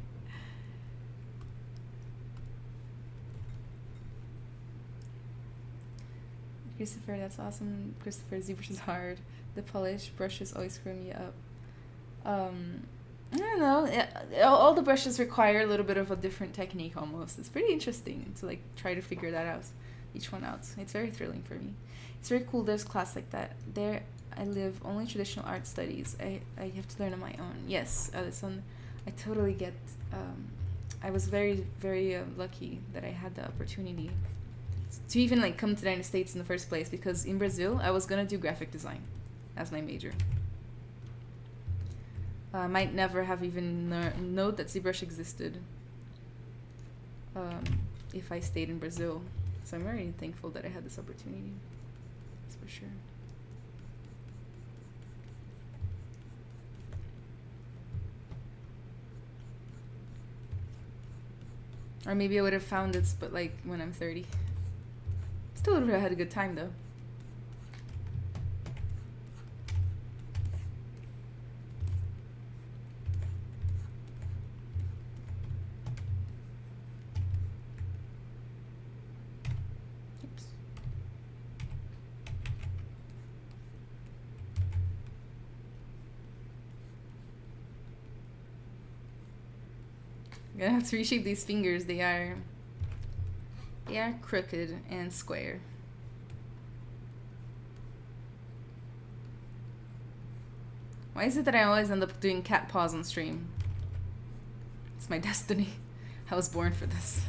Christopher, that's awesome. Christopher, ZBrush is hard. The polish brushes always screw me up. I don't know. All the brushes require a little bit of a different technique almost. It's pretty interesting to like try to figure that out, each one out. It's very thrilling for me. It's very cool there's class like that. There I live only traditional art studies. I have to learn on my own. Yes, Alison, I totally get. I was very, very lucky that I had the opportunity to even like come to the United States in the first place, because in Brazil I was gonna do graphic design as my major. I might never have even known that ZBrush existed if I stayed in Brazil. So I'm very thankful that I had this opportunity. That's for sure. Or maybe I would have found it, but like when I'm 30. Still would have had a good time though. I'm gonna have to reshape these fingers. They are crooked and square. Why is it that I always end up doing cat paws on stream? It's my destiny. I was born for this.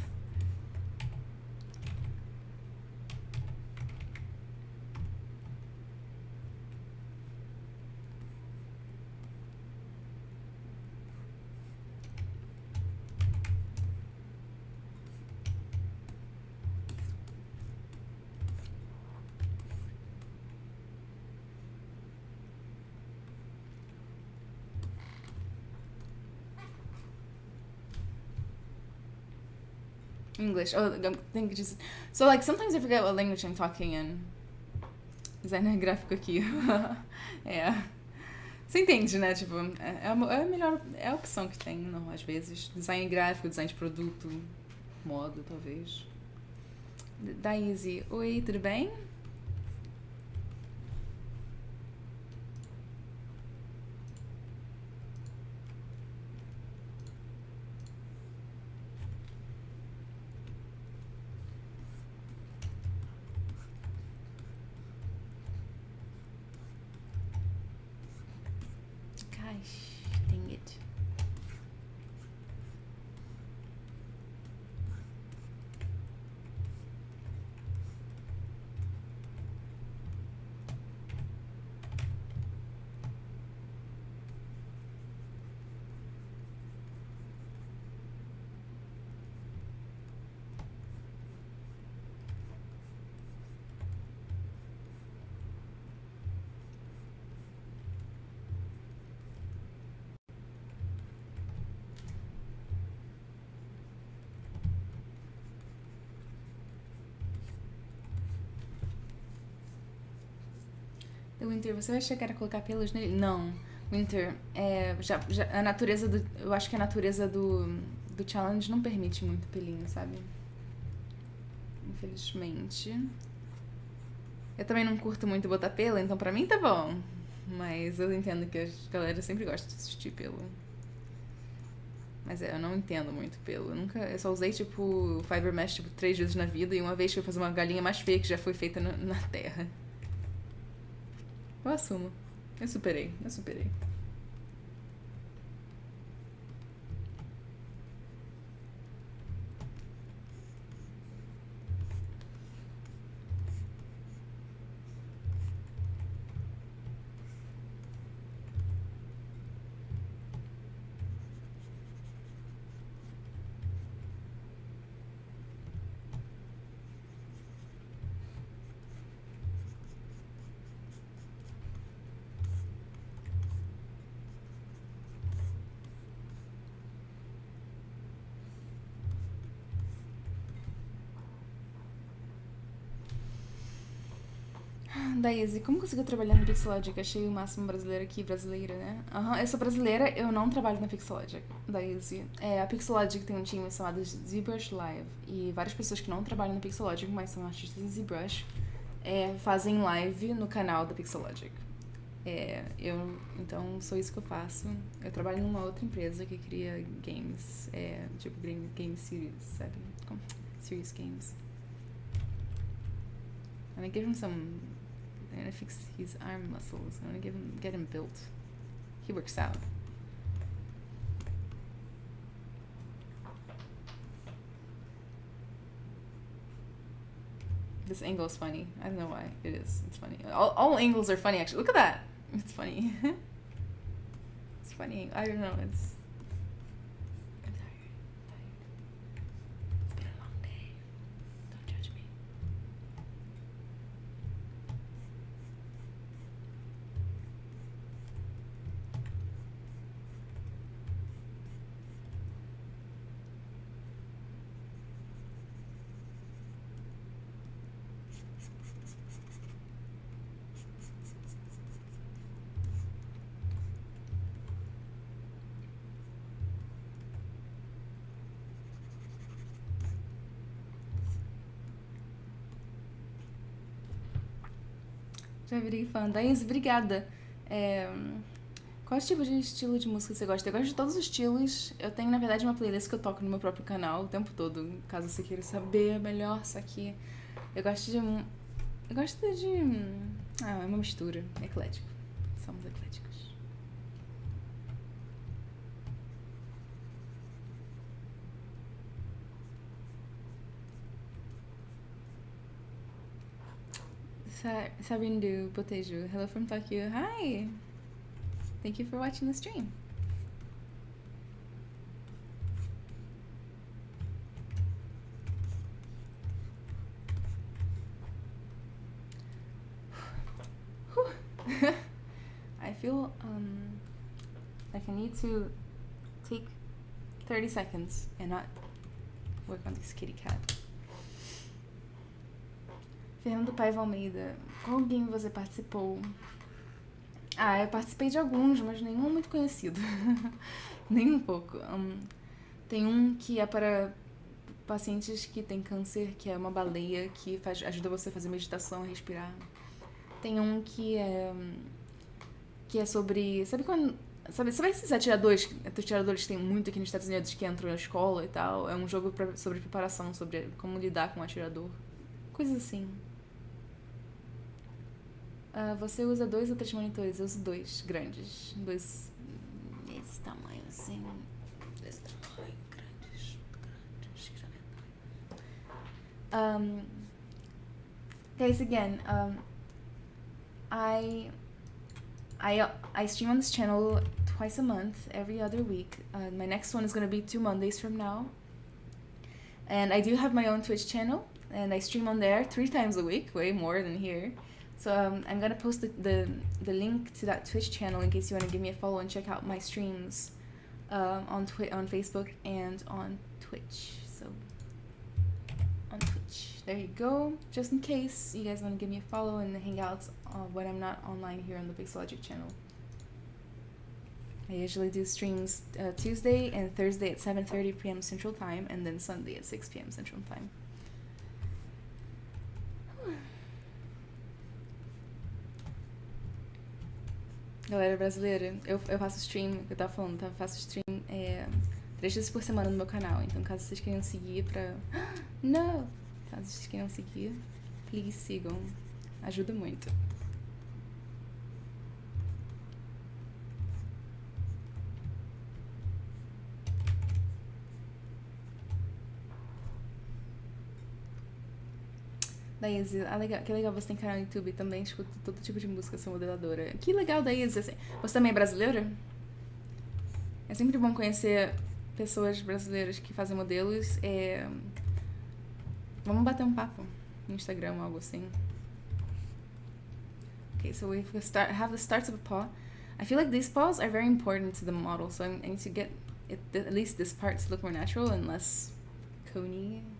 English. Oh, I think just... So, like, sometimes I forget what language I'm talking in. Designer gráfico aqui. É. Você entende, né? Tipo, é a melhor... É a opção que tem, não, às vezes. Design gráfico, design de produto, moda, talvez. Daisy. Oi, tudo bem? Dang it. Winter, você vai chegar a colocar pelos nele? Não. Winter, a natureza do... Eu acho que a natureza do challenge não permite muito pelinho, sabe? Infelizmente. Eu também não curto muito botar pelo, então pra mim tá bom. Mas eu entendo que a galera sempre gosta de assistir pelo. Mas eu não entendo muito pelo. Eu só usei, tipo, Fiber Mesh, tipo, 3 vezes na vida. E uma vez que eu fazer uma galinha mais feia que já foi feita na terra. Eu assumo. Eu superei. Daisy, como conseguiu trabalhar na Pixelogic? Achei o máximo brasileira aqui, brasileira, né? Eu sou brasileira, eu não trabalho na Pixelogic, Daisy. A Pixelogic tem um time chamado ZBrush Live, e várias pessoas que não trabalham na Pixelogic, mas são artistas em ZBrush, fazem live no canal da Pixelogic. Então, sou isso que eu faço. Eu trabalho numa outra empresa que cria games, tipo game series, sabe? Serious games. And I give him some... I'm gonna fix his arm muscles. I'm gonna get him built. He works out. This angle is funny. I don't know why. It is. It's funny. All angles are funny, actually. Look at that. It's funny. It's funny. I don't know. I'm tired. It's been a long day. Don't judge me. Já virei fã. Daís, obrigada. Qual tipo de estilo de música você gosta? Eu gosto de todos os estilos. Eu tenho, na verdade, uma playlist que eu toco no meu próprio canal o tempo todo. Caso você queira saber melhor, só que eu gosto de... Eu gosto de... Ah, é uma mistura. Eclético. Somos ecléticos. Sabindu Boteju. Hello from Tokyo. Hi! Thank you for watching the stream. I feel like I need to take 30 seconds and not work on this kitty cat. Fernando Paiva Almeida, qual game você participou? Ah, eu participei de alguns, mas nenhum muito conhecido. Nem um pouco. Tem um que é para pacientes que têm câncer, que é uma baleia que ajuda você a fazer meditação, a respirar. Tem um que é sobre... Sabe esses atiradores que tem muito aqui nos Estados Unidos que entram na escola e tal? É um jogo sobre preparação, sobre como lidar com um atirador. Coisas assim. Você usa 2 ou 3 monitores? Eu uso 2 grandes. 2 desse tamanho, assim. Desse tamanho, grandes. Guys, again, I stream on this channel twice a month, every other week. My next one is going to be 2 Mondays from now. And I do have my own Twitch channel, and I stream on there 3 times a week, way more than here. So I'm going to post the link to that Twitch channel in case you want to give me a follow and check out my streams on Facebook and on Twitch. So on Twitch, there you go. Just in case you guys want to give me a follow and hang out when I'm not online here on the Pixelogic channel. I usually do streams Tuesday and Thursday at 7:30 p.m. Central Time, and then Sunday at 6 p.m. Central Time. Galera brasileira, eu faço stream, eu tava falando, tá? Eu faço stream 3 vezes por semana no meu canal, então caso vocês queiram seguir Não! Caso vocês queiram seguir, please sigam. Ajuda muito. Daíse, que legal, você tem canal no YouTube também, escuto todo tipo de música, sou modeladora. Que legal, Daíse. Assim, você também é brasileira? É sempre bom conhecer pessoas brasileiras que fazem modelos. Vamos bater um papo no Instagram, algo assim. Okay, so we have the starts of a paw. I feel like these paws are very important to the model, so I need to get at least this part to look more natural and less cone-shaped.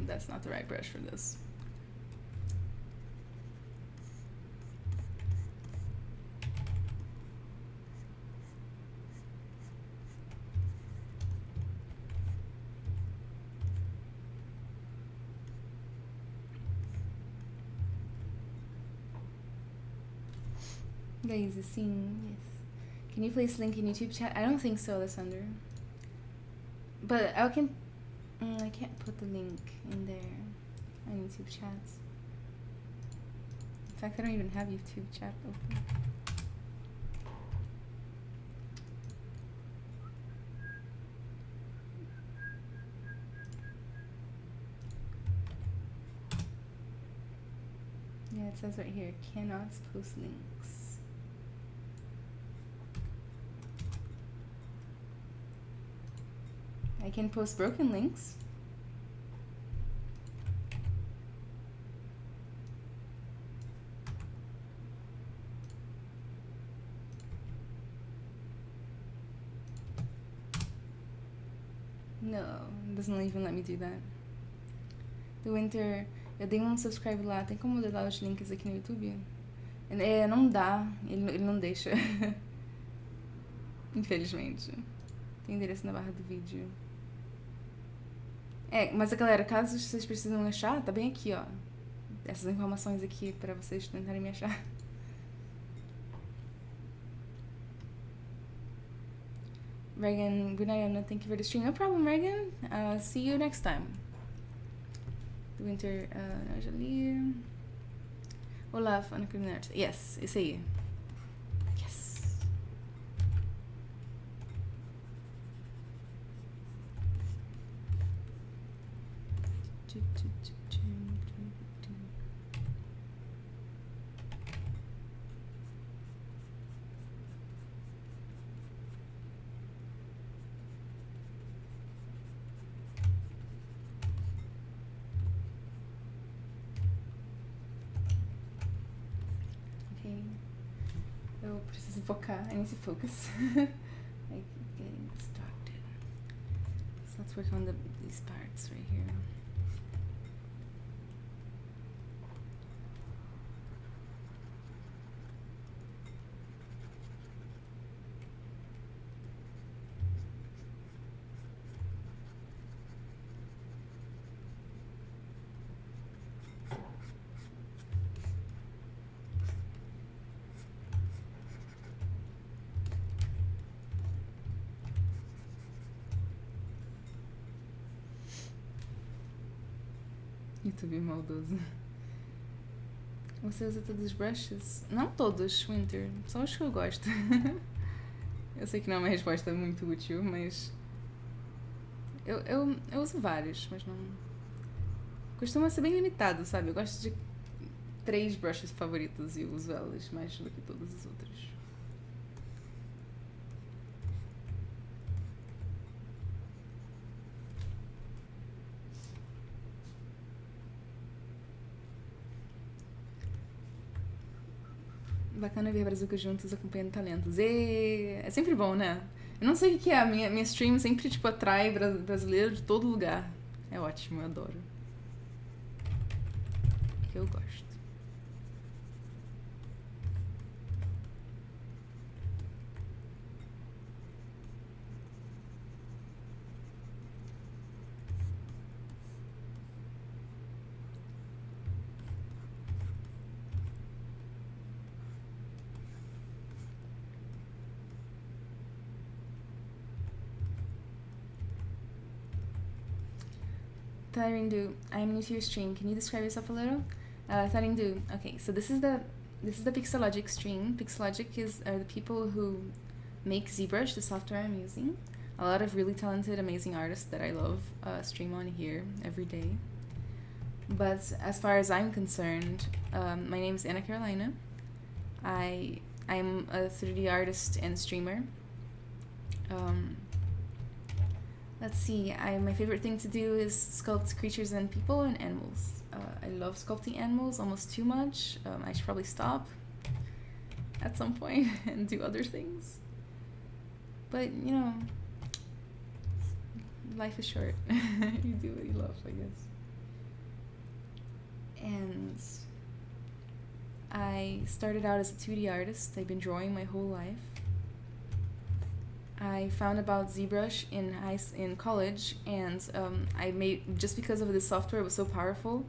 That's not the right brush for this. Daisy, sim, yes. Can you place link in YouTube chat? I don't think so, Alessandro. But I can't put the link in there on YouTube chats. In fact, I don't even have YouTube chat open. Yeah, it says right here, cannot post links. I can post broken links. No, it doesn't even let me do that. Do Winter, eu dei um subscribe lá. Tem como eu dar os links aqui no YouTube? Não dá. Ele não deixa. Infelizmente. Tem endereço na barra do vídeo. Mas galera, caso vocês precisam achar, tá bem aqui, ó. Essas informações aqui pra vocês tentarem me achar. Reagan, good night, Anna. Thank you for the stream. No problem, Reagan. See you next time. Do Winter, eu já li. Olaf, Ana Carolina. Yes, esse aí. Yes. Eu preciso focar. I need to focus. I keep getting distracted. So let's work on these parts right here. YouTube maldoso. Você usa todos os brushes? Não todos, Winter. Só os que eu gosto. Eu sei que não é uma resposta muito útil, mas... Eu uso vários, mas não... Costuma ser bem limitado, sabe? Eu gosto de 3 brushes favoritos e uso elas mais do que todas as outras. Bacana ver Brazuca juntos acompanhando talentos. É sempre bom, né? Eu não sei o que é, a minha stream sempre, tipo, atrai brasileiro de todo lugar. É ótimo, eu adoro. Eu gosto. Tarindu, I'm new to your stream. Can you describe yourself a little? Tarindu, okay, so this is the Pixologic stream. Pixologic are the people who make ZBrush, the software I'm using. A lot of really talented, amazing artists that I love stream on here every day. But as far as I'm concerned, my name is Ana Carolina. I'm a 3D artist and streamer. Let's see, my favorite thing to do is sculpt creatures and people and animals. I love sculpting animals almost too much. I should probably stop at some point and do other things. But, you know, life is short. You do what you love, I guess. And I started out as a 2D artist. I've been drawing my whole life. I found about ZBrush in college, and I made, just because of the software, it was so powerful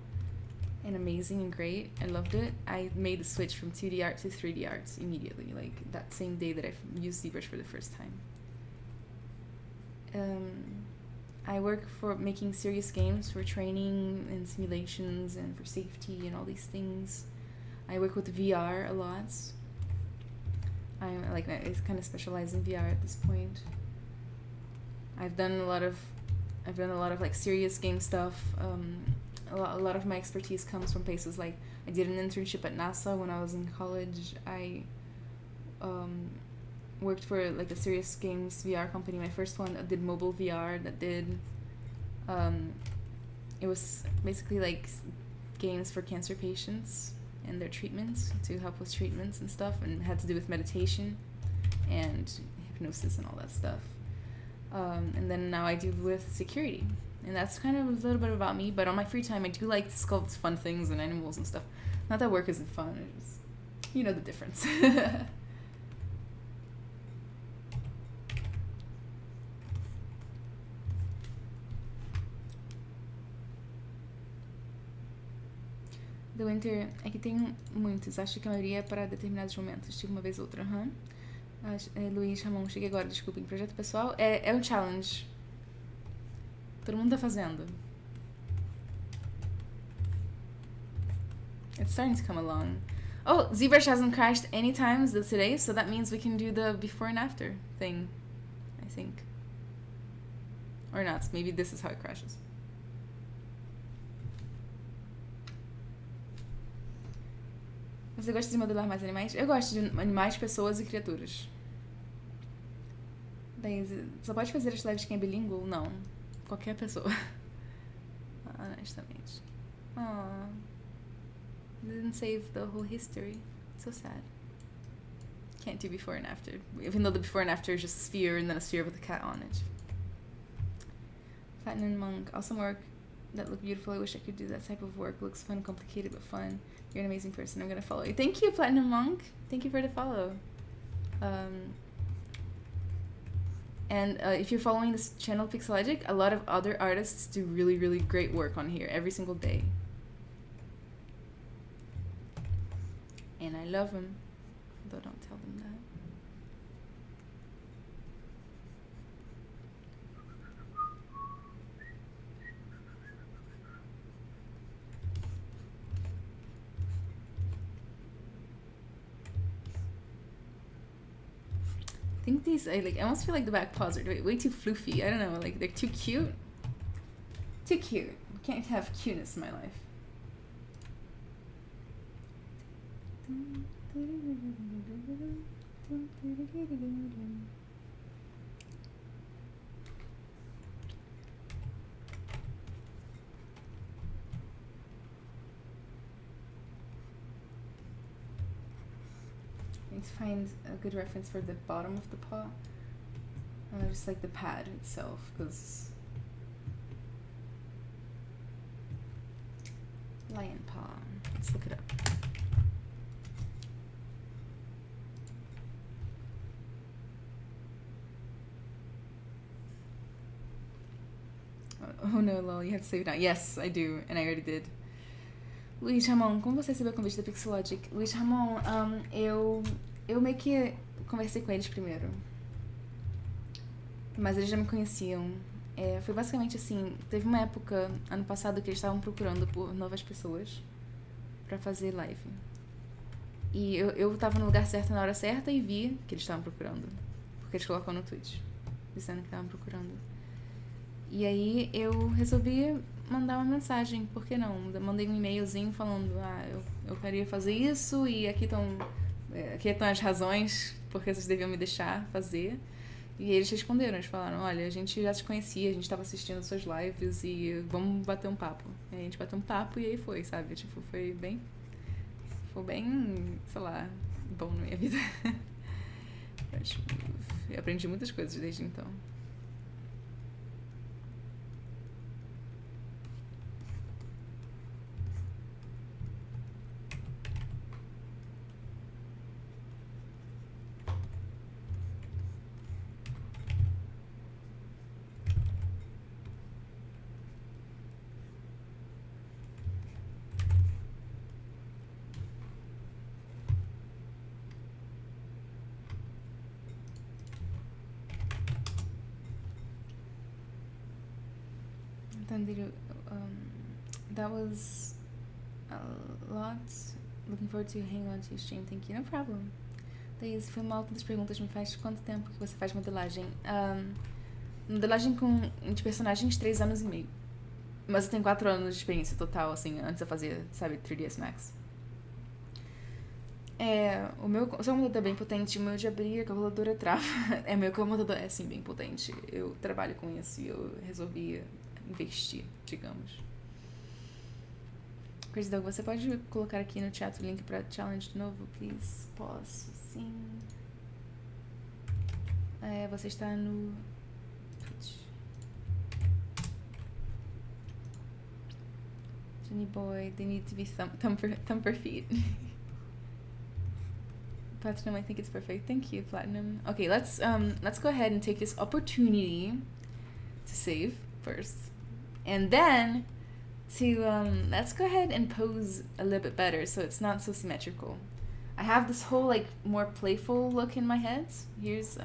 and amazing and great, I loved it. I made the switch from 2D art to 3D art immediately, like that same day that I used ZBrush for the first time. I work for making serious games for training and simulations and for safety and all these things. I work with VR a lot. I kind of specialize in VR at this point. I've done a lot of like serious game stuff. A lot of my expertise comes from places like I did an internship at NASA when I was in college. I worked for like a serious games VR company. My first one did mobile VR. That did. It was basically like games for cancer patients and their treatments, to help with treatments and stuff, and had to do with meditation and hypnosis and all that stuff. And then now I do with security, and that's kind of a little bit about me. But on my free time, I do like to sculpt fun things and animals and stuff. Not that work isn't fun, it's just, you know the difference. The Winter, aqui tem muitos, acho que a maioria é para determinados momentos, tipo uma vez ou outra. Luiz Ramon, cheguei agora, desculpem. Projeto pessoal é um challenge. Todo mundo tá fazendo. It's starting to come along. Oh, ZBrush hasn't crashed any times today, so that means we can do the before and after thing, I think. Or not, maybe this is how it crashes. Você gosta de modelar mais animais? Eu gosto de animais, pessoas e criaturas. Daí, só pode fazer as lives de quem é bilíngue? Não. Qualquer pessoa. Honestamente. Aww. Didn't save the whole history. So sad. Can't do before and after. Even though the before and after is just a sphere and then a sphere with a cat on it. Platinum Monk. Awesome work. That look beautiful. I wish I could do that type of work. Looks fun, complicated, but fun. You're an amazing person. I'm gonna follow you. Thank you, Platinum Monk. Thank you for the follow. And if you're following this channel, Pixelogic, a lot of other artists do really, really great work on here every single day. And I love them. Though don't tell them that. I think these, I almost feel like the back paws are way too floofy. I don't know, like they're too cute. Too cute. Can't have cuteness in my life. I need to find a good reference for the bottom of the paw. Just like the pad itself, because lion paw. Let's look it up. Oh no, lol, you have to save it now. Yes, I do, and I already did. Luiz Ramon, como você recebeu o convite da Pixelogic? Luiz Ramon, eu meio que conversei com eles primeiro. Mas eles já me conheciam. Foi basicamente assim, teve uma época, ano passado, que eles estavam procurando por novas pessoas pra fazer live. E eu tava no lugar certo na hora certa e vi que eles estavam procurando. Porque eles colocam no Twitch, dizendo que estavam procurando. E aí eu resolvi mandar uma mensagem, por que não? Mandei um e-mailzinho falando, eu queria fazer isso e aqui estão as razões porque vocês deviam me deixar fazer. E eles responderam, eles falaram, olha, a gente já te conhecia, a gente tava assistindo suas lives e vamos bater um papo. E aí a gente bateu um papo e aí foi, sabe? Tipo, foi bem, sei lá, bom na minha vida. Eu aprendi muitas coisas desde então. That was a lot. Looking forward to hang on to your stream. Thank you. No problem. Daí, foi uma das perguntas. Me faz quanto tempo que você faz modelagem? Modelagem de personagens 3 anos e meio. Mas eu tenho 4 anos de experiência total, assim, antes eu fazia, sabe, 3ds Max. O seu computador é bem potente, o meu de abrir a calculadora trava. Meu computador é sim bem potente. Eu trabalho com isso e eu resolvi investir, digamos. Crazy Dog, você pode colocar aqui no chat o link pra challenge de novo, please? Posso, sim. Você está no Twitch. Jenny Boy, they need to be thumper feet. Platinum, I think it's perfect. Thank you, Platinum. Okay, let's go ahead and take this opportunity to save first, and then to let's go ahead and pose a little bit better so it's not so symmetrical. I have this whole like more playful look in my head. Here's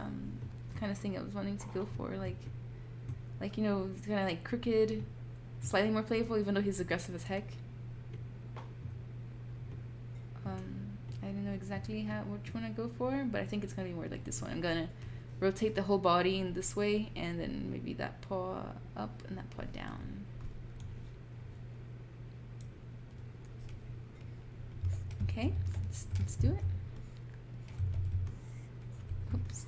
kind of thing I was wanting to go for, like you know, kind of like crooked, slightly more playful, even though he's aggressive as heck. I don't know exactly which one I go for, but I think it's gonna be more like this one. I'm gonna rotate the whole body in this way, and then maybe that paw up and that paw down. Okay, let's do it. Oops.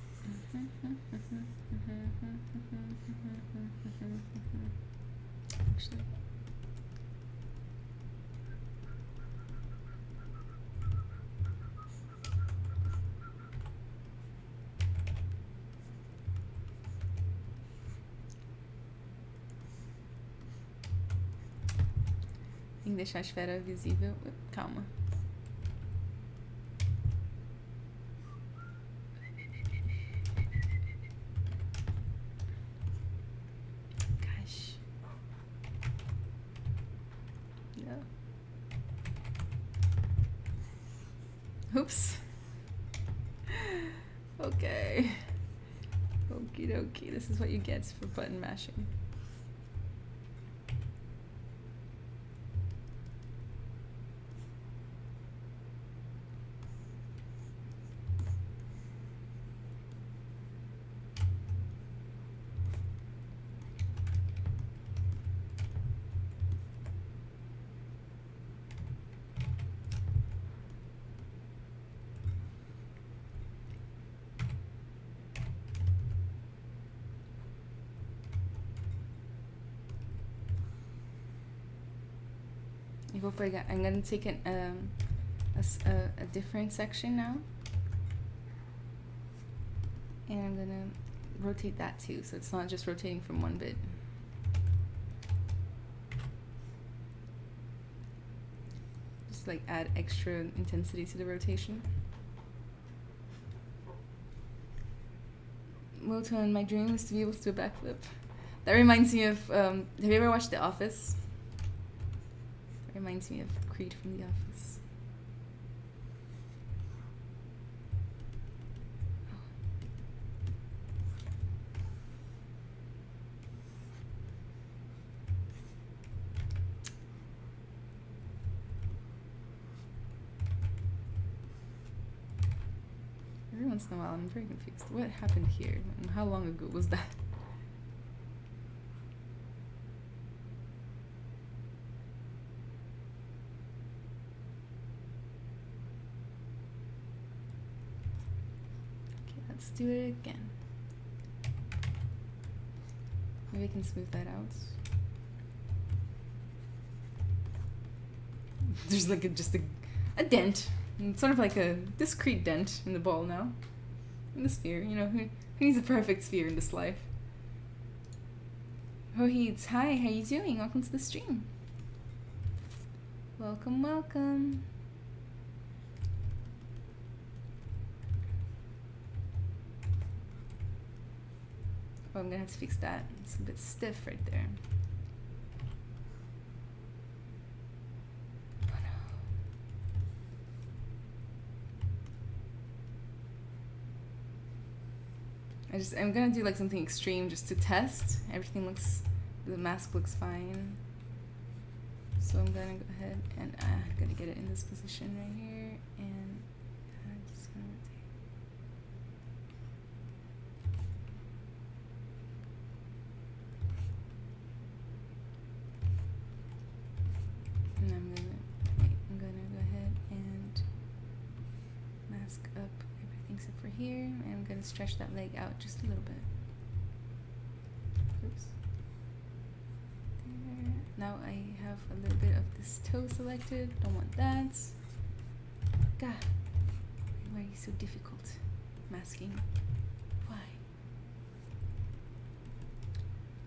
Actually. Tem que deixar a esfera visível. Calma. Gosh. No. Oops. Okay. Okie dokie. This is what you get for button mashing. I'm gonna take a different section now, and I'm gonna rotate that too, so it's not just rotating from one bit. Just like add extra intensity to the rotation. Moton, my dream was to be able to do a backflip. That reminds me of, have you ever watched The Office? Reminds me of Creed from The Office. Every once in a while, I'm very confused. What happened here? And how long ago was that? Let's do it again. Maybe I can smooth that out. There's like just a dent. It's sort of like a discrete dent in the ball now. In the sphere, you know, who needs a perfect sphere in this life? Rohit, hi, how you doing? Welcome to the stream. Welcome, welcome. Oh, I'm gonna have to fix that. It's a bit stiff right there. Oh no. I'm gonna do like something extreme just to test. The mask looks fine. So I'm gonna go ahead and I'm gonna get it in this position right here, and I'm just gonna rotate. And I'm gonna go ahead and here, and I'm gonna stretch that leg out just a little bit. Oops. There. Now I have a little bit of this toe selected. Don't want that. God, why are you so difficult masking? Why?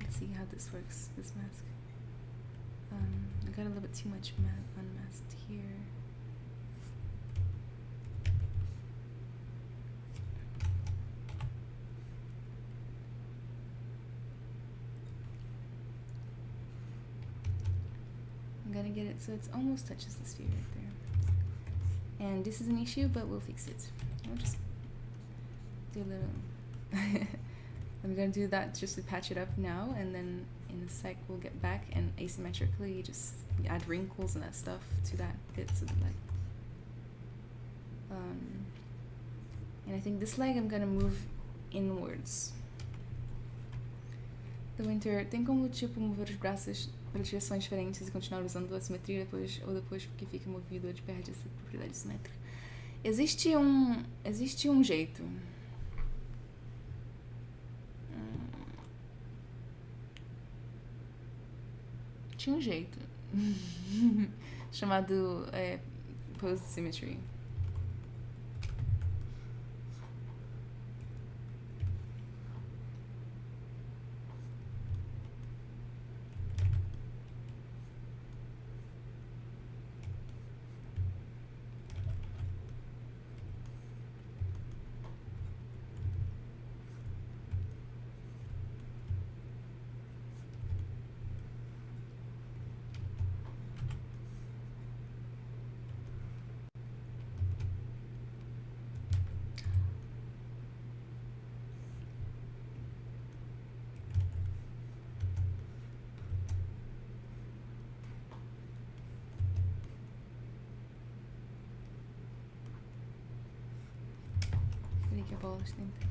Let's see how this works, this mask. I got a little bit too much unmasked here. I'm gonna get it so it almost touches the sphere right there. And this is an issue, but we'll fix it. I'll just do a little... I'm gonna do that just to patch it up now, and then in a sec we'll get back and asymmetrically just add wrinkles and that stuff to that bit of the leg. And I think this leg I'm gonna move inwards. The Winter, tem como tipo mover os braços para direções diferentes e continuar usando a simetria depois porque fica movido ou perde essa propriedade simétrica? Existe um jeito. Tinha um jeito chamado pose symmetry. Que a bola dentro.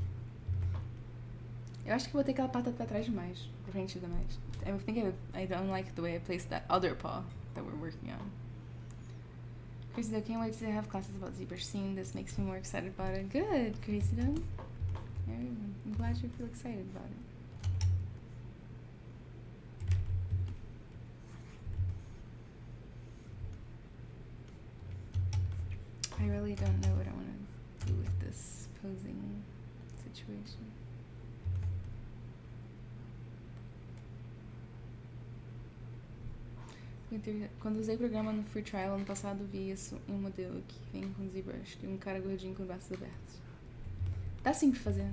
Eu acho que vou ter aquela pata pra trás demais, pra frente demais. I think I don't like the way I placed that other paw that we're working on. Crazy though, can't wait to have classes about ZBrush. Seeing this makes me more excited about it. Good, Crazy though. I'm glad you feel excited about it. I really don't know what I want to do with this posing situation. Quando usei o programa no Free Trial ano passado, vi isso em um modelo que vem com ZBrush, de um cara gordinho com os braços abertos. Dá sim pra fazer.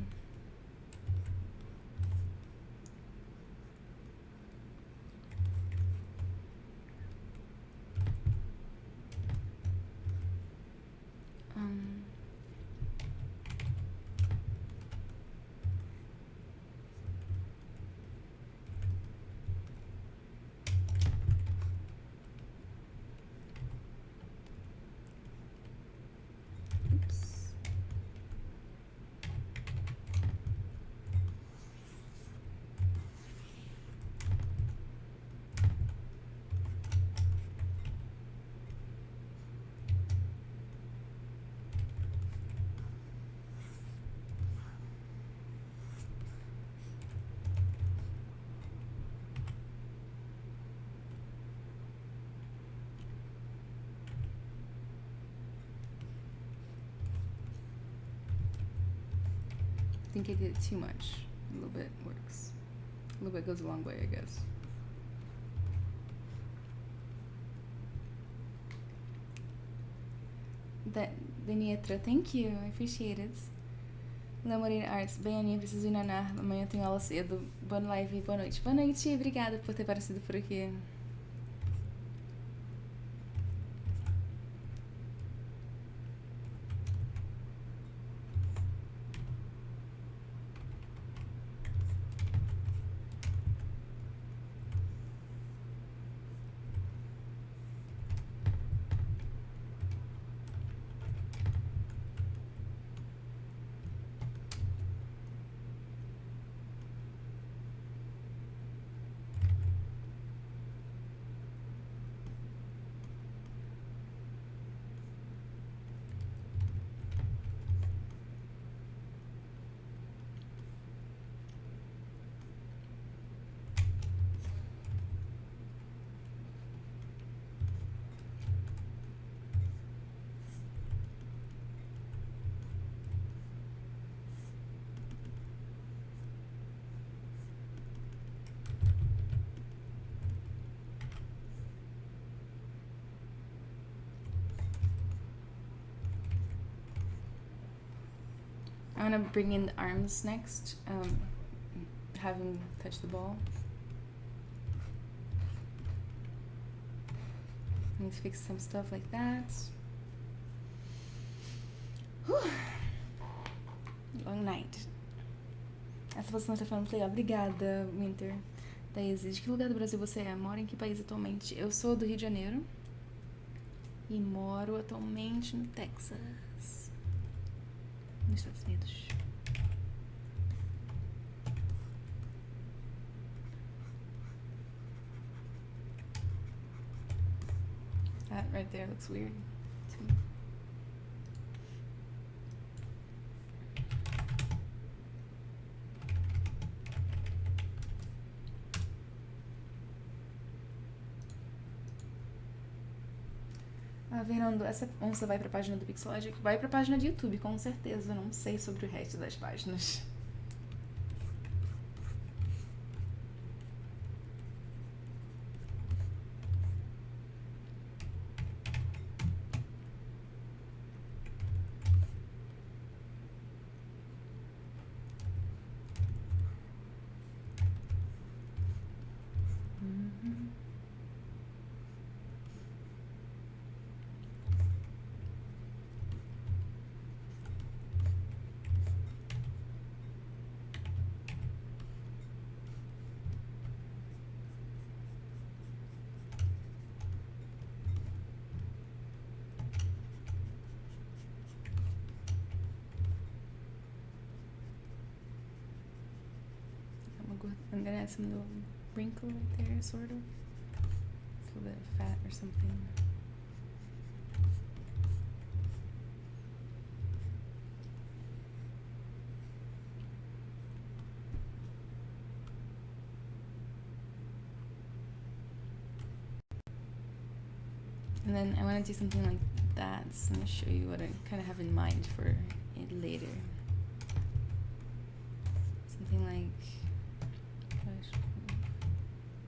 I think I did it too much. A little bit works. A little bit goes a long way, I guess. Denietra, thank you. I appreciate it. Léo Moreira Arts, bem, Aninha, preciso ir nanar. Amanhã eu tenho aula cedo. Boa live, boa noite. Boa noite, obrigada por ter aparecido por aqui. I'm gonna bring in the arms next. Have him touch the ball. I need to fix some stuff like that. Whew. Long night. Essa você não tá falando pra ele. Obrigada, Winter. Thaís, de que lugar do Brasil você é? Mora em que país atualmente? Eu sou do Rio de Janeiro. E moro atualmente no Texas. Nos Estados Unidos. That right there looks weird to me. Fernando, essa onça vai pra página do Pixelogic? Vai pra página do YouTube, com certeza. Eu não sei sobre o resto das páginas. I'm gonna add some little wrinkle right there, sort of. It's a little bit of fat or something. And then I want to do something like that. So I'm gonna show you what I kind of have in mind for it later. Something like, gosh,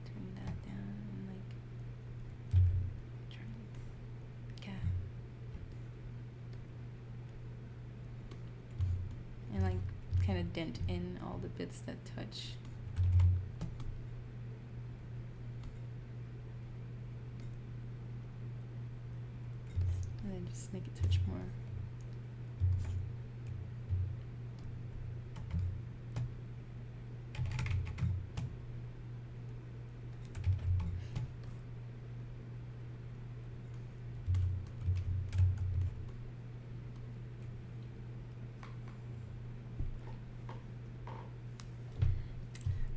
turn that down and like turn, yeah, and like kind of dent in all the bits that touch. And then just make it touch more.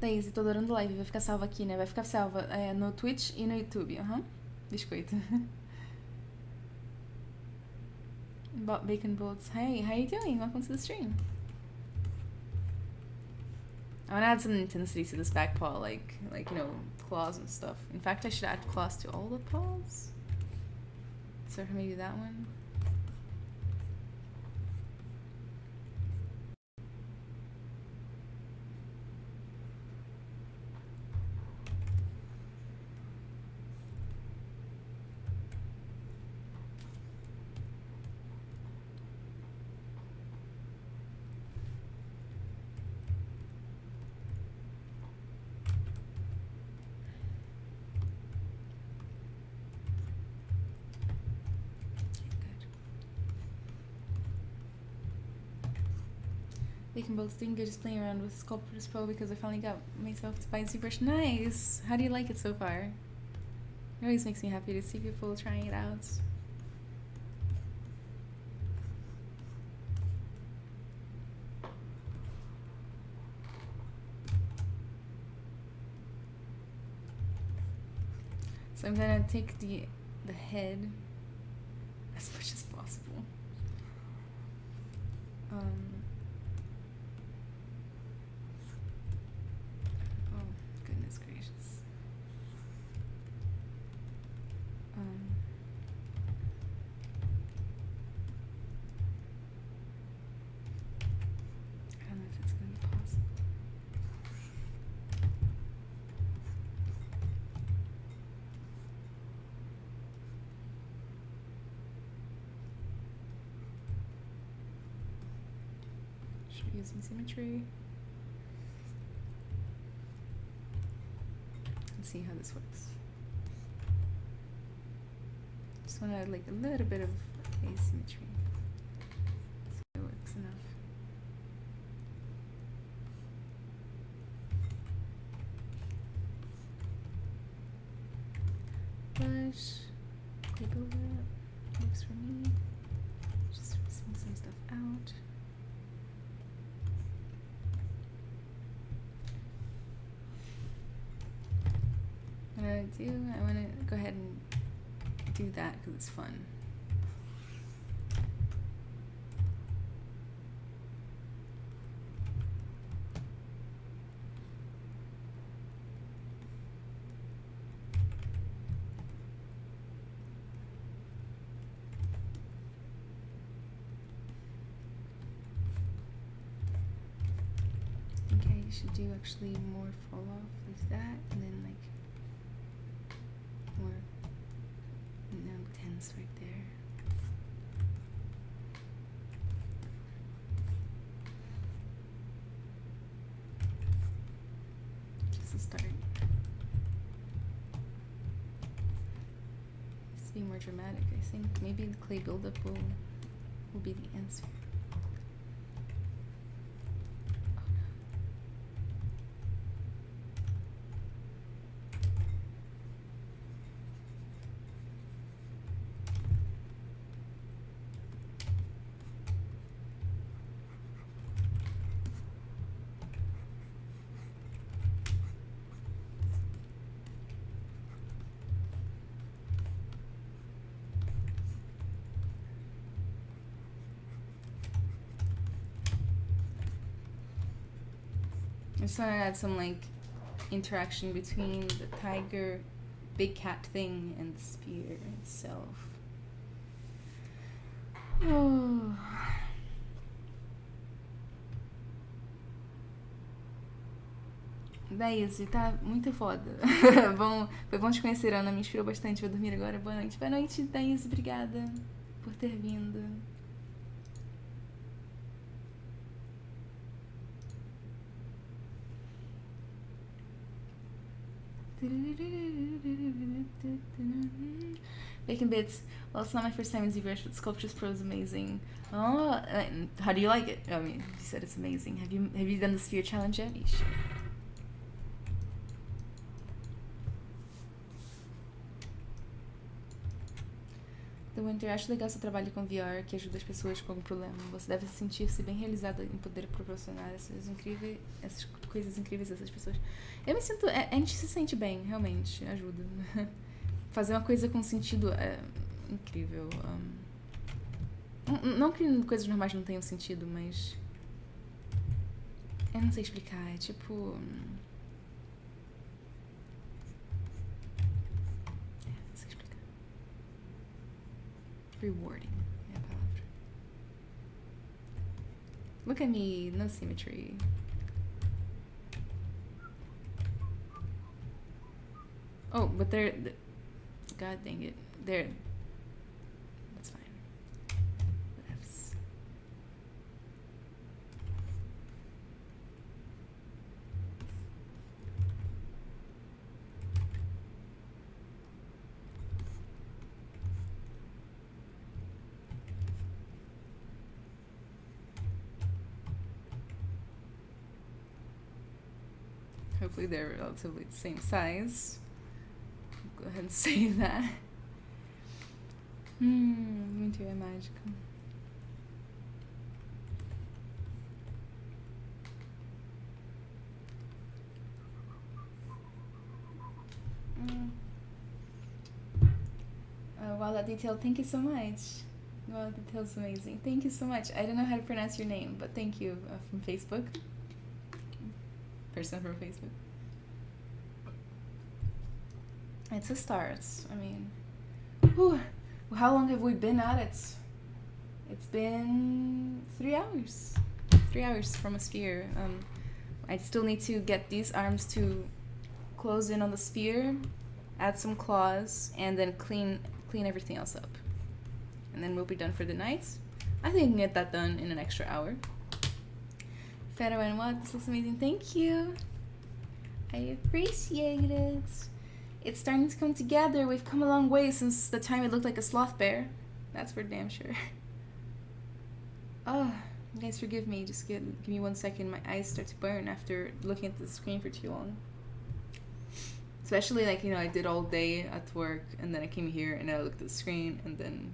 Thaís, tô adorando live, vai ficar salva aqui, né? Vai ficar salva no Twitch e no YouTube, Biscoito. Bacon bolts. Hey, how you doing? Welcome to the stream. I want to add some intensity to this back paw, like you know, claws and stuff. In fact, I should add claws to all the paws. So maybe that one. Bacon bolts doing good, just playing around with Sculptris Pro because I finally got myself to buy ZBrush. Nice! How do you like it so far? It always makes me happy to see people trying it out. So I'm gonna take the head as much as possible. Oh, goodness gracious. I don't know if it's gonna be possible. using symmetry. Let's see how this works. Just want to add like a little bit of asymmetry. See if it works enough. Brush, click over it, works for me. Just smooth some stuff out. What I want to go ahead and do that because it's fun. Okay, you should do actually more fall off like that, and then like more tense right there. Just a start. Needs to be more dramatic, I think. Maybe the clay buildup will be the answer. I just want to add some like interaction between the tiger, big cat thing and the sphere itself. Oh. Daí, tá muito foda. Foi bom te conhecer, Ana. Me inspirou bastante. Vou dormir agora. Boa noite. Boa noite, Daís. Obrigada por ter vindo. Bacon Bits. Well, it's not my first time in ZBrush, but Sculptris Pro is amazing. Oh, how do you like it? I mean, you said it's amazing. Have you done the sphere challenge yet? You should. The Winter, acho legal seu trabalho com VR, que ajuda as pessoas com algum problema. Você deve sentir-se bem realizada em poder proporcionar essas coisas incríveis a essas pessoas. Eu me sinto... a gente se sente bem, realmente. Ajuda. Fazer uma coisa com sentido é incrível. Não que coisas normais não tenham sentido, mas... eu não sei explicar. É tipo... não sei explicar. Rewarding é a palavra. Look at me, no symmetry. Oh, but God dang it. That's fine. Whatevs. Hopefully they're relatively the same size. Go ahead and save that. Winter é mágico. Wow, that detail, thank you so much. Wow, that detail's amazing. Thank you so much. I don't know how to pronounce your name, but thank you from Facebook. Person from Facebook. It's a start. I mean, whew, how long have we been at it? It's been 3 hours. 3 hours from a sphere. I still need to get these arms to close in on the sphere, add some claws, and then clean everything else up. And then we'll be done for the night. I think I can get that done in an extra hour. Pereira and what? This looks amazing. Thank you. I appreciate it. It's starting to come together. We've come a long way since the time it looked like a sloth bear. That's for damn sure. Oh, you guys forgive me. Just give me 1 second. My eyes start to burn after looking at the screen for too long. Especially like, you know, I did all day at work and then I came here and I looked at the screen and then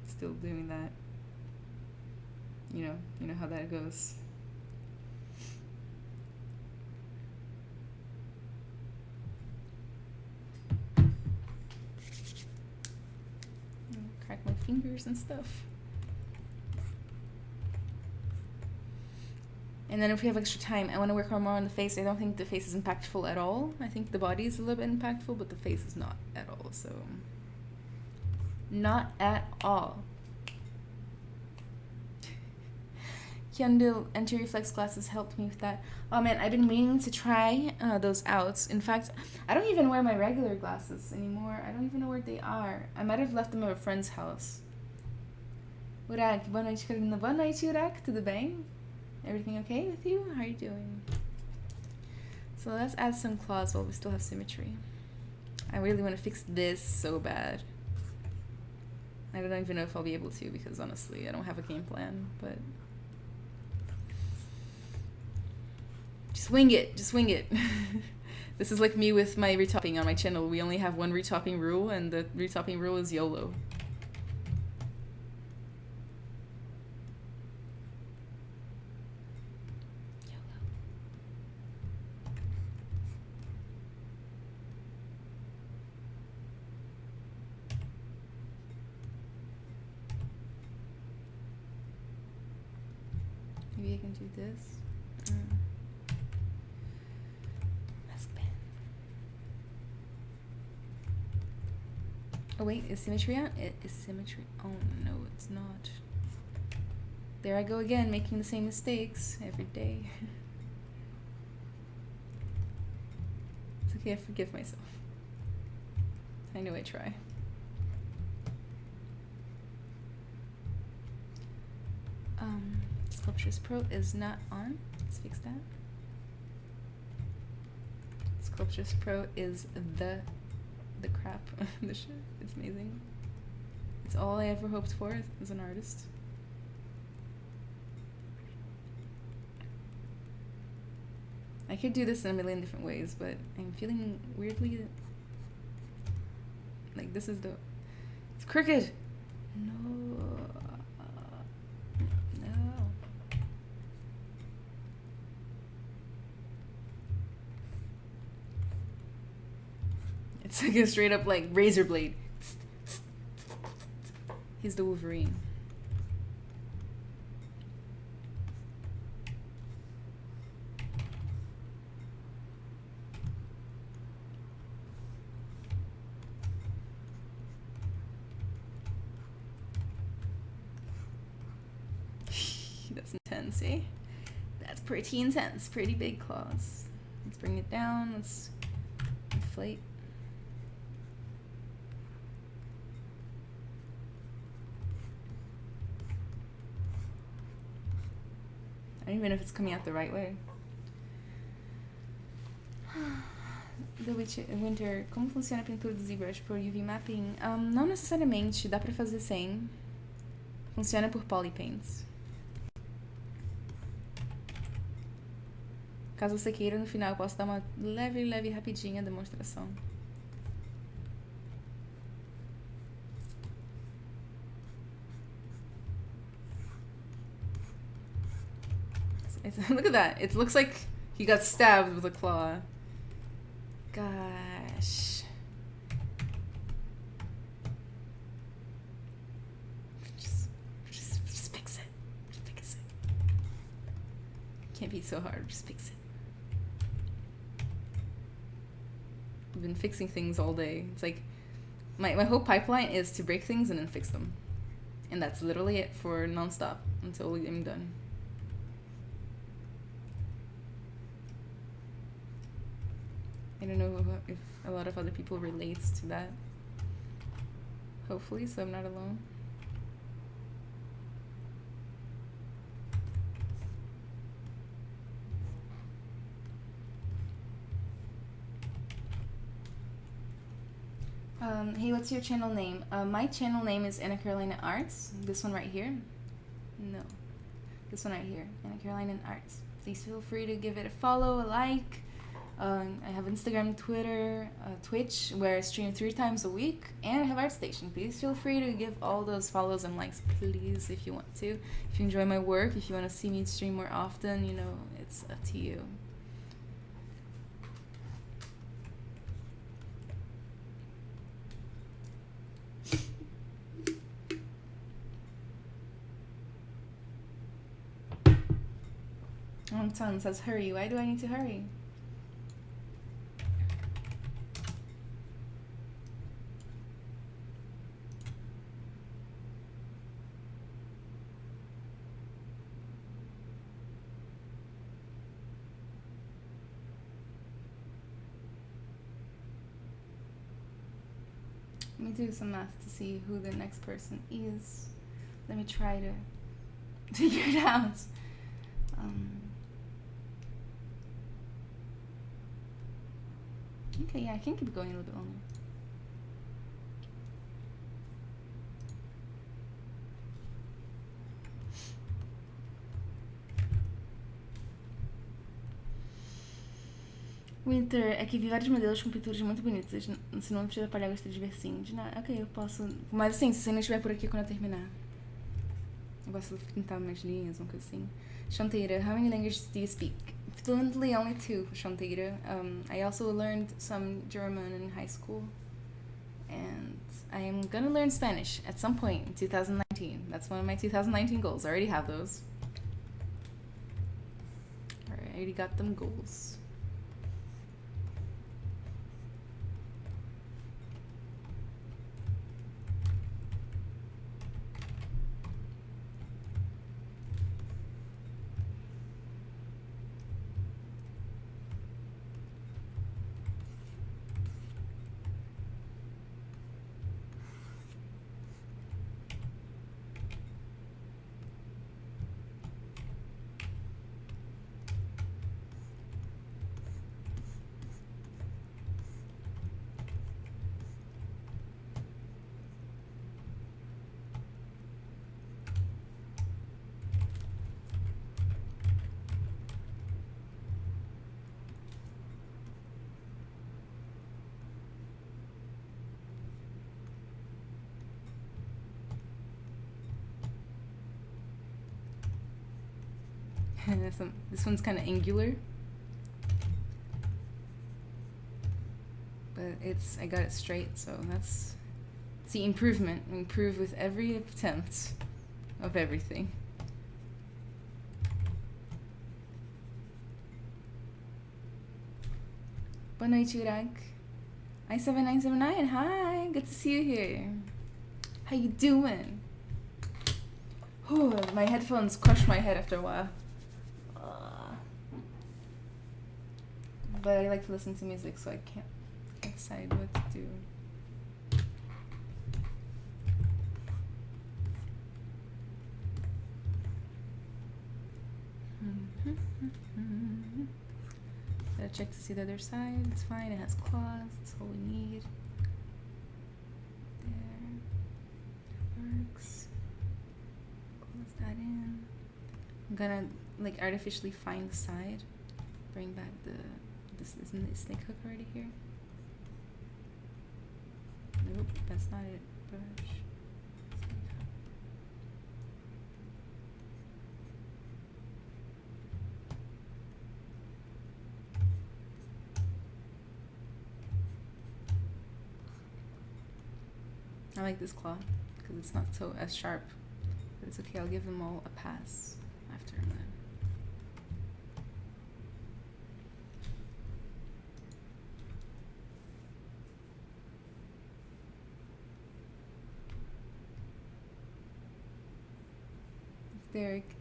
still doing that. You know how that goes. Crack my fingers and stuff. And then if we have extra time, I want to work more on the face. I don't think the face is impactful at all. I think the body is a little bit impactful, but the face is not at all. So, not at all. Kyundil anti-reflex glasses helped me with that. Oh man, I've been meaning to try those out. In fact, I don't even wear my regular glasses anymore. I don't even know where they are. I might have left them at a friend's house. Urak, boa noite, Carolina. Boa noite, Urak. Tudo bem? Everything okay with you? How are you doing? So let's add some claws while we still have symmetry. I really want to fix this so bad. I don't even know if I'll be able to because honestly, I don't have a game plan, but just wing it. Just wing it. This is like me with my retopping on my channel. We only have one retopping rule and the retopping rule is YOLO. Maybe I can do this. Mask pen. Oh wait, is symmetry on? It is symmetry. Oh no, it's not. There I go again, making the same mistakes every day. It's okay, I forgive myself. I know I try. Sculptris Pro is not on. Let's fix that. Sculptris Pro is the crap. The shit. It's amazing. It's all I ever hoped for as an artist. I could do this in a million different ways, but I'm feeling weirdly like this is the... It's crooked! No. It's like a straight up like razor blade. He's the Wolverine. That's intense, eh? That's pretty intense. Pretty big claws. Let's bring it down. Let's inflate. I don't even know if it's coming out the right way. The Winter, como funciona a pintura do ZBrush por UV Mapping? Não necessariamente, dá pra fazer sem. Funciona por polypaints. Caso você queira, no final eu posso dar uma leve, rapidinha demonstração. Look at that. It looks like he got stabbed with a claw. Gosh. Just fix it. Just fix it. Can't be so hard. Just fix it. I've been fixing things all day. It's like my whole pipeline is to break things and then fix them. And that's literally it for nonstop until I'm done. I don't know if a lot of other people relate to that. Hopefully, so I'm not alone. Hey, what's your channel name? My channel name is Anna Carolina Arts. This one right here. No. This one right here. Anna Carolina Arts. Please feel free to give it a follow, a like. I have Instagram, Twitter, Twitch, where I stream 3 times a week. And I have ArtStation. Please feel free to give all those follows and likes, please, if you want to. If you enjoy my work, if you want to see me stream more often, you know, it's up to you. Someone says hurry. Why do I need to hurry? Let me do some math to see who the next person is. Let me try to figure it out. Okay, yeah, I can keep going a little bit longer. Winter, é que vi vários modelos com pinturas muito bonitas. Se não precisa apagar, gostei de ver sim. De nada. Ok, eu posso. Mas assim, se você não estiver por aqui quando eu terminar. Eu gosto de pintar umas linhas, uma coisa assim. Chanteira, how many languages do you speak? Fluently, only 2, Chanteira. I also learned some German in high school. And I am gonna learn Spanish at some point in 2019. That's one of my 2019 goals. I already have those. Alright, I already got them goals. This one's kind of angular, but I got it straight, so that's the improvement. We improve with every attempt of everything. Boa noite, Urag. I7979, hi, good to see you here. How you doing? Oh, my headphones crush my head after a while. But I like to listen to music, so I can't decide what to do. Gotta check to see the other side. It's fine, it has claws, that's all we need. There. Works. Close that in. I'm gonna like artificially find the side. Bring back isn't the snake hook already here? Nope, that's not it. Brush. I like this claw because it's not so as sharp, but it's okay. I'll give them all a pass after I'm done. Derek.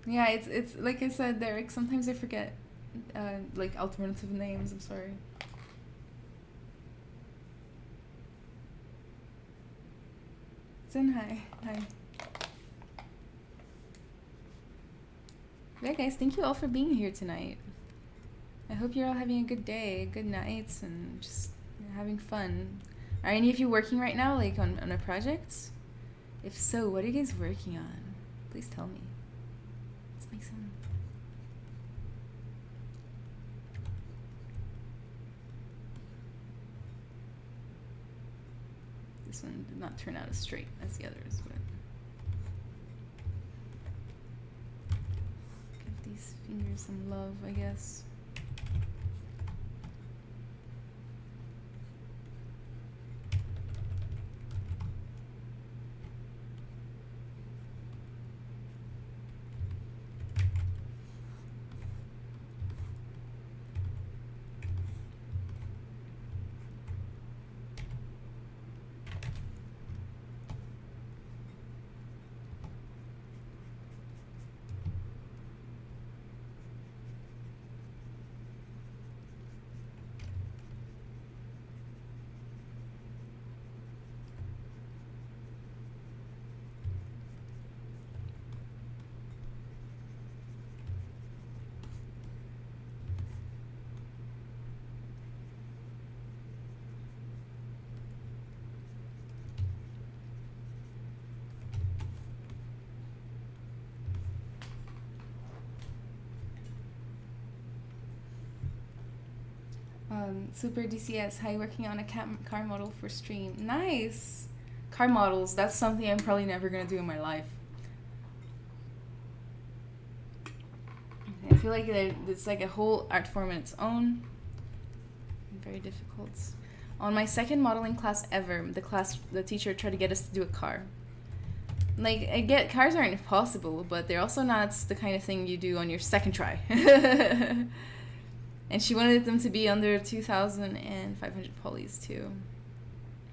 Yeah, it's like I said, Derek, sometimes I forget like alternative names, I'm sorry. Zen, hi. Yeah, guys, thank you all for being here tonight. I hope you're all having a good day, good nights, and just having fun. Are any of you working right now, like on a project? If so, what are you guys working on? Please tell me. Let's make some. This one did not turn out as straight as the others, but give these fingers some love, I guess. Super DCS, hi, working on a car model for stream. Nice! Car models, that's something I'm probably never gonna do in my life. I feel like it's like a whole art form in its own. Very difficult. On my second modeling class ever, the teacher tried to get us to do a car. Like, I get cars aren't impossible, but they're also not the kind of thing you do on your second try. And she wanted them to be under 2,500 polys too.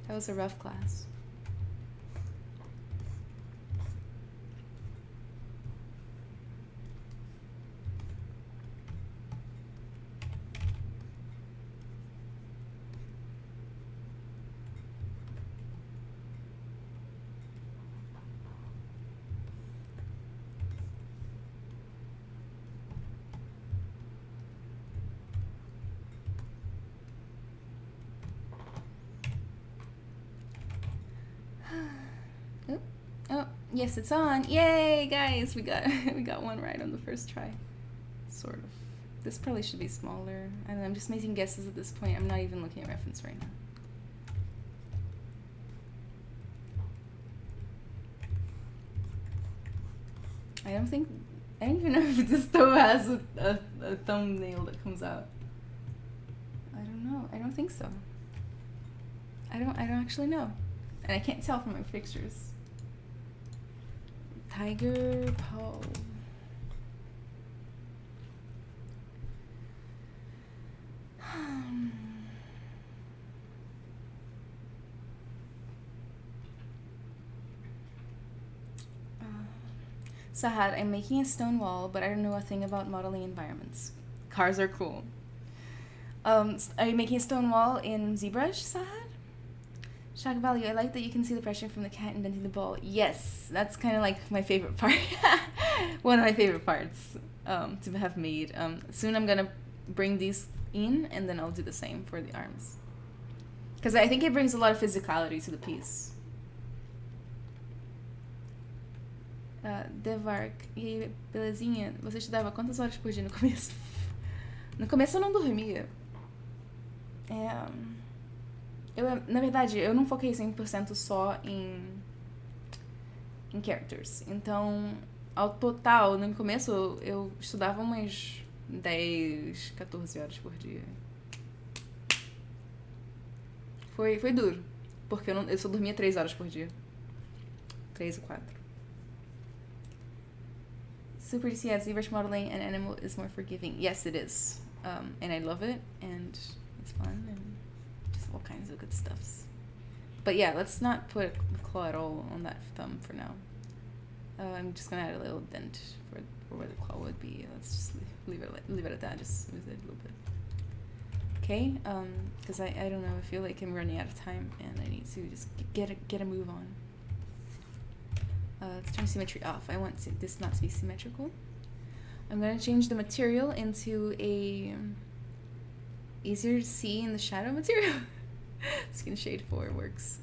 That was a rough class. Yes, it's on. Yay, guys! We got one right on the first try. Sort of. This probably should be smaller. I don't know, I'm just making guesses at this point. I'm not even looking at reference right now. I don't even know if this still has a thumbnail that comes out. I don't know. I don't think so. I don't actually know. And I can't tell from my pictures. Tiger Paw. Sahad, I'm making a stone wall, but I don't know a thing about modeling environments. Cars are cool. Are you making a stone wall in ZBrush, Sahad? Shock value, I like that you can see the pressure from the cat indenting the ball. Yes, that's kind of like my favorite part. One of my favorite parts to have made. Soon I'm going to bring these in, and then I'll do the same for the arms. Because I think it brings a lot of physicality to the piece. Devark, e aí, belezinha? Você estudava quantas horas por dia no começo? No começo eu não dormia. Na verdade, eu não foquei 100% só em characters. Então, ao total, no começo, eu estudava umas 10, 14 horas por dia. Foi duro, porque eu só dormia 3 horas por dia. 3 ou 4. Super DCS, ZBrush modeling and animal is more forgiving. Yes, it is. And I love it, and it's fun, and just all kinds of good stuffs. But yeah, let's not put a claw at all on that thumb for now. I'm just gonna add a little dent for where the claw would be. Let's just leave it at that, just smooth it a little bit. Okay, because I don't know, I feel like I'm running out of time, and I need to just get a move on. Let's turn symmetry off. I want this not to be symmetrical. I'm going to change the material into a easier to see in the shadow material. Skin shade 4 works.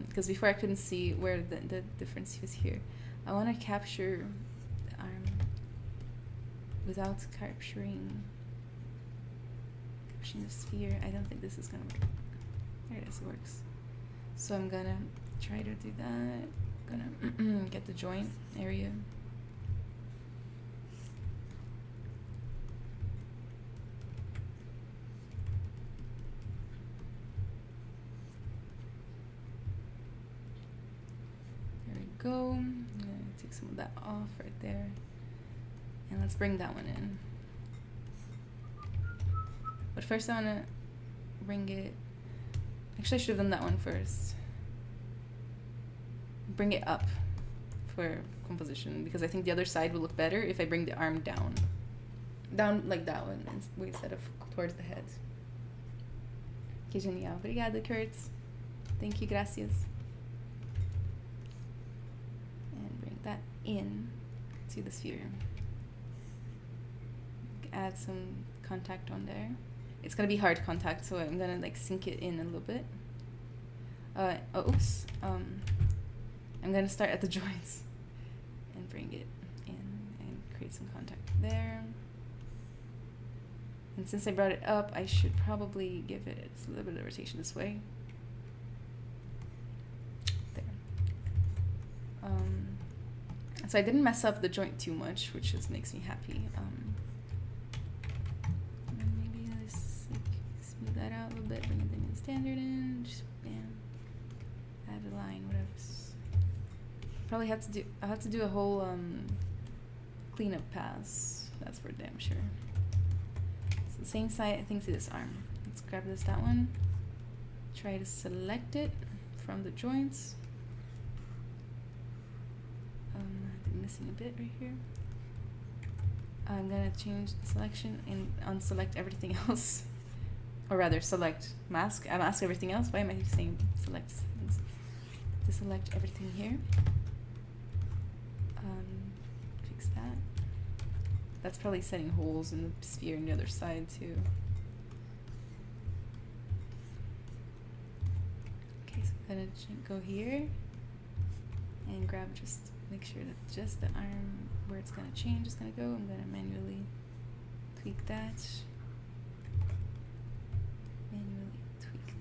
Because before I couldn't see where the difference was here. I want to capture the arm without capturing the sphere. I don't think this is gonna work. There it is, it works. So I'm gonna try to do that. Gonna get the joint area. There we go. I'm gonna take some of that off right there. And let's bring that one in. But first I want to bring it... Actually, I should have done that one first. Bring it up for composition, because I think the other side will look better if I bring the arm down. Down like that one, instead of towards the head. Que genial. Obrigada, Kurt. Thank you, gracias. And bring that in to the sphere. Add some contact on there. It's gonna be hard contact, so I'm gonna like sink it in a little bit. Oops. I'm gonna start at the joints and bring it in and create some contact there. And since I brought it up, I should probably give it a little bit of rotation this way. There. So I didn't mess up the joint too much, which just makes me happy. That out a little bit, bring the new standard in, just bam, add a line, whatever. Probably I'll have to do a whole cleanup pass, that's for damn sure. It's the same side thing to this arm. Let's grab that one, try to select it from the joints. I'm missing a bit right here. I'm gonna change the selection and unselect everything else. Or rather, select mask. I mask everything else. Why am I saying select things? To select everything here. Fix that. That's probably setting holes in the sphere on the other side too. Okay, so I'm gonna go here and grab make sure that just the arm where it's gonna change is gonna go. I'm gonna manually tweak that.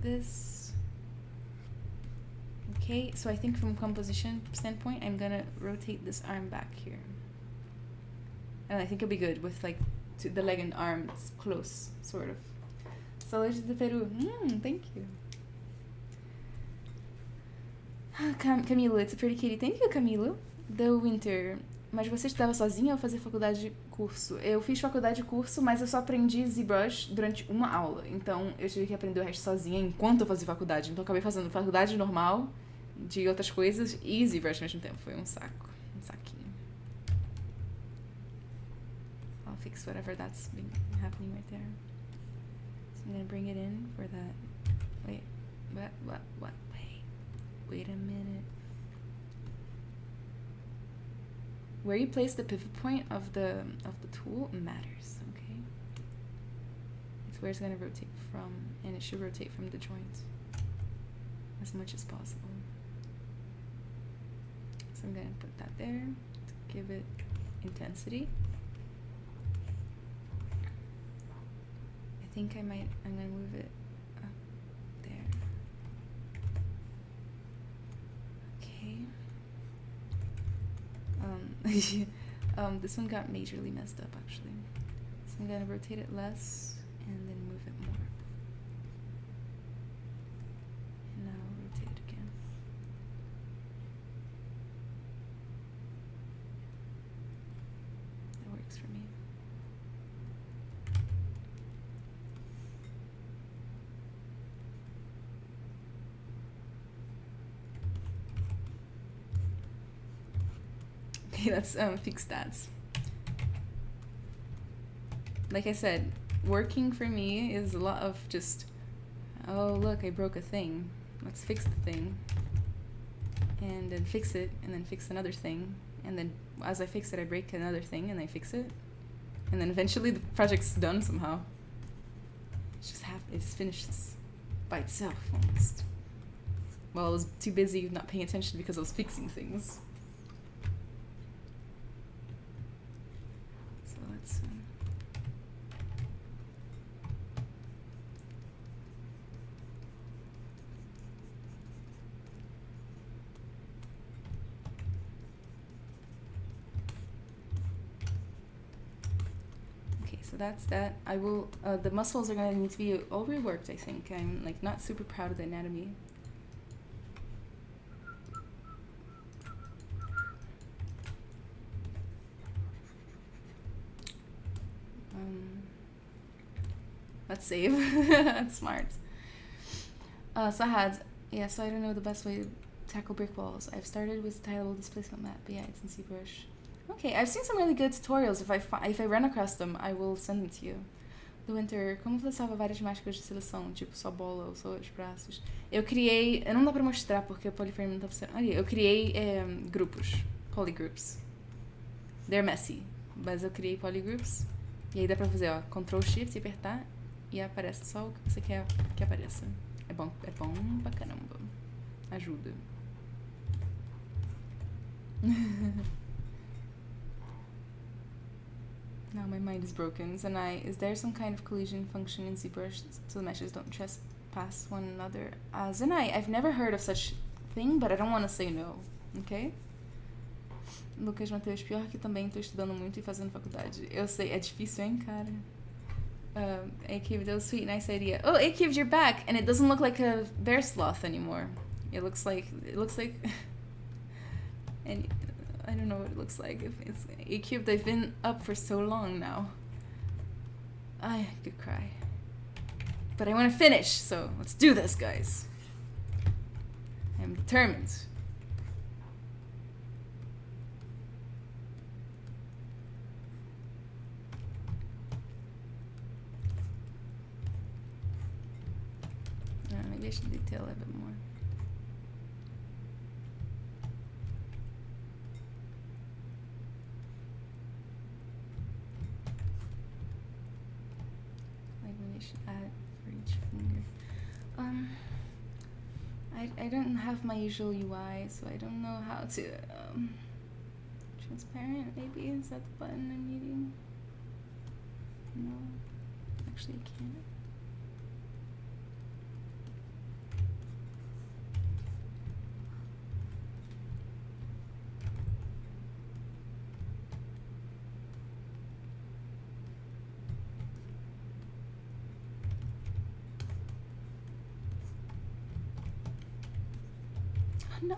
This. Okay, so I think from composition standpoint, I'm gonna rotate this arm back here. And I think it'll be good with like the leg and arms close, sort of. Saúde de Peru. Thank you. Camilo, it's a pretty kitty. Thank you, Camilo. The Winter. Mas você estudava sozinha ou fazia faculdade de curso? Eu fiz faculdade de curso, mas eu só aprendi ZBrush durante uma aula. Então, eu tive que aprender o resto sozinha enquanto eu fazia faculdade. Então, eu acabei fazendo faculdade normal, de outras coisas, e ZBrush ao mesmo tempo. Foi um saco. Um saquinho. I'll fix whatever that's been happening right there. So, I'm gonna bring it in for that. Wait. What? Wait a minute. Where you place the pivot point of the tool matters, okay? It's where it's gonna rotate from, and it should rotate from the joint as much as possible. So I'm gonna put that there to give it intensity. I think I'm gonna move it up there. Okay. This one got majorly messed up actually. So I'm gonna rotate it less and then move it more. And now rotate it again. That works for me. Okay, let's fix that. Like I said, working for me is a lot of just, oh look, I broke a thing. Let's fix the thing. And then fix it, and then fix another thing. And then as I fix it, I break another thing, and I fix it. And then eventually the project's done somehow. It just finishes. by itself almost. Well, I was too busy not paying attention because I was fixing things. So let's okay, so that's that. I will the muscles are gonna need to be all reworked, I think. I'm like not super proud of the anatomy. Let's save. That's smart. Sahad. Yeah, so I don't know the best way to tackle brick walls. I've started with tile displacement map, but yeah, it's in ZBrush. Okay, I've seen some really good tutorials. If I run across them, I will send them to you. Do Winter, como você salva várias máscaras de seleção, tipo só bola ou só os braços? Eu criei, não dá pra mostrar porque o polyframe não tá funcionando. Ali, eu criei grupos, polygroups. They're messy, mas eu criei polygroups. E aí dá pra fazer, ó, Ctrl Shift e apertar e aparece só o que você quer que apareça. É bom pra caramba. Ajuda. Now my mind is broken. Zanai, is there some kind of collision function in ZBrush so the meshes don't trespass one another? Zanai, I've never heard of such thing, but I don't want to say no. Okay? Lucas Mateus, pior que também tô estudando muito e fazendo faculdade. Eu sei, é difícil, hein, cara? A-Cube, that was sweet, nice idea. Oh, A-Cube, you're back! And it doesn't look like a bear sloth anymore. It looks like and I don't know what it looks like. If it's A-Cube, they've been up for so long now. I could cry. But I want to finish, so let's do this, guys. I'm determined. Maybe I should detail a bit more. Like maybe I should add for each finger. I don't have my usual UI, so I don't know how to transparent. Maybe is that the button I'm needing? No, actually I can't. No.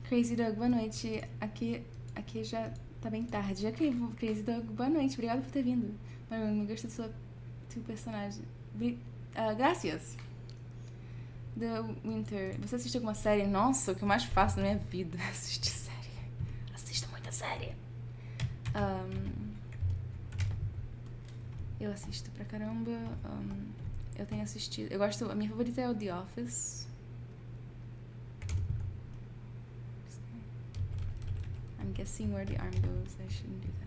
Crazy Dog, boa noite. Aqui já tá bem tarde. Ok, Crazy Dog, boa noite. Obrigada por ter vindo. Me gostei do seu personagem. Gracias. The Winter. Você assiste alguma série? Nossa, o que eu mais faço na minha vida é assistir série. Assisto muita série. Eu assisto pra caramba. Eu tenho assistido. Eu gosto. A minha favorita é o The Office. I'm guessing where the arm goes. I shouldn't do that.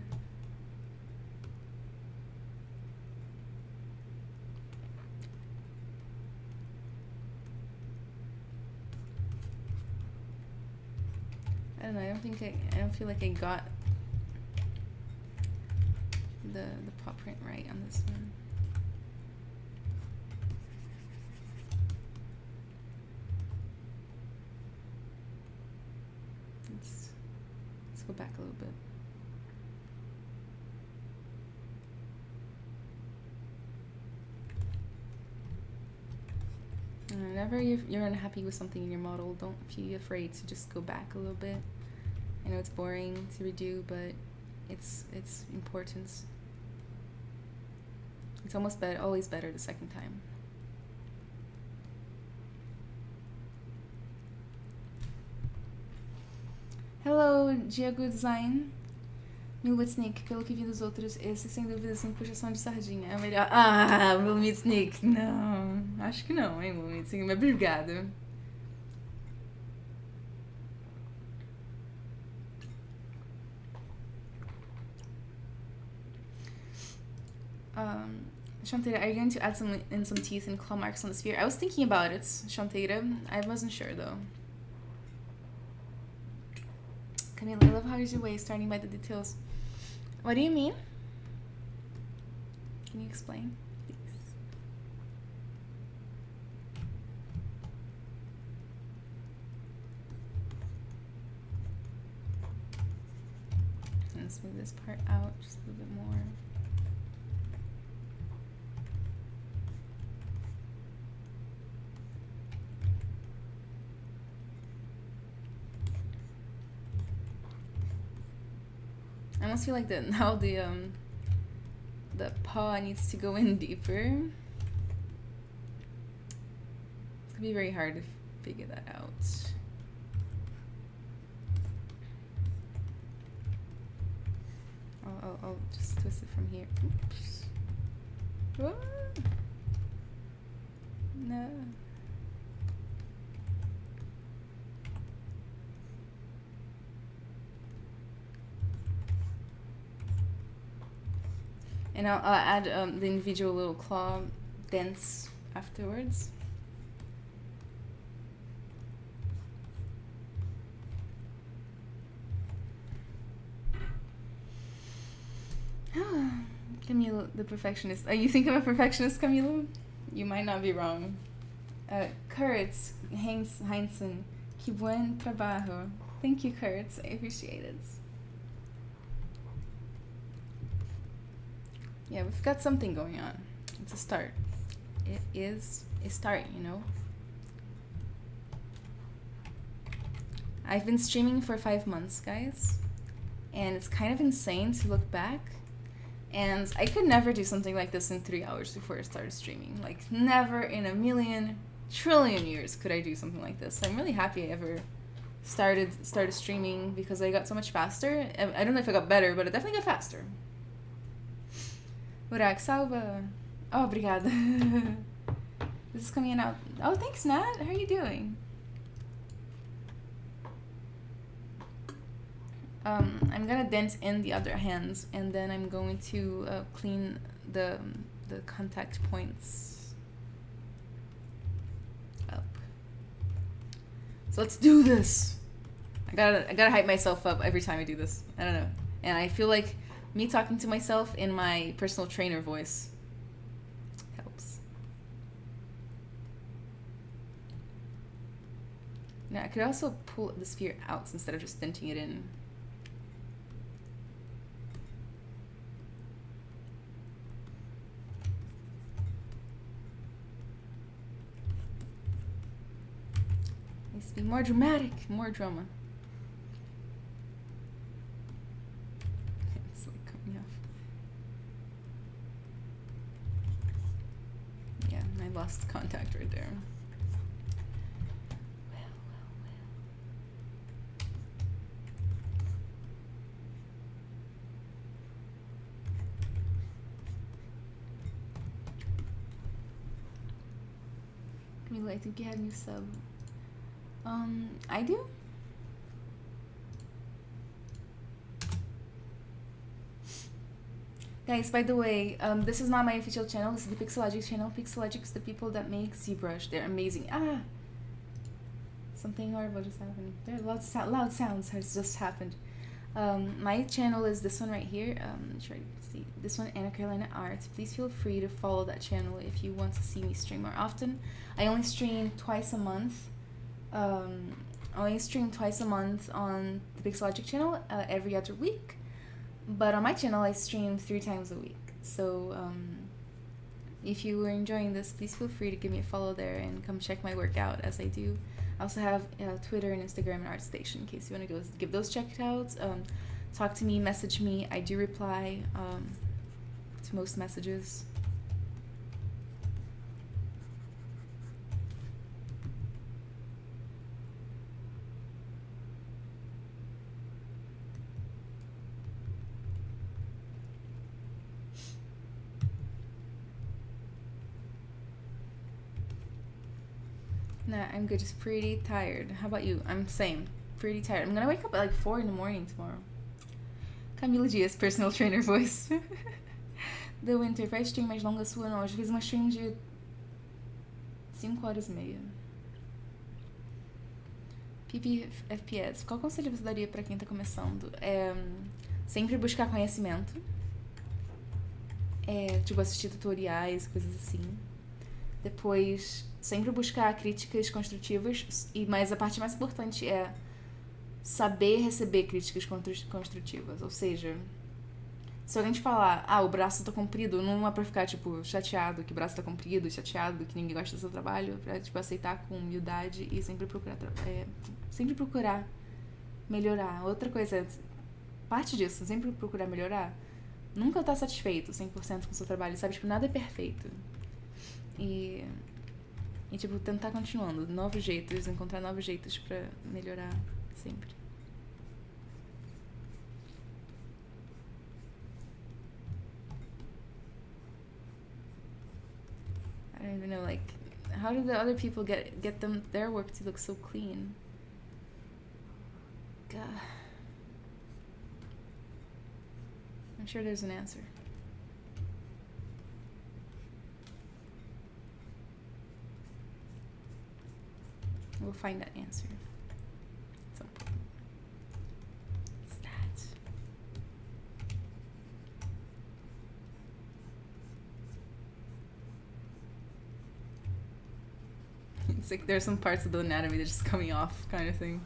I don't know, I don't feel like I got the paw print right on this one. Let's go back a little bit. Whenever you're unhappy with something in your model, don't be afraid to just go back a little bit. I know it's boring to redo, but it's important. It's always better the second time. Hello, Diego Design. Meu Sneak, pelo que vi dos outros, esse sem dúvida sem puxação de sardinha. É o melhor. Ah, meu Sneak, não. Acho que não, hein, meu Sneak. Mas obrigada. Shantae, are you going to add some teeth and claw marks on the sphere? I was thinking about it, Shantae. I wasn't sure though. Camila, I love how you're way starting by the details. What do you mean? Can you explain, please? Let's move this part out just a little bit more. I almost feel like that now the paw needs to go in deeper. It's gonna be very hard to figure that out. I'll just twist it from here. Oops. Whoa. No. And I'll add the individual little claw dents afterwards. Camilo, the perfectionist. You think I'm a perfectionist, Camilo? You might not be wrong. Kurtz, Heinzen, que buen trabajo. Thank you, Kurtz. I appreciate it. Yeah, we've got something going on. It's a start. It is a start, you know? I've been streaming for 5 months, guys. And it's kind of insane to look back. And I could never do something like this in 3 hours before I started streaming. Like, never in a million, trillion years could I do something like this. I'm really happy I ever started streaming because I got so much faster. I don't know if I got better, but I definitely got faster. Burak, salva. Oh, obrigada. This is coming out. Oh, thanks, Nat. How are you doing? I'm gonna dent in the other hands, and then I'm going to clean the contact points up. So let's do this. I gotta hype myself up every time I do this. I don't know, and I feel like me talking to myself in my personal trainer voice helps. Now I could also pull the sphere out instead of just denting it in. Needs to be more dramatic, more drama. It's like coming off. Yeah, I lost contact right there. Camila, I think you had a new sub. I do? Guys, by the way, this is not my official channel. This is the Pixelogic channel. Pixelogic is the people that make ZBrush. They're amazing. Ah! Something horrible just happened. Very loud sounds has just happened. My channel is this one right here. Try to see this one, Anna Carolina Art. Please feel free to follow that channel if you want to see me stream more often. I only stream twice a month. I only stream twice a month on the Pixelogic channel, every other week. But on my channel, I stream 3 times a week. So if you are enjoying this, please feel free to give me a follow there and come check my work out as I do. I also have Twitter and Instagram and ArtStation in case you want to go give those checked out. Talk to me, message me. I do reply to most messages. Nah, I'm good. Just pretty tired. How about you? I'm same. Pretty tired. I'm gonna wake up at like 4 in the morning tomorrow. Camila Dias, personal trainer voice. The Winter, faz stream mais longa sua não. Hoje fiz uma stream de 5h30. FPS. Qual conselho você daria pra quem tá começando? Sempre buscar conhecimento. Tipo, assistir tutoriais, coisas assim. Depois, sempre buscar críticas construtivas. Mas a parte mais importante é saber receber críticas construtivas. Ou seja, se alguém te falar, o braço tá comprido, não é pra ficar, tipo, chateado que o braço tá comprido, chateado que ninguém gosta do seu trabalho. É pra, tipo, aceitar com humildade e sempre procurar melhorar. Outra coisa, parte disso, sempre procurar melhorar. Nunca tá satisfeito 100% com o seu trabalho, sabe? Tipo, nada é perfeito. E tipo, tentar continuando. Encontrar novos jeitos pra melhorar sempre. I don't even know, like, how do the other people get their work to look so clean? God. I'm sure there's an answer. We'll find that answer. At some point. What's that? It's like there's some parts of the anatomy that's just coming off, kind of thing.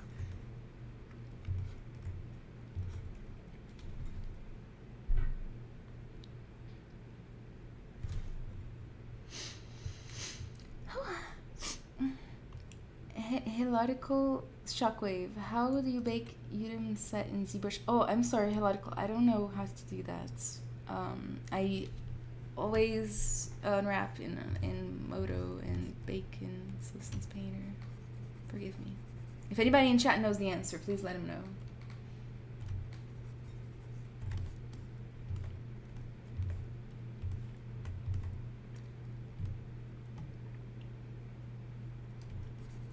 Helodical shockwave. How do you bake utem set in ZBrush? Oh, I'm sorry, helodical. I don't know how to do that. I always unwrap in Moto and bake in Substance Painter. Forgive me. If anybody in chat knows the answer, please let him know.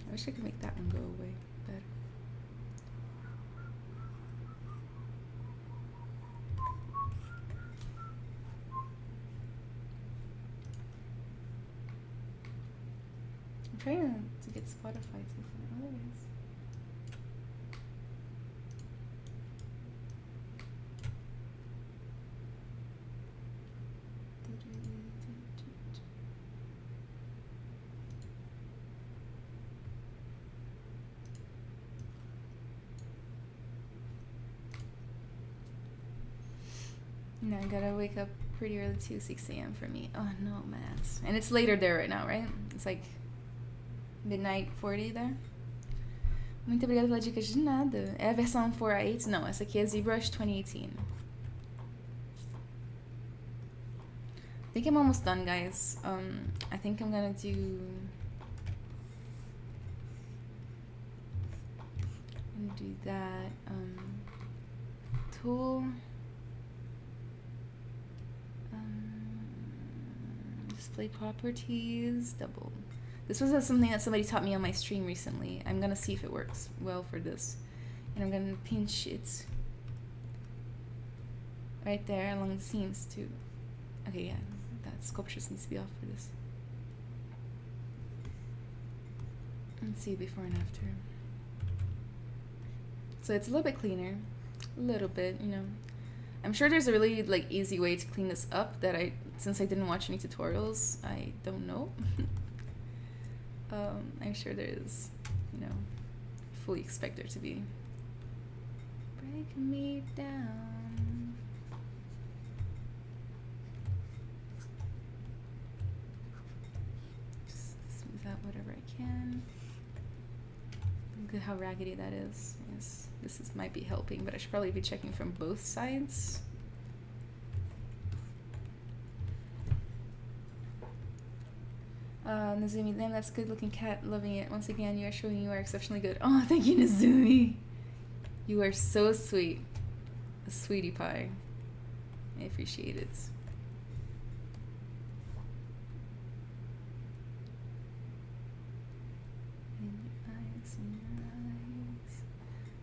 I wish I could make that one go away better. I'm trying to get Spotify to find other ways. No, I gotta wake up pretty early too, 6 a.m. for me. Oh no, man. And it's later there right now, right? It's like midnight 40 there. Muito obrigada pela dica. De nada. É a versão 4.8? Não, essa aqui é ZBrush 2018. I think I'm almost done, guys. I think I'm gonna do that. Tool. Display properties, double. This was something that somebody taught me on my stream recently. I'm gonna see if it works well for this. And I'm gonna pinch it right there along the seams too. Okay, yeah, that Sculptris needs to be off for this. Let's see before and after. So it's a little bit cleaner. A little bit, you know. I'm sure there's a really easy way to clean this up that since I didn't watch any tutorials, I don't know. I'm sure there is, you know, fully expect there to be. Break me down. Just smooth out whatever I can. Look at how raggedy that is. Yes. This might be helping, but I should probably be checking from both sides. Nazumi, damn, that's a good looking cat. Loving it. Once again, you are showing you are exceptionally good. Oh, thank you, Nazumi. You are so sweet. A sweetie pie. I appreciate it. eyes and your eyes.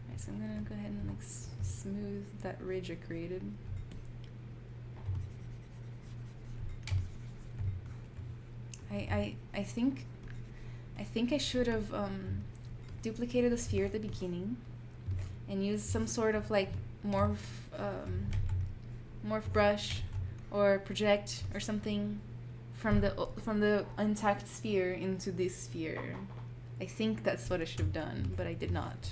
Alright, so I'm gonna go ahead and like smooth that ridge I created. I think I should have duplicated the sphere at the beginning and used some sort of like morph brush or project or something from the intact sphere into this sphere. I think that's what I should have done, but I did not.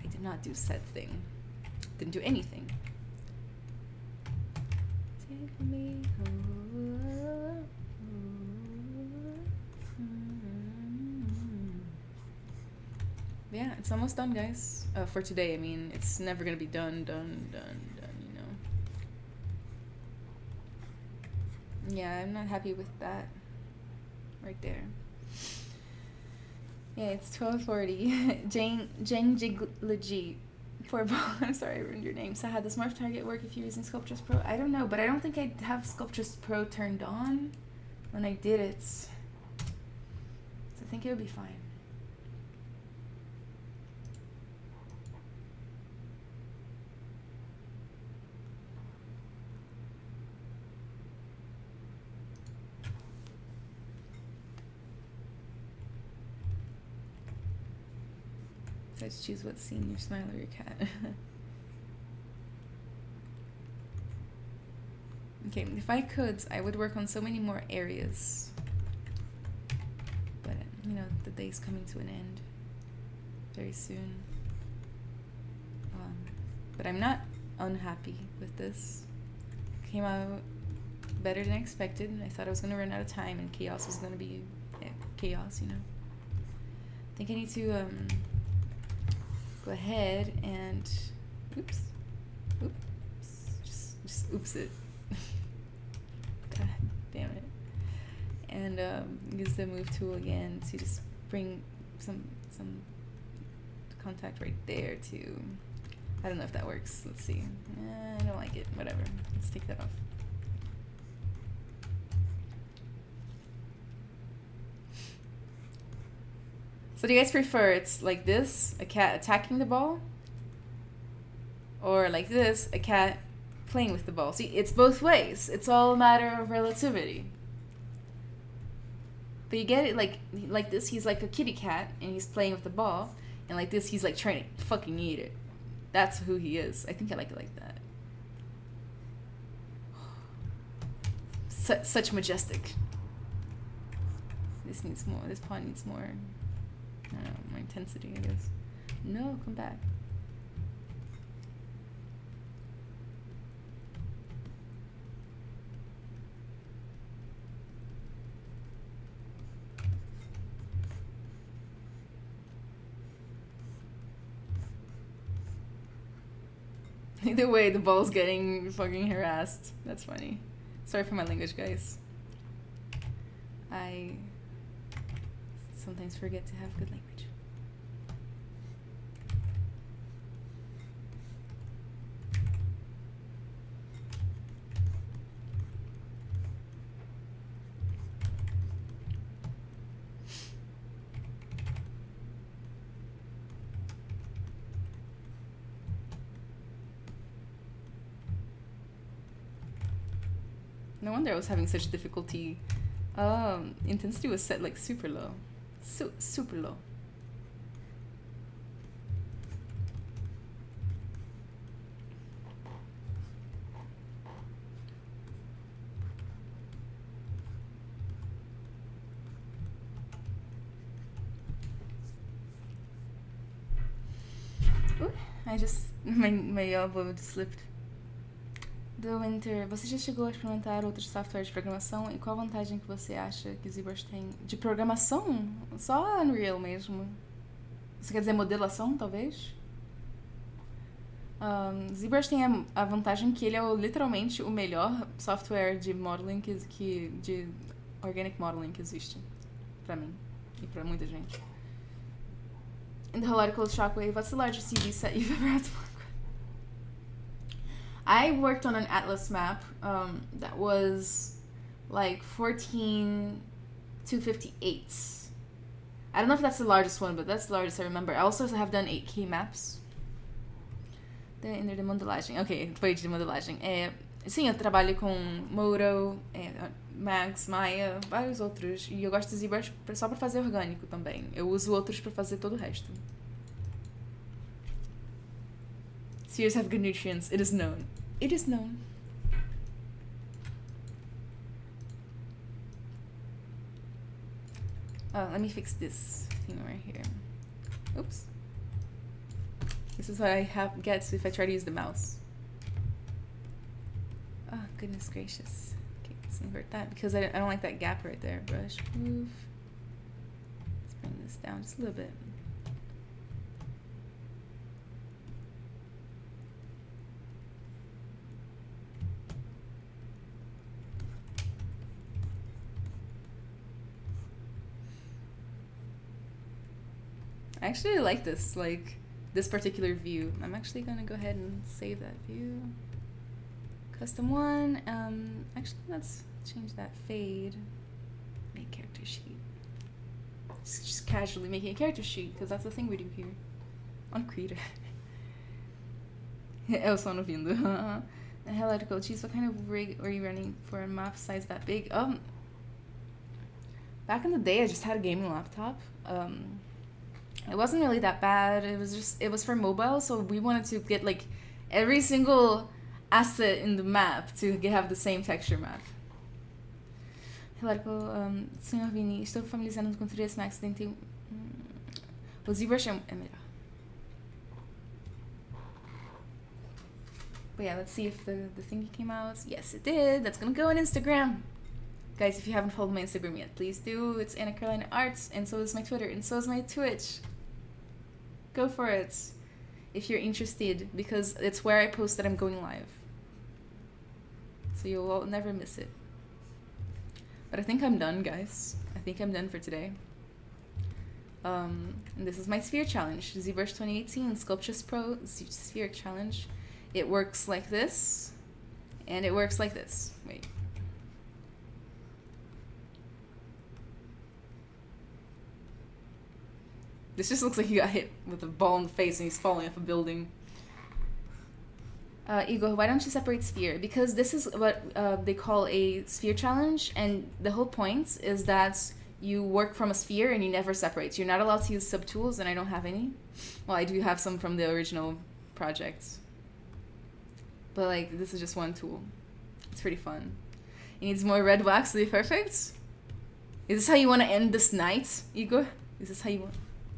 I did not do said thing. Didn't do anything. Take me home. Yeah, it's almost done, guys. For today, I mean, it's never gonna be done, you know. Yeah, I'm not happy with that. Right there. Yeah, it's 12:40. Jane Jiglajit. I'm sorry, I ruined your name. So how does Morph Target work if you're using Sculptris Pro? I don't know, but I don't think I have Sculptris Pro turned on when I did it. So I think it would be fine. So let's choose what scene, your smile or your cat. Okay, if I could, I would work on so many more areas. But, you know, the day's coming to an end very soon. But I'm not unhappy with this. Came out better than expected. I thought I was going to run out of time and chaos was going to be chaos, you know. I think I need to go ahead and oops, just oops it. God damn it. And use the move tool again to just bring some contact right there too. I don't know if that works. Let's see. I don't like it. Whatever. Let's take that off. So do you guys prefer it's like this, a cat attacking the ball? Or like this, a cat playing with the ball? See, it's both ways. It's all a matter of relativity. But you get it like this, he's like a kitty cat and he's playing with the ball. And like this, he's like trying to fucking eat it. That's who he is. I think I like it like that. Such majestic. This needs more. This pawn needs more. I don't know, more intensity, I guess. No, come back. Either way, the ball's getting fucking harassed. That's funny. Sorry for my language, guys. I sometimes forget to have good language. No wonder I was having such difficulty. Intensity was set like super low. Super low. Ooh, my elbow just slipped. Do Winter, você já chegou a experimentar outros softwares de programação e qual a vantagem que você acha que o ZBrush tem? De programação? Só Unreal mesmo. Você quer dizer modelação, talvez? ZBrush tem a vantagem que ele é literalmente o melhor software de modeling de organic modeling que existe pra mim e pra muita gente. In the Holodical Shockwave, what's the largest CV set you've ever had to work with? I worked on an atlas map that was like 14 258s. I don't know if that's the largest one, but that's the largest I remember. I also have done 8K maps. Ainda de modelagem. Ok, foi de modelagem. Sim, eu trabalho com Modo, Max, Maya, vários outros. E eu gosto de ZBrush só pra fazer orgânico também. Eu uso outros pra fazer todo o resto. Spheres have good nutrients. It is known. It is known. Let me fix this thing right here. Oops. This is what I get if I try to use the mouse. Oh, goodness gracious. Okay, let's invert that because I don't like that gap right there. Brush, move. Let's bring this down just a little bit. I actually like this, this particular view. I'm actually gonna go ahead and save that view. Custom one. Actually, let's change that fade. Make character sheet. Just casually making a character sheet, because that's the thing we do here. On Krita. É o som ouvindo. Hello, article. Geez, what kind of rig are you running for a map size that big? Back in the day, I just had a gaming laptop. It wasn't really that bad. It was for mobile, so we wanted to get like every single asset in the map to have the same texture map. Hello, Senhor Vini, estou familiarizando com 3ds Max, tentei... O ZBrush é melhor. But yeah, let's see if the thingy came out. Yes, it did. That's gonna go on Instagram. Guys, if you haven't followed my Instagram yet, please do. It's Anna Carolina Arts, and so is my Twitter, and so is my Twitch. Go for it if you're interested, because it's where I post that I'm going live. So you'll never miss it. But I think I'm done, guys. I think I'm done for today. And this is my sphere challenge, ZBrush 2018, Sculptris Pro sphere challenge. It works like this, and it works like this. Wait. This just looks like he got hit with a ball in the face and he's falling off a building. Igor, why don't you separate sphere? Because this is what they call a sphere challenge, and the whole point is that you work from a sphere and you never separate. You're not allowed to use SubTools, and I don't have any. Well, I do have some from the original projects. But like, this is just one tool. It's pretty fun. It needs more red wax to be perfect. Is this how you want to end this night, Igor? Is this how you want?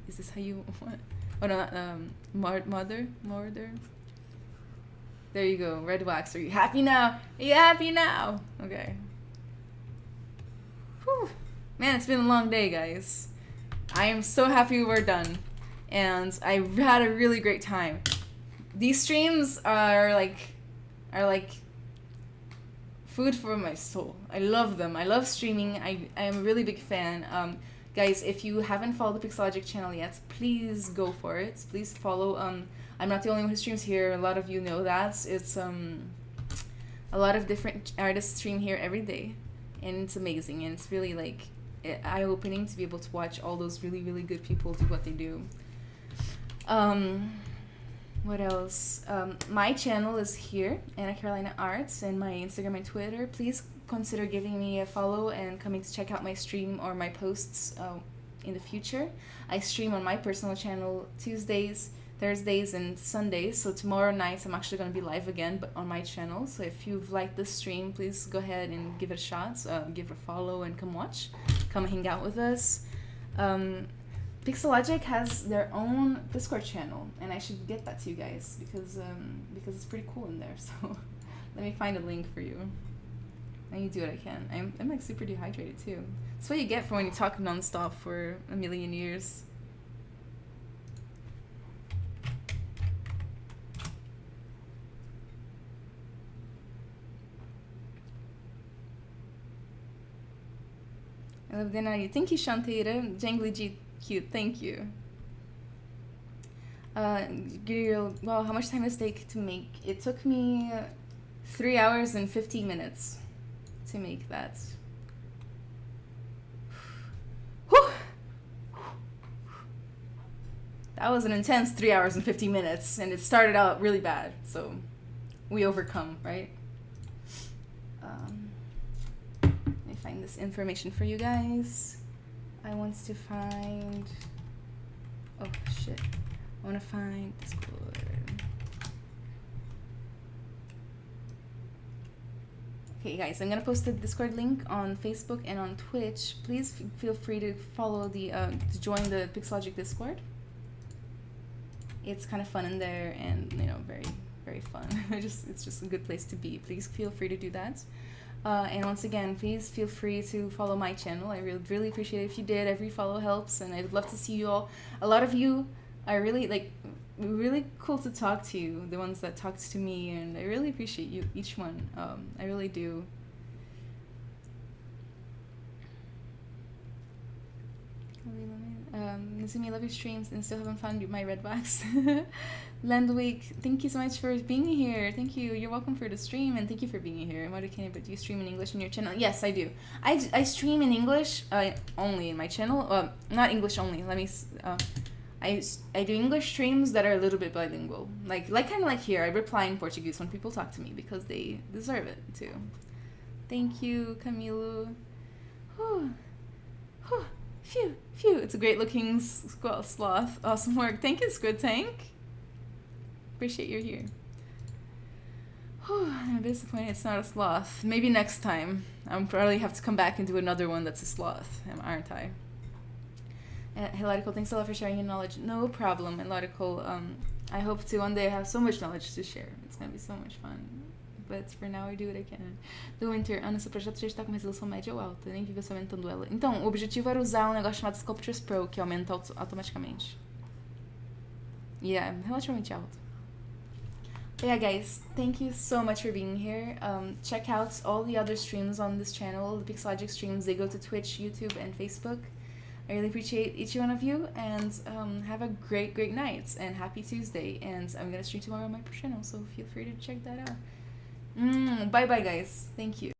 Is this how you want? Oh no, mother. There you go, red wax. Are you happy now? Are you happy now? Okay. Whew. Man, it's been a long day, guys. I am so happy we're done, and I had a really great time. These streams are like food for my soul. I love them. I love streaming. I am a really big fan. Guys, if you haven't followed the Pixologic channel yet, please go for it. Please follow. I'm not the only one who streams here. A lot of you know that. It's a lot of different artists stream here every day, and it's amazing. And it's really like eye-opening to be able to watch all those really, really good people do what they do. What else? My channel is here, Anna Carolina Arts, and my Instagram and Twitter. Please consider giving me a follow and coming to check out my stream or my posts in the future. I stream on my personal channel Tuesdays, Thursdays, and Sundays. So tomorrow night I'm actually going to be live again, but on my channel. So if you've liked this stream, please go ahead and give it a shot. Give it a follow and come watch. Come hang out with us. Pixologic has their own Discord channel, and I should get that to you guys because it's pretty cool in there. So let me find a link for you. And you do what I can. I'm like super dehydrated too. That's what you get for when you talk nonstop for a million years. I love dinner. Thank you, Shantaira. Jangly G cute. Thank you. Guriel, wow, how much time does it take to make? It took me 3 hours and 15 minutes to make that. Whew. That was an intense 3 hours and 50 minutes, and it started out really bad, so we overcome, right? Let me find this information for you guys. I want to find... Oh, shit. I want to find Discord. Okay, guys, I'm going to post the Discord link on Facebook and on Twitch. Please feel free to follow the, to join the Pixologic Discord. It's kind of fun in there and, you know, very, very fun. It's just a good place to be. Please feel free to do that. And once again, please feel free to follow my channel. I really appreciate it if you did. Every follow helps, and I'd love to see you all. A lot of you are really cool to talk to you, the ones that talked to me, and I really appreciate you, each one. I really do. Nazumi, love your streams and still haven't found my red wax. Landweek, thank you so much for being here. Thank you. You're welcome for the stream, and thank you for being here. But do you stream in English on your channel? Yes, I do. I stream in English only in my channel. Not English only. I do English streams that are a little bit bilingual. Like kind of like here. I reply in Portuguese when people talk to me because they deserve it too. Thank you, Camilo. Whew. Whew. Phew. It's a great looking sloth. Awesome work. Thank you, Squid Tank. Appreciate you're here. Whew, I'm disappointed it's not a sloth. Maybe next time. I'll probably have to come back and do another one that's a sloth, aren't I? Hilarical, thanks a lot for sharing your knowledge. No problem, Hilarical. I hope to one day have so much knowledge to share. It's gonna be so much fun. But for now I do what I can. Do Winter, Ana, seu projeto já está com resolução média ou alta? Nem vi você aumentando ela. Então, o objetivo era usar um negócio chamado Sculptris Pro, que aumenta automaticamente. E é relativamente alto. But yeah, guys, thank you so much for being here. Check out all the other streams on this channel. The Pixologic streams, they go to Twitch, YouTube, and Facebook. I really appreciate each one of you, and have a great night, and happy Tuesday. And I'm gonna stream tomorrow on my channel, so feel free to check that out. Bye bye, guys. Thank you.